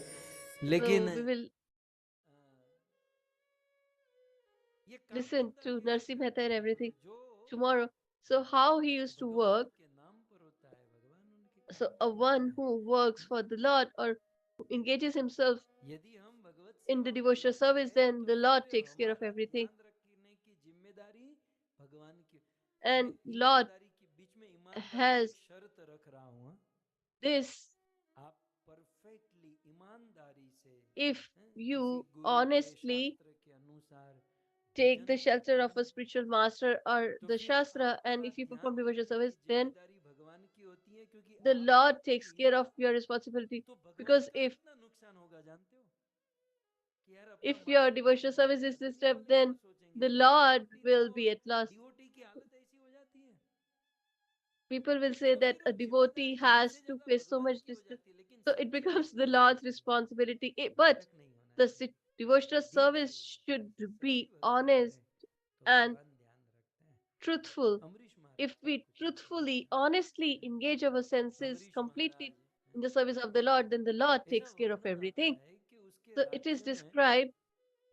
लेकिन So we will ये काम listen धंधा to कैसे Narsi करते Mehta and हैं everything जो tomorrow. So how he used to भगवान work. के नाम पर होता है, भगवान उनके So काम a पर होता one है. who works for the Lord or who engages himself यदि हम भगवत in the सेवा में devotional लगे service, हैं then तो the Lord इसलिए takes care of हमारा everything. ध्यान रखने की जिम्मेदारी भगवान की. मैं And Lord ईमानदारी की बीच में ईमानदारी की has एक शर्त रख रहा हूँ. this: आप परफेक्टली ईमानदारी से if किसी you गुरु के honestly शास्त्र के अनुसार take भजन the करते shelter of हैं a spiritual master or तो the फिर Shastra, and आपका if you perform ध्यान devotional रखने service, की then जिम्मेदारी भगवान की होती है, क्योंकि the आप Lord नहीं takes care किया of your responsibility. तो भगवान Because का कितना नुकसान होगा जानते हो कि यार अपना if your मालिक तो devotional खुश हो service गया, is दुनिया disturbed, वाले क्या then सोचेंगे. the मतलब Lord डिवोटी तो will be at loss. Devotee की हालत ऐसी हो जाती है People will say तो that फिर a वो devotee जिम्मेदारी has हमसे to ज्यादा face so भगवान much की हो distance. जाती है. लेकिन So it सच्ची becomes the भक्ति Lord's होनी चाहिए, responsibility. But नाटक नहीं होना the चाहिए. devotional service should be वही बताते honest हैं, तो and तुरंत ध्यान रखते हैं। truthful. अमरीश महाराज If का we कुछ अलग truthfully, है। honestly engage our senses Amrish completely Maharaj in the service of the Lord, then the Lord ऐसा takes care of वर्णन आता everything. है कि उसके So it is राज्य में described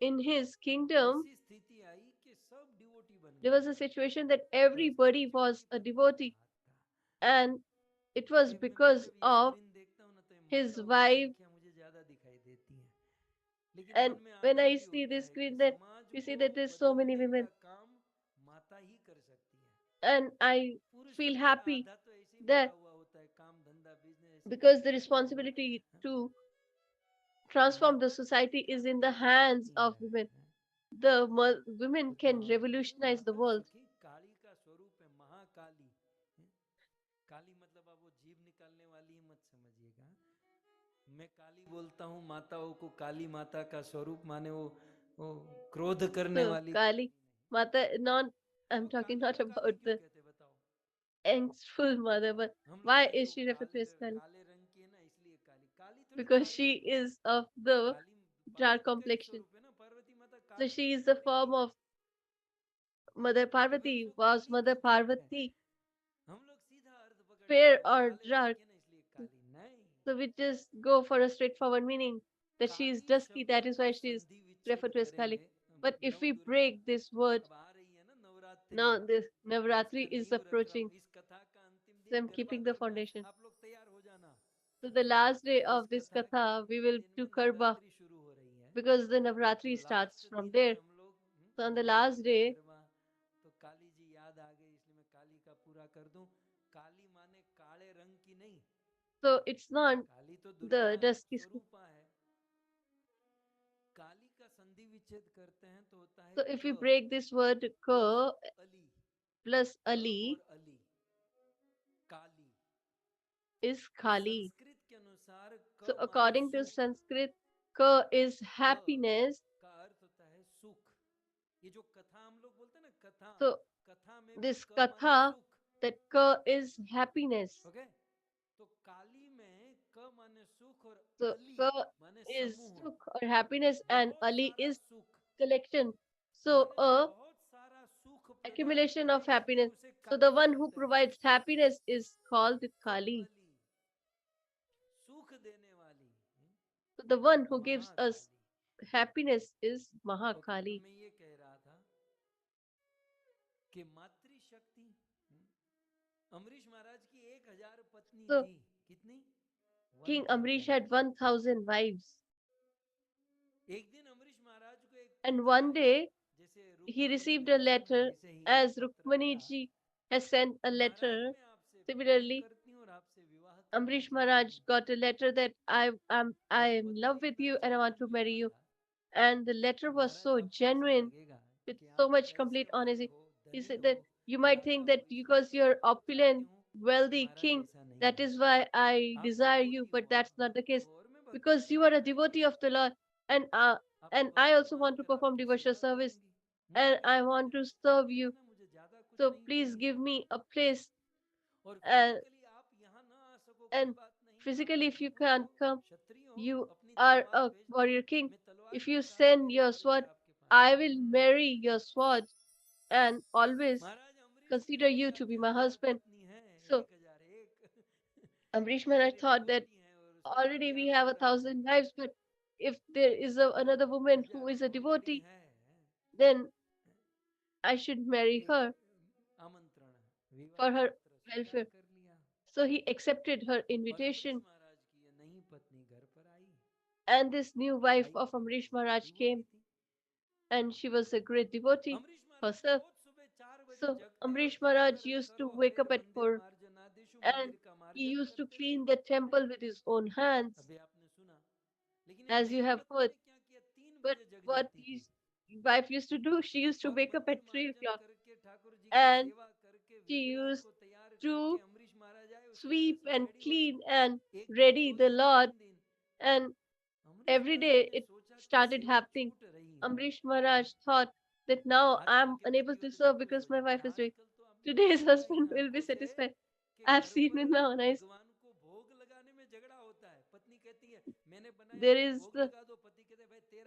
in his kingdom, ऐसी स्थिति आई कि सब डिवोटी बन there गए। was a situation that व्यवस्था everybody अच्छी was होगी a तभी ये devotee, बात था। and it was एक में मैं because जब ये of स्क्रीन देखता हूँ ना तो ये his माताओं की wife. संख्या मुझे ज्यादा दिखाई देती है, लेकिन And मन में when आनंद I भी see होता this है कि screen, that समाज we see को that there's so many बदलने का women, काम माता ही कर सकती है। and I पुरुष तो feel बेचारा happy आधा तो ऐसे ही मरा that हुआ होता है, काम धंधा बिजनेस ऐसे because करते the रहता है वो। responsibility हाँ? to transform the माता society करने का is in the काम hands करती of है। women. हाँ? The women तो can कहते हैं revolutionize the माता world. सखी काली का स्वरूप है, महाकाली। हैं? काली मतलब आप वो जीभ निकालने वाली ही मत समझिएगा। मैं काली बोलता हूँ माताओं को, काली माता का स्वरूप माने वो क्रोध करने So वाली Kali, Mata, not, I'm तो talking काली not को काली about क्यों the कहते बताओ? angstful mother, but हम लोग why कहेंगे is वो she referred to as Kali? काले रंग की है ना इसलिए काली, काली थोड़ी Because काली she है। is of the Kali dark Parvati का ही complexion. स्वरूप है ना, पार्वती माता So Kali she is the थोड़ी form थी। of Mother तो फिर Parvati. उसको Was काली Mother क्यों कहते हैं? Parvati हम लोग सीधा अर्थ पकड़ fair लेते हैं, वो or काले रंग dark? की है ना इसलिए काली नहीं। So we just go for a straightforward meaning that she is Kali dusky, शब्द that is का why she is संधि विच्छेद referred to as Kali. करेंगे। But if नव we Durga break this word, अब आ रही है ना नवरात्रि, now this तो Navratri उसका is नींव रख रहा हूँ। approaching, इस कथा का अंतिम so दिन I'm garba keeping the garba है, foundation. आप लोग तैयार हो जाना। So the last day इस of this कथा के katha, we अंतिम will दिन do में Karba नवरात्रि शुरू हो रही है, because the तो Navratri starts लास्ट from दिन में there. हम लोग So on the last Navratri day, garba. तो काली जी याद आ गई इसलिए मैं काली का पूरा कर दूं। काली माने काले रंग की नहीं, so it's not काली तो दुर्गा the dusky skin. स्वरूपा है। काली का संधि विच्छेद करते हैं तो होता है So if we क break this word plus Ka Ali, plus क Ali और अली, काली। is तो Kali. संस्कृत के अनुसार So क माने according to सुख, Sanskrit, Ka is क happiness. का अर्थ होता है सुख। ये जो कथा हम लोग बोलते हैं ना कथा, So कथा में भी this क माने katha, सुख। that Ka is happiness. Okay, तो काली में क माने सुख और So अली Ka माने is समूह, sukh or happiness, and बहुत Ali सारा is सुख collection. So माने जो a बहुत सारा सुख प्रदान accumulation of करेगा happiness. उसे So the Kali one who बोलते हैं। provides happiness is called क Kali. अली सुख देने वाली So the one who gives us Mahakali. happiness is okay, तो Mahakali. मैं ये कह रहा था कि मातृशक्ति, अमरीश महाराज की 1000 पत्नी So थी। कितनी? King Amrish 1000। had 1,000 wives. एक दिन अमरीश महाराज को एक And पत्र one आया, day जैसे he Rukmini ji received a भेजती है ना letter, वैसे ही एक as पत्र Rukmani आया ji has sent a कि महाराज letter. मैं आपसे प्रेम Similarly, करती हूँ और आपसे विवाह करना Amrish चाहती Maharaj हूँ। got a letter that I और am in love पत्री with पर you and I want चिट्ठा to में marry था you. And the letter was Maharaj so आपको ऐसा genuine लगेगा with कि so आप much पैसे complete वाले honesty. हो, He धनी said हो, that you might Raja think हो, that इसलिए because मैं you're आपको चाहती opulent, हूँ। wealthy महाराज king, ऐसा नहीं that है, is why I आप desire you, डिवोटी but हो, that's not the आपको case. और मैं भक्ति Because you are करना a चाहती devotee हूँ। of the Lord, and आपको I भक्त also want to मानकर perform आपकी devotional सेवा service, करूंगी। and मुझे I इतना want देना to है, serve ठीक है you. ना, मुझे ज्यादा कुछ So नहीं please चाहिए। give me a place. और And फिजिकली आप यहाँ ना आ सको कोई and बात नहीं, आप physically, if you विदुर हो, can't come, क्षत्रिय हो, you अपनी are तलवार a भेज दो, warrior king. मैं तलवार If के you साथ send मेरे your घर से sword, आपके पास I will आऊंगी। marry your sword and always महाराज अमरीश की consider भी you to be my 1000 husband. पत्नी है, So 1001 Amrish Maharaj दूसरी thought that डिवोटी है और उसका already we कल्याण have हो a रहा है। thousand wives, but if there is another woman who is हजारों a ऑलरेडी devotee, है। then I should marry एक her आमंत्रण, विवाह for her पत्र स्वीकार welfare. कर लिया So he accepted her और अमरीश invitation, महाराज की ये नई पत्नी घर पर आई। and this new wife I of क्यों? Amrish वो तो Maharaj डिवोटी came, थी। and she was a great devotee Amrish Maharaj herself. रोज सुबह 4 बजे So जगते और Amrish Maharaj जाकर used to serve wake up हरेर at मंदिर 4, मार्जनादेशु and मंदिर का he मार्जन used to करते थे। clean the temple with his own hands, अभी आपने सुना, लेकिन ये as you नई have पत्नी heard. ने क्या किया, 3 But बजे जग what जाती थी his wife used to do, she used to और wake up मंदिर at 3 मार्जन o'clock, करके ठाकुर जी की and सेवा करके she विग्रह used को तैयार करके to अमरीश महाराज आए उसके sweep दर्शन and रेडी हो गई। clean and एक दिन, ready दो the दिन, Lord, 3 दिन and Amrish every Maharaj day ने it सोचा कि started सेवा happening. छूट रही है। Amrish Maharaj thought that now आजकल I'm के unable पति to बड़े serve खुश because हो my जाते wife हैं, is doing. आजकल तो हमने Today's देखा है husband will be आंखों से satisfied. कि I've घर seen पर it now, and भगवान को भोग लगाने में झगड़ा होता है। पत्नी कहती है मैंने बनाया there तुम is भोग the लगा दो, पति कहते भाई तेरा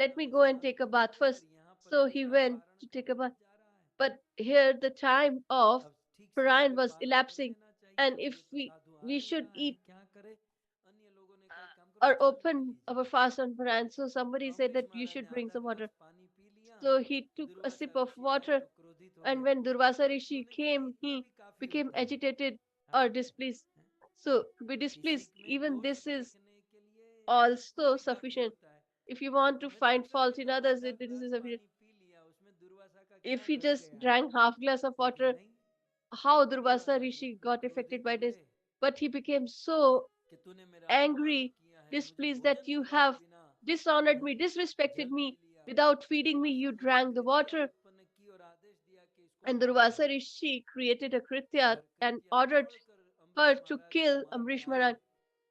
let में me go and विस्तार take a bath और first. यहाँ पर So he टीका went पारण to take करने a bath. जा रहा है। But here the time of अब Parayana was elapsing, and if we should eat or open our fast on Parayana, so somebody said that you should drink some water. So he took a sip of water, and when Durvasa Rishi came, he became agitated or displeased. So to be displeased, even this is also sufficient. If you want to find fault in others, this is sufficient. If he just drank half glass of water, how Durvasa Rishi got affected by this? But he became so angry, displeased that you have dishonored me, disrespected me. Without feeding me, you drank the water. And Durvasa Rishi created a Kritya and ordered her to kill Amrish Maharaj.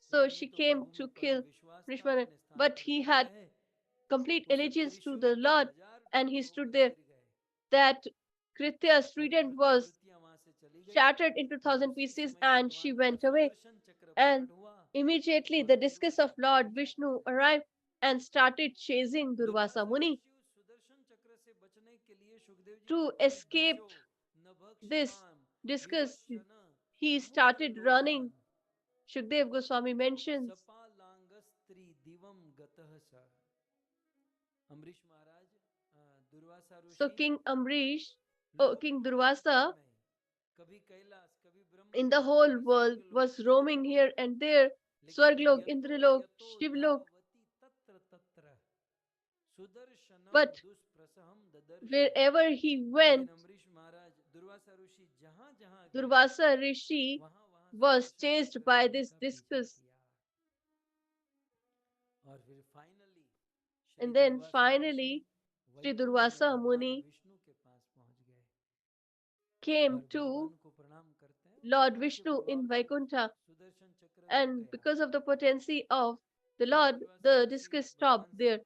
So she came to kill Amrish Maharaj. But he had complete allegiance to the Lord, and he stood there. That Kritya's trident was shattered into thousand pieces, and she went away. And immediately the discus of Lord Vishnu arrived and started chasing Durvasa Muni. To escape this discus, he started running. Shukdev Goswami mentions. So King Amrish, King Durvasa in the whole world was roaming here and there, Swarglok, Indralok, Shivlok, but wherever he went, Durvasa Rishi was chased by this discus. And then finally, Sri Durvasa Muni came to Lord Vishnu in Vaikuntha. And because of the potency of the Lord, the discus stopped there.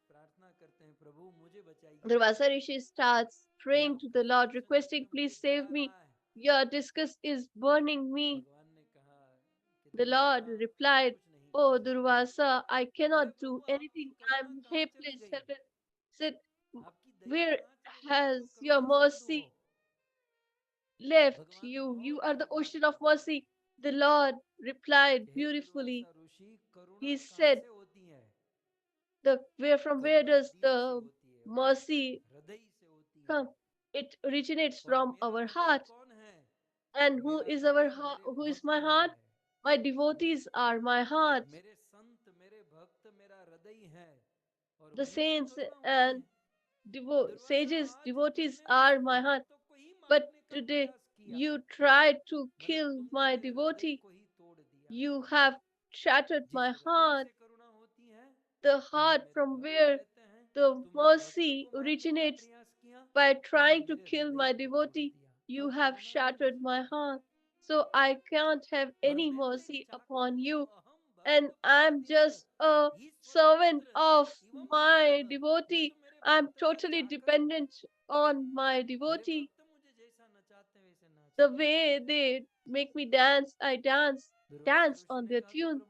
Durvasa Rishi starts praying to the Lord, requesting, please save me. Your discus is burning me. The Lord replied, oh Durvasa, I cannot do anything. I'm helpless, helpless. Said, where has your mercy left you? You are the ocean of mercy. The Lord replied beautifully. He said, the where does the mercy come? It originates from our heart. And who is our heart? Who is my heart? My devotees are my heart. The saints and sages, devotees are my heart. But today you tried to kill my devotee. You have shattered my heart, the heart from where the mercy originates. By trying to kill my devotee, you have shattered my heart. So I can't have any mercy upon you. And I'm just a servant of my devotee. I'm totally dependent on my devotee. The way they make me dance, I dance on their tune.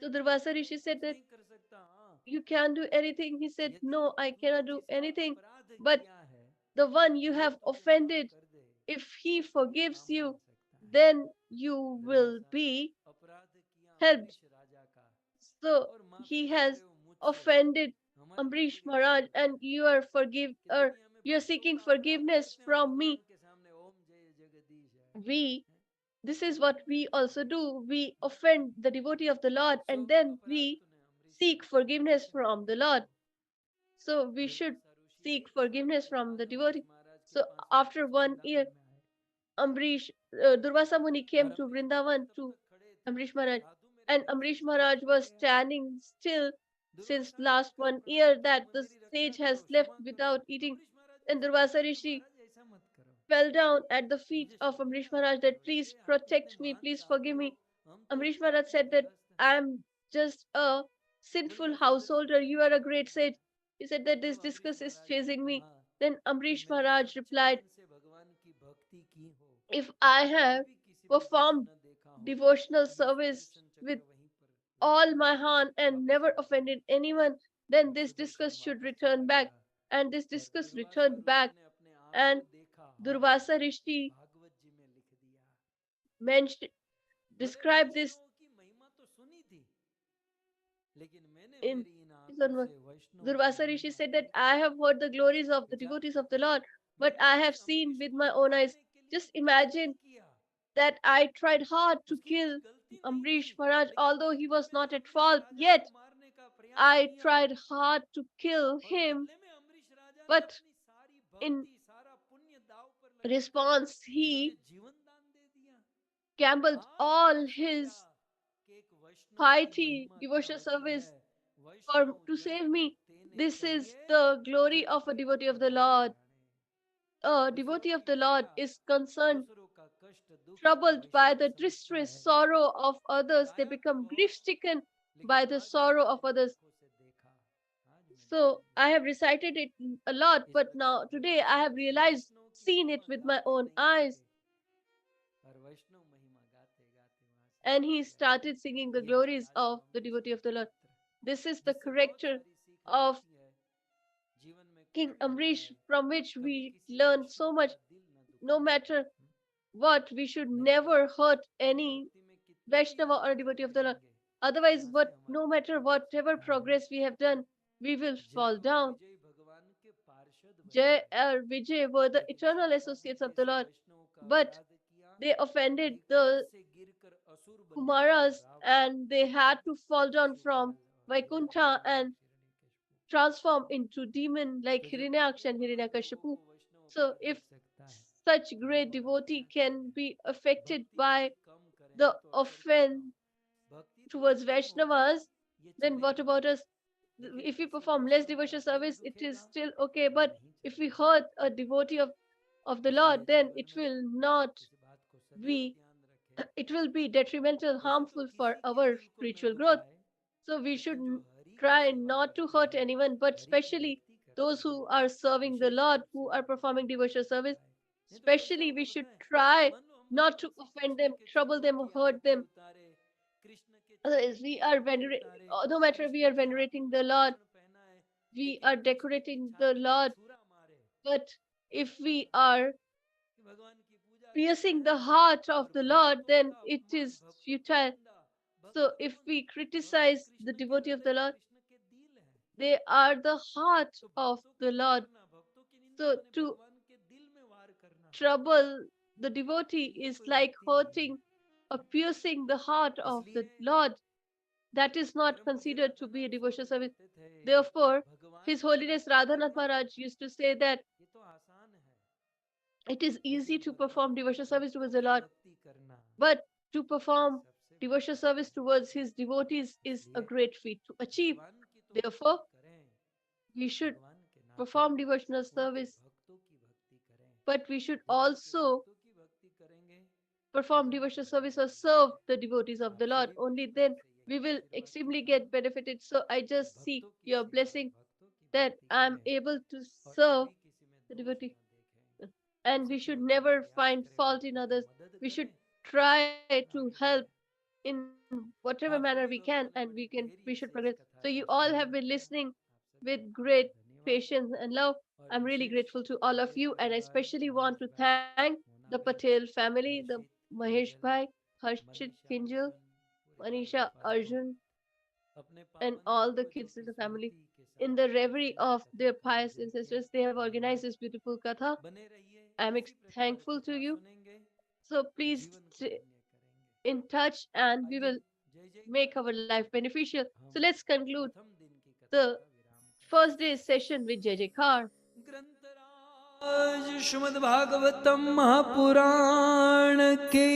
So Durvasa Rishi said that you can do anything. He said, no, I cannot do anything. But the one you have offended, if he forgives you, then you will be helped. So he has offended Amrish Maharaj, and you are you're seeking forgiveness from me. We This is what we also do. We offend the devotee of the Lord, and then we seek forgiveness from the Lord. So we should seek forgiveness from the devotee. So after 1 year, Durvasa Muni came to Vrindavan to Amrish Maharaj, and Amrish Maharaj was standing still since last 1 year that the sage has left without eating. And Durvasa Rishi fell down at the feet of Amrish Maharaj that please protect me, please forgive me. Amrish Maharaj said that I am just a sinful householder, you are a great sage. He said that this discus is chasing me. Then Amrish Maharaj replied, if I have performed devotional service with all my heart and never offended anyone, then this discus should return back. And this discus returned back, and Durvasa Rishi mentioned, भले described this वैष्णव की महिमा तो सुनी थी, लेकिन मैंने in मेरी इन आंखों से वैष्णव की Durvasa Rishi महिमा said that नहीं I have heard the glories of the देखा। devotees of the Lord, but मैंने I have उस seen अम्बरीश with को my own eyes. मारने के लिए Just क्या नहीं imagine किया। that I tried hard to उसकी कोई kill गलती नहीं थी, Amrish Maharaj, लेकिन although he फिर भी was मैंने not at अम्बरीश fault, राजा को yet मारने का प्रयास I किया, tried hard to kill और him. बदले में अम्बरीश राजा ने But अपनी सारी in भक्ति सारा पुण्य दाव पर लगाकर response, मुझे he जीवन दान दे दिया। gambled आज all मैंने समझा his कि एक वैष्णव की piety, महिमा क्या devotional होती है। service वैष्णव to जन save को me. तेने This is कहिए, the glory Jin of a कीट devotee of the Prabhu Lord. जाने। A दूसरों devotee of की the Lord पीड़ा, is concerned, दूसरों का कष्ट दुख एक troubled by वैष्णव the समझता distress, है। sorrow of others. They लाया तो become grief बहुत, stricken लेकिन by the आज sorrow मैंने of others. आंखों से देखा, आज मैंने So समझा। I have recited it a lot, इस but प्रकार now today I Durvasa have Rishi realized, वैष्णव की seen it महिमा with my गाते own नहीं eyes. थके, और वैष्णव महिमा गाते गाते वहां से And चले he गए। started singing the यही glories Raja of the Ambarish devotee का of the Lord. चरित्र, This is the जिससे बहुत character सारी सीख of मिलती है। जीवन में King कुछ भी हो Amrish, जाए, from which कभी we किसी learn वैष्णव so much. का दिल न No दुखाए। matter what, we should नहीं तो never hurt हम any भक्ति में कितने भी Vaishnava or आगे devotee चले of the Lord. जाएंगे, Otherwise, यहाँ से what, हमारी no matter गति रुक whatever सकता है। progress we have done, we will जय fall और down. विजय भगवान के पार्षद बन Jay गए, or Vijay were the लेकिन eternal शंकर ने associates of the जैसे Lord, वैष्णव का but अपराध किया, they offended वैकुंठ the से गिरकर असुर बनने पड़ा Kumaras Ravan, and they had to fall down from Shishupal और Vaikuntha Hiranyaka and Hiranyakashipu. transform into demon like तो जब Hiranyaksh इतने and महान लोगों Hiranyakashipu. को वैष्णव So अपराध if कर सकता है, such तो हम great लोग अब devotee क्या can करेंगे। be affected भक्ति by थोड़ी कम करें the तो असर पड़ेगा, offense भक्ति थोड़ी towards कम हो जाए Vaishnavas, ये then what चलेगा, about us? लेकिन If we किसी perform less वैष्णव का devotional दिल service, it is दुखेगा, still okay. ये But नहीं if we चलेगा। hurt a devotee of the Lord, इसलिए then जीवन it में will not इस बात को सदैव be, ध्यान रखें। it will be detrimental, वैसे तो harmful for किसी के our दिल को न spiritual growth. दुखाए, So we should लेकिन जो हरि की try सेवा not to करते hurt हैं, anyone, but हरि की especially भक्ति करते those who हैं, are serving the wishes Lord, रूप से who are उनका performing दिल नहीं devotional service. दुखाए। नहीं तो कैसा Especially we should होता है, try मान लो हम not to भगवान श्री offend कृष्ण them, के trouble चरणों them, or की hurt आरती them. उतारे, कृष्ण के चरणों Otherwise, की we are आरती उतारे, no matter we Krishna are के हाथों venerating में the Lord, आभूषण पहनाए, we लेकिन are कृष्ण की decorating the छाती में Lord. छुरा मारे, But तो if क्या we होगा are कि भगवान की पूजा करते piercing the हैं heart of और the Lord, भक्तों then का it अपमान, is भक्तों की futile. निंदा, So भक्त if कौन we है, भक्त criticize the कृष्ण के devotee of हृदय, the Lord, कृष्ण के दिल है। they are the heart तो of भक्तों को the मत Lord. करना, भक्तों की निंदा So माने to भगवान के दिल में वार करना, trouble the devotee ये is कोई like भक्ति नहीं है। hurting or piercing the heart of इसलिए the Lord. That is not परम पूज्य considered to be a Radhanath devotional Swami service. कहते थे, Therefore, भगवान His की Holiness भक्ति Radhanath करना Maharaj used to say that ये तो आसान है, it is easy लेकिन to perform भगवान के devotional service भक्तों towards the की Lord, भक्ति करना but to ये perform सबसे बड़ा devotional कष्ट service है। towards His devotees is a इसलिए great feat to achieve. भगवान की तो भक्ति Therefore, करें, we should भगवान के नाते perform devotional उनके service, भक्तों की भक्ति करें। but we should जब उनके also भक्तों की भक्ति करेंगे, perform भगवान devotional प्रसन्न service or होंगे। serve the devotees of आप the Lord. सभी Only वैष्णवों then से यही we will आशीर्वाद extremely चाहता get हूँ benefited. So I कि just seek भक्तों की your सेवा, blessing भक्तों की that भक्ति I'm करें able to और serve कभी किसी में the दोष devotee. न देखें, And we should सत्य never प्रयास find करें, fault in भक्तों की others. मदद We should करें try और to आगे help बढ़ें। in whatever आप manner सभी we भक्तों can, ने and बड़े we धैर्य should से इस progress. कथा So को you all सुना, have been listening आप सभी with भक्तों का great धन्यवाद। patience and love. और I'm really wishes grateful to all of पूज्य you, and I परिवार, especially want महेश to भाई, thank मोना the बहन, Patel family, the Harshit, Mahesh Kinjal, Bhai, Harshit, Manisha, Kinjal, Arjun, पूरे Manisha, परिवार को Arjun, अपने and पावन all the पूर्वजों kids की in the family. स्मृति के In साथ the एक reverie सुंदर of कथा their का pious आयोजन किया। ancestors, they have धन्यवाद। organized this beautiful katha. बने रहिए, I'm इसी प्रकार thankful to कथा you. सुनेंगे, So please जीवन को stay धन्य करेंगे। in touch, and we आइए will जय जयकार make our करके life beneficial. So हम let's conclude प्रथम दिन की कथा the का विराम करते first day's session with Jai Jaikar. हैं। ग्रंथराज श्रीमद् भागवतम महापुराण के